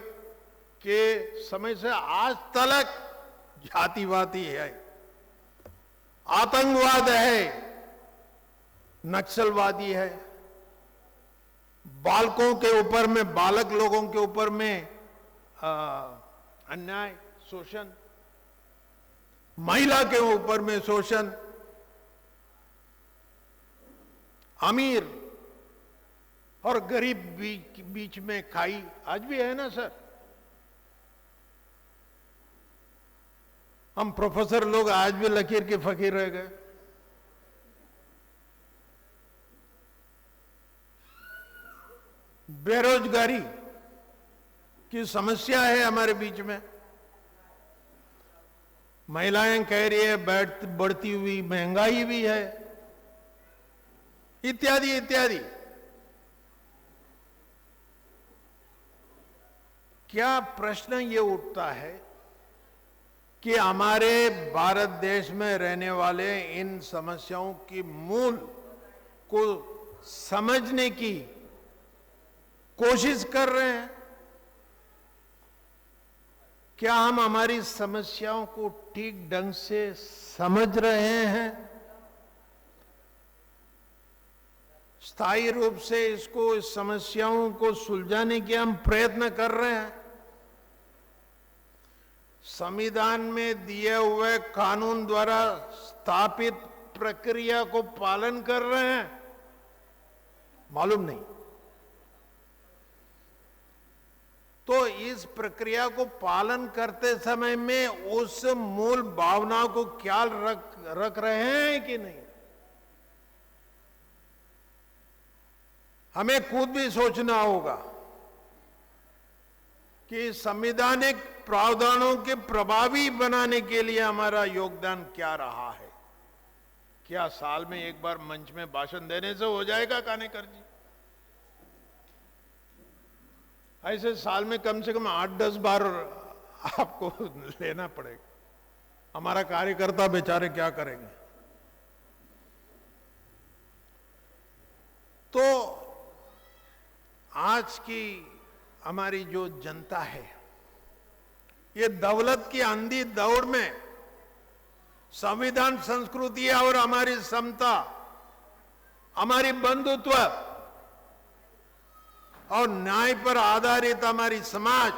के समय से आज तक जातिवाद ही है, आतंकवाद है, नक्सलवादी है, बालकों के ऊपर में, बालक लोगों के ऊपर में अन्याय, शोषण, महिला के ऊपर में शोषण, अमीर और गरीब बीच में खाई आज भी है ना सर। हम प्रोफेसर लोग आज भी लकीर के फकीर रह गए। बेरोजगारी की समस्या है हमारे बीच में। महिलाएं कह रही है बढ़ती हुई महंगाई भी है, इत्यादि इत्यादि। क्या प्रश्न ये उठता है कि हमारे भारत देश में रहने वाले इन समस्याओं की मूल को समझने की कोशिश कर रहे हैं? क्या हम हमारी समस्याओं को ठीक ढंग से समझ रहे हैं? स्थायी रूप से इस समस्याओं को सुलझाने के हम प्रयत्न कर रहे हैं? संविधान में दिए हुए कानून द्वारा स्थापित प्रक्रिया को पालन कर रहे हैं? मालूम नहीं। तो इस प्रक्रिया को पालन करते समय में उस मूल भावनाओं को ख्याल रख रहे हैं कि नहीं? हमें खुद भी सोचना होगा कि संवैधानिक प्रावधानों के प्रभावी बनाने के लिए हमारा योगदान क्या रहा है। क्या साल में एक बार मंच में भाषण देने से हो जाएगा कानेकर जी? ऐसे साल में कम से कम 8-10 बार आपको लेना पड़ेगा। हमारा कार्यकर्ता बेचारे क्या करेंगे? तो आज की हमारी जो जनता है, ये दौलत की अंधी दौड़ में संविधान, संस्कृति और हमारी समता, हमारी बंधुत्व और न्याय पर आधारित हमारी समाज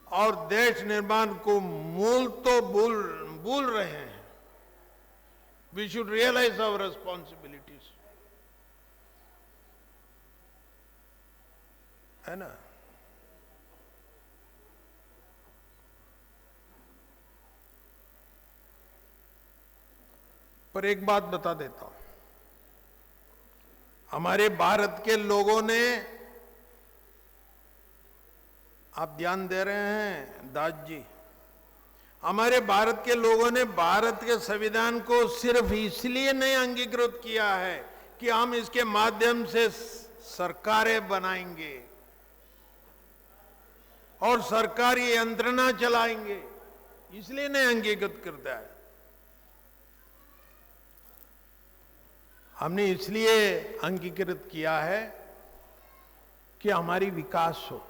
और देश निर्माण को मूल तो भूल रहे हैं। We should realise our responsibilities, है ना? पर एक बात बता देता हूं, हमारे भारत के लोगों ने, आप ध्यान दे रहे हैं दास जी, हमारे भारत के लोगों ने भारत के संविधान को सिर्फ इसलिए नहीं अंगीकृत किया है कि हम इसके माध्यम से सरकारें बनाएंगे और सरकारी यंत्रणा चलाएंगे, इसलिए नहीं अंगीकृत करता है। हमने इसलिए अंगीकृत किया है कि हमारी विकास हो,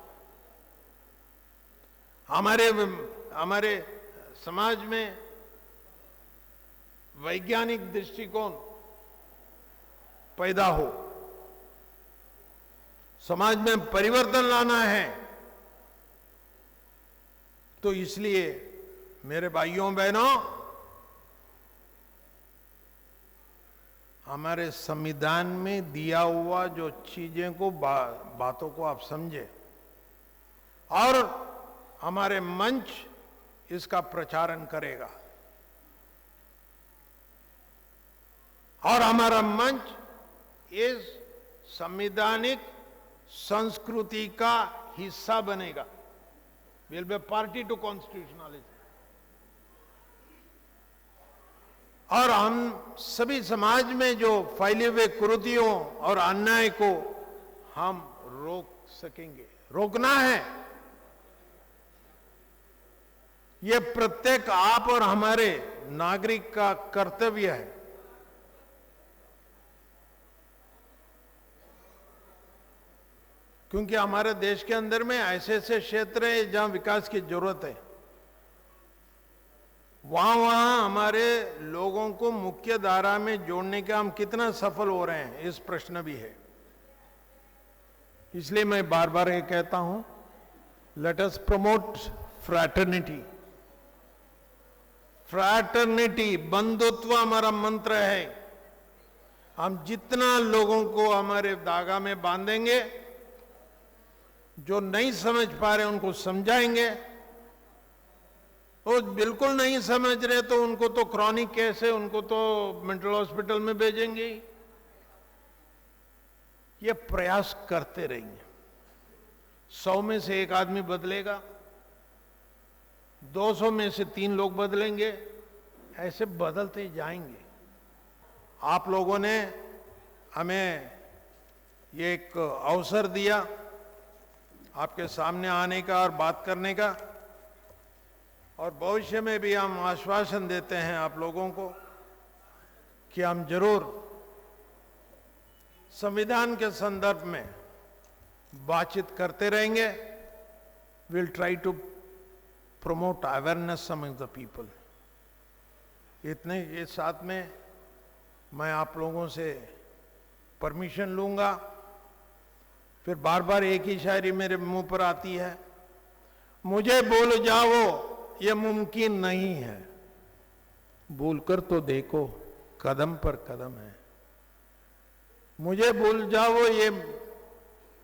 हमारे समाज में वैज्ञानिक दृष्टिकोण पैदा हो, समाज में परिवर्तन लाना है। तो इसलिए मेरे भाइयों बहनों, हमारे संविधान में दिया हुआ जो चीजें को बातों को आप समझे और हमारे मंच इसका प्रचारण करेगा और हमारा मंच इस संवैधानिक संस्कृति का हिस्सा बनेगा। Will be party to constitutionalism. और हम सभी समाज में जो फैले हुए कुरीतियों और अन्याय को हम रोक सकेंगे। रोकना है, ये प्रत्येक आप और हमारे नागरिक का कर्तव्य है। क्योंकि हमारे देश के अंदर में ऐसे ऐसे क्षेत्र हैं जहां विकास की जरूरत है, वहां हमारे लोगों को मुख्य धारा में जोड़ने के हम कितना सफल हो रहे हैं, इस प्रश्न भी है। इसलिए मैं बार बार ये कहता हूं, let us promote fraternity. Fraternity, बंधुत्व हमारा मंत्र है। हम जितना लोगों को हमारे धागा में बांधेंगे, जो नहीं समझ पा रहे उनको समझाएंगे, वो बिल्कुल नहीं समझ रहे तो उनको तो क्रॉनिक केस है, उनको तो मेंटल हॉस्पिटल में भेजेंगे। ये प्रयास करते रहेंगे। 100 में से एक आदमी बदलेगा, 200 में से 3 लोग बदलेंगे, ऐसे बदलते जाएंगे। आप लोगों ने हमें ये एक अवसर दिया आपके सामने आने का और बात करने का, और भविष्य में भी हम आश्वासन देते हैं आप लोगों को कि हम जरूर संविधान के संदर्भ में बातचीत करते रहेंगे. Will try to promote awareness among the people. इतने ये साथ में मैं आप लोगों से परमिशन लूंगा. फिर बार बार एक ही शायरी मेरे मुंह पर आती है, मुझे भूल जाओ ये मुमकिन नहीं है, भूल कर तो देखो कदम पर कदम है. मुझे भूल जाओ ये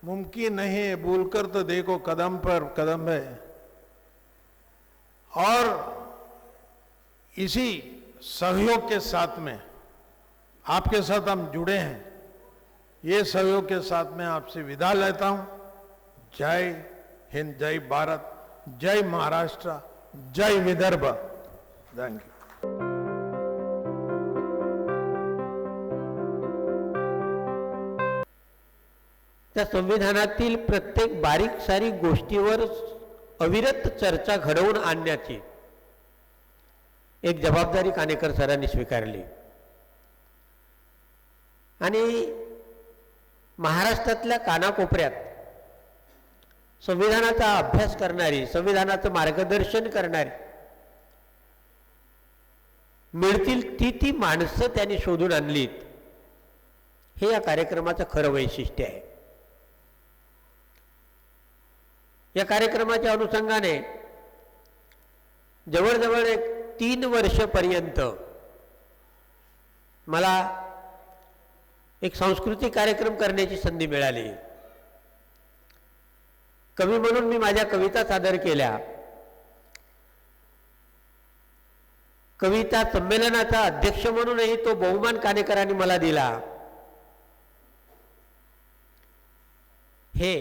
मुमकिन नहीं है, भूल कर तो देखो कदम पर कदम है. और इसी सहयोग के साथ में आपके साथ हम जुड़े हैं. ये सहयोग के साथ में आपसे विदा लेता हूं. जय हिंद, जय भारत, जय महाराष्ट्र, जय विदर्भ. Thank you. त्या संविधानातील प्रत्येक बारीक सारीक गोष्टीवर अविरत चर्चा घडवून आणण्याची एक जबाबदारी कानेकर सरांनी स्वीकारली. आणि महाराष्ट्रातल्या कानाकोपऱ्यात संविधानाचा अभ्यास करणारी, संविधानाचं मार्गदर्शन करणारी मिळतील ती माणसं त्यांनी शोधून आणलीत. हे या कार्यक्रमाचं खरं वैशिष्ट्य आहे. या कार्यक्रमाच्या अनुषंगाने जवळजवळ 3 वर्षपर्यंत मला एक सांस्कृतिक कार्यक्रम करण्याची संधी मिळाली. कवी म्हणून मी माझ्या कविता सादर केल्या. कविता संमेलनाचा अध्यक्ष म्हणूनही तो बहुमान कानेकरांनी मला दिला. हे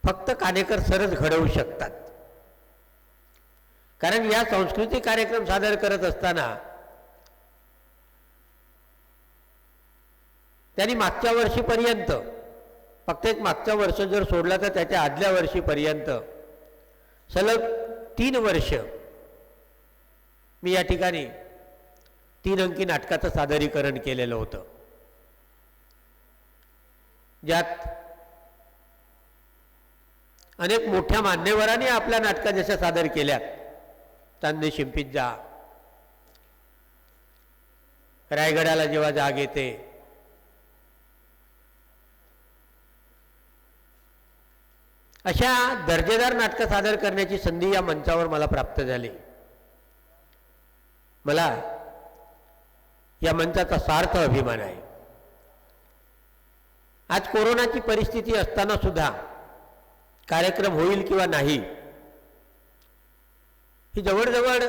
फक्त कानेकर सरच घडवू शकतात. कारण या सांस्कृतिक कार्यक्रम सादर करत असताना त्यांनी मागच्या वर्षीपर्यंत, फक्त एक मागच्या वर्ष जर सोडला तर त्याच्या आदल्या वर्षीपर्यंत सलग 3 वर्ष मी या ठिकाणी 3 अंकी नाटकाचं सादरीकरण केलेलं होतं. ज्यात अनेक मोठ्या मान्यवरांनी आपल्या नाटका जशा सादर केल्यात, चांदणी शिंपीत जा, रायगडाला जेव्हा जाग येते, अशा दर्जेदार नाटकं सादर करण्याची संधी या मंचावर मला प्राप्त झाली. मला या मंचाचा सार्थ अभिमान आहे. आज कोरोनाची परिस्थिती असताना सुद्धा कार्यक्रम होईल किंवा नाही ही जवळजवळ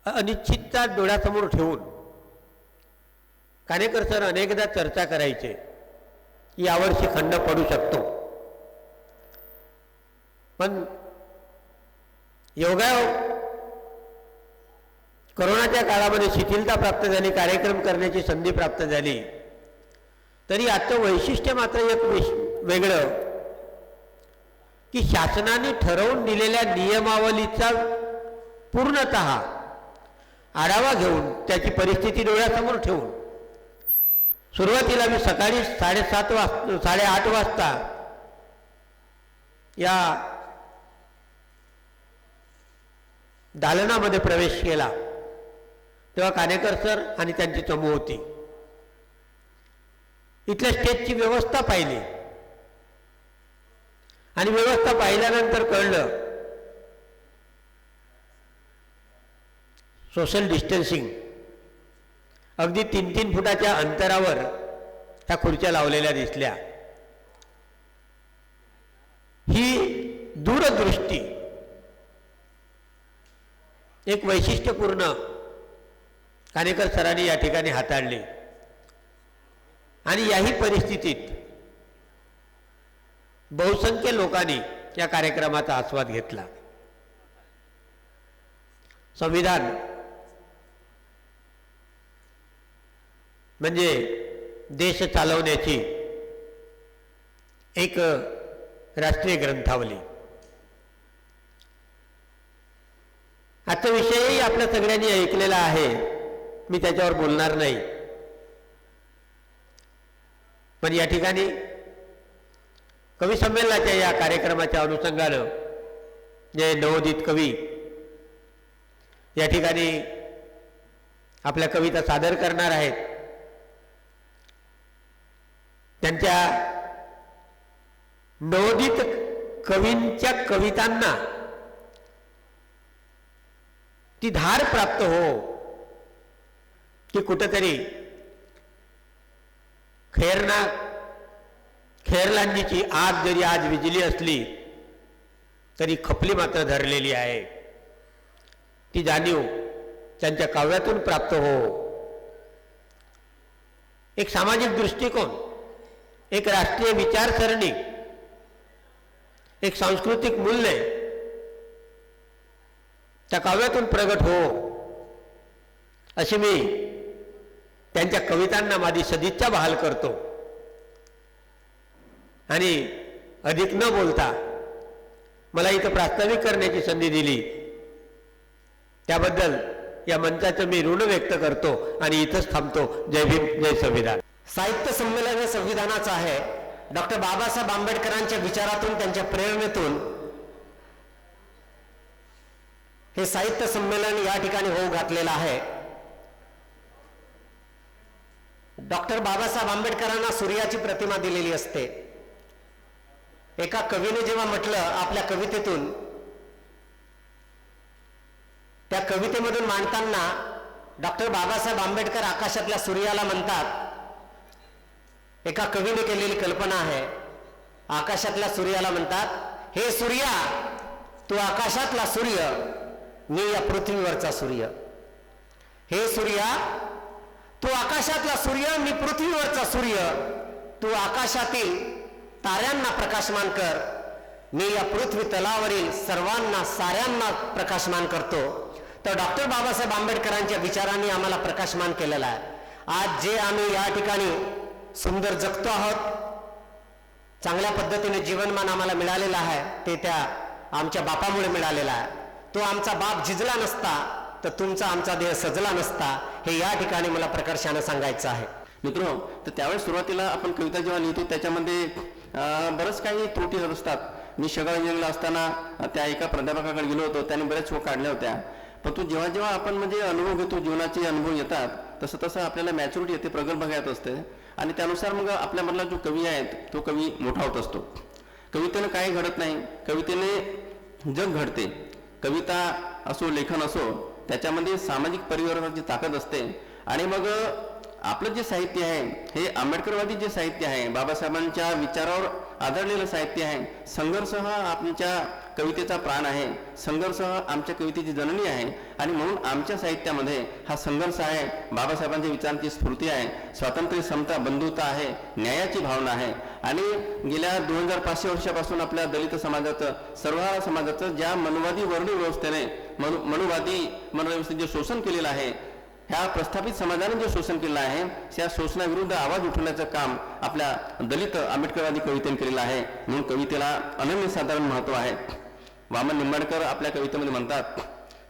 अनिश्चितता डोळ्यासमोर ठेवून कानेकर सर अनेकदा चर्चा करायचे की यावर्षी खंड पडू शकतो. पण योगायोग कोरोनाच्या काळामध्ये शिथिलता प्राप्त झाली, कार्यक्रम करण्याची संधी प्राप्त झाली. तरी आजचं वैशिष्ट्य मात्र एक वेगळं की शासनाने ठरवून दिलेल्या नियमावलीचा पूर्णतः आढावा घेऊन त्याची परिस्थिती डोळ्यासमोर ठेवून सुरुवातीला मी सकाळी 8:30 वाजता या दालनामध्ये प्रवेश केला. तेव्हा कानेकर सर आणि त्यांची चमू होती. इथल्या स्टेजची व्यवस्था पाहिली आणि व्यवस्था पाहिल्यानंतर कळलं सोशल डिस्टन्सिंग, अगदी 3-3 फुटाच्या अंतरावर त्या खुर्च्या लावलेल्या दिसल्या. ही दूरदृष्टी एक वैशिष्ट्यपूर्ण कानेकर सरांनी या ठिकाणी हाताळली. आणि याही परिस्थितीत बहुसंख्य लोकांनी या कार्यक्रमाचा आस्वाद घेतला. संविधान म्हणजे देश चालवण्याची एक राष्ट्रीय ग्रंथावली. आजचा विषयही आपल्या सगळ्यांनी ऐकलेला आहे, मी त्याच्यावर बोलणार नाही. पण या ठिकाणी कवी संमेलनाच्या या कार्यक्रमाच्या अनुषंगानं जे नवोदित कवी या ठिकाणी आपल्या कविता सादर करणार आहेत, त्यांच्या नवोदित कवींच्या कवितांना ती धार प्राप्त हो की कुठेतरी खैरलांजीची आग जरी आज विजली असली तरी खपली मात्र धरलेली आहे. ती जाणीव त्यांच्या काव्यातून प्राप्त हो. एक सामाजिक दृष्टिकोन, एक राष्ट्रीय विचारसरणी, एक सांस्कृतिक मूल्य त्या काव्यातून प्रगट हो, अशी मी त्यांच्या कवितांना माझी सदिच्छा बहाल करतो. आणि अधिक न बोलता मला इथं प्रास्ताविक करण्याची संधी दिली त्याबद्दल या मंचाचं मी ऋण व्यक्त करतो आणि इथंच थांबतो. जय भीम, जय संविधान. साहित्य संमेलन हे संविधानाचं आहे. डॉक्टर बाबासाहेब आंबेडकरांच्या विचारातून, त्यांच्या प्रेरणेतून हे साहित्य संमेलन या ठिकाणी होऊ घातलेलं आहे. डॉक्टर बाबासाहेब आंबेडकरांना सूर्याची प्रतिमा दिलेली असते. एका कवीने जेव्हा म्हटलं आपल्या कवितेतून, त्या कवितेमधून मांडताना डॉक्टर बाबासाहेब आंबेडकर आकाशातल्या सूर्याला म्हणतात. एका कवीने केलेली कल्पना आहे. आकाशातल्या सूर्याला म्हणतात, हे सूर्या तू आकाशातला सूर्य, मी या पृथ्वीवरचा सूर्य. हे सूर्या तू आकाशातला सूर्य, मी पृथ्वीवरचा सूर्य. तू आकाशातील ताऱ्यांना प्रकाशमान कर, मी या पृथ्वी तलावरील सर्वांना साऱ्यांना प्रकाशमान करतो. तर डॉक्टर बाबासाहेब आंबेडकरांच्या विचारांनी आम्हाला प्रकाशमान केलेला आहे. आज जे आम्ही या ठिकाणी सुंदर जगतो आहोत, चांगल्या पद्धतीने जीवनमान आम्हाला मिळालेलं आहे, ते त्या आमच्या बापामुळे मिळालेला आहे. तो आमचा बाप झिजला नसता तर तुमचा आमचा देह सजला नसता, हे या ठिकाणी मला प्रकर्षाने सांगायचं आहे. मित्र, तर त्यावेळेस सुरुवातीला आपण कविता जेव्हा लिहितो त्याच्यामध्ये बरंच काही त्रुटी होत असतात. मी शगाव इंजिनिअरिंगला असताना त्या एका प्राध्यापकाकडे गेलो होतो, त्याने बऱ्याच चूक काढल्या होत्या. परंतु जेव्हा जेव्हा आपण म्हणजे अनुभव घेतो, जीवनाचे अनुभव येतात, तसं तसं आपल्याला मॅच्युरिटी येते, प्रगल्भ येत असते. आणि त्यानुसार मग आपल्यामधला जो कवी आहे तो कवी मोठा होत असतो. कवितेनं काही घडत नाही, कवितेने जग घडते. कविता असो, लेखन असो, त्याच्यामध्ये सामाजिक परिवर्तनाची ताकद असते. आणि मग आपलं जे साहित्य आहे हे आंबेडकरवादी जे साहित्य आहे, बाबासाहेबांच्या विचारावर आधारलेलं साहित्य आहे. संघर्ष हा आमच्या कवितेचा प्राण आहे, संघर्ष हा आमच्या कवितेची जननी आहे. आणि म्हणून आमच्या साहित्यामध्ये हा संघर्ष आहे, बाबासाहेबांच्या विचारांची स्फूर्ती आहे, स्वातंत्र्य, समता, बंधुता आहे, न्यायाची भावना आहे. आणि गेल्या 2500 वर्षापासून आपल्या दलित समाजाचं, सर्व समाजाचं ज्या मनुवादी वर्णव्यवस्थेने मनुवादी मनोव्यवस्थेचे शोषण केलेलं आहे, ह्या प्रस्थापित समाजाने जे शोषण केलं आहे, त्या शोषणाविरुद्ध आवाज उठवण्याचं काम आपल्या दलित आंबेडकरवादी कवितेने केलेलं आहे. म्हणून कवितेला अनन्यसाधारण महत्त्व आहे. वामन निंबाळकर आपल्या कवितेमध्ये म्हणतात,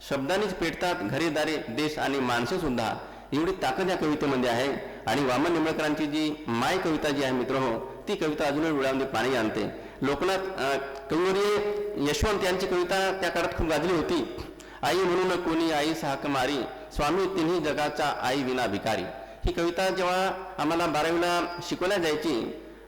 शब्दांनीच पेटतात घरेदारे देश आणि माणसे सुद्धा. एवढी ताकद या कवितेमध्ये आहे. आणि वामन निंबाळकरांची जी माय कविता जी आहे मित्र हो, ती कविता अजूनही डोळ्यामध्ये पाणी आणते. लोकनाथ कविवर्य यशवंत यांची कविता त्या काळात खूप गाजली होती. आई म्हणून कोणी आईस हाक मारी, स्वामी तिन्ही जगाचा आई विना भिकारी. ही कविता जेव्हा आम्हाला 12वीला शिकवल्या जायची,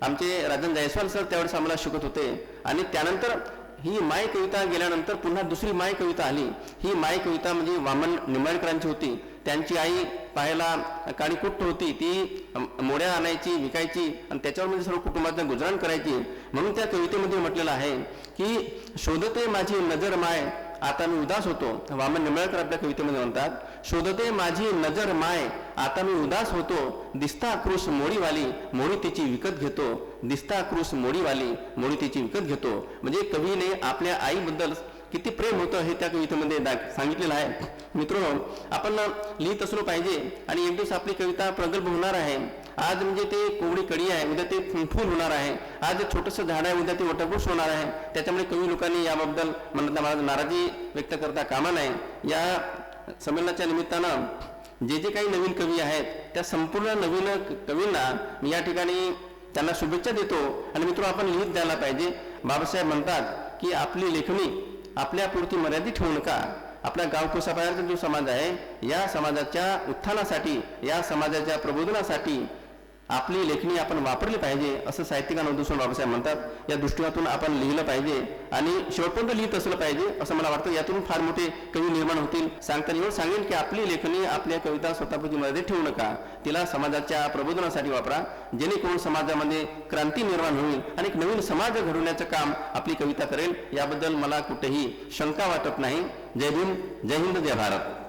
आमचे राजन जायस्वाल सर त्यावेळेस आम्हाला शिकत होते. आणि त्यानंतर ही माय कविता गेल्यानंतर पुन्हा दुसरी माय कविता आली. ही माय कविता म्हणजे वामन निंबाळकरांची होती. त्यांची आई पाहायला काळीकुट्ट होती, ती मोड्या आणायची, विकायची आणि त्याच्यावर म्हणजे सर्व कुटुंबाचं गुजराण करायची. म्हणून त्या कवितेमध्ये म्हटलेलं आहे की शोधते माझी नजर माय आता मी उदास होतो. वामन निंबाळकर आपल्या कवितेमध्ये म्हणतात, शोधते माझी नजर माय आता मी उदास होतो. दिसता क्रूस मोडीवाली मोडी तिची विकत घेतो. दिसता क्रूस मोडीवाली मोडी तिची विकत घेतो. म्हणजे कवीने आपल्या आईबद्दल किती प्रेम होतं हे त्या कवितेमध्ये सांगितलेलं आहे. मित्रांनो, आपण लिहित असलो पाहिजे आणि एक दिवस आपली कविता प्रगल्भ होणार आहे. आज म्हणजे ते कोवळी कडी आहे, उद्या ते फूल होणार आहे. आज छोटंसं झाड आहे, उद्या ते वटवृक्ष होणार आहे. त्याच्यामुळे कवी लोकांनी याबद्दल म्हणत मला नाराजी व्यक्त करता कामा नये. या संमेलनाच्या निमित्तानं जे काही नवीन कवी आहेत त्या संपूर्ण नवीन कवींना मी या ठिकाणी त्यांना शुभेच्छा देतो. आणि मित्र, आपण लिहित द्यायला पाहिजे. बाबासाहेब म्हणतात की आपली लेखणी आपल्यापुरती मर्यादित ठेवू नका. आपल्या गावकोसाबाहेरचा जो समाज आहे या समाजाच्या उत्थानासाठी, या समाजाच्या प्रबोधनासाठी आपली लेखणी आपण वापरली पाहिजे असं साहित्यिकांना उद्देशून बाबासाहेब म्हणतात. या दृष्टिकोनातून आपण लिहिलं पाहिजे आणि शेवटपर्यंत लिहित असलं पाहिजे असं मला वाटतं. यातून फार मोठे कवी निर्माण होतील. सांगताना एवढं सांगेन की आपली लेखणी, आपल्या कविता स्वतःपुरती मर्यादित ठेवू नका. तिला समाजाच्या प्रबोधनासाठी वापरा, जेणेकरून समाजामध्ये क्रांती निर्माण होईल आणि एक नवीन समाज घडवण्याचं काम आपली कविता करेल. याबद्दल मला कुठेही शंका वाटत नाही. जय भीम, जय हिंद, जय भारत.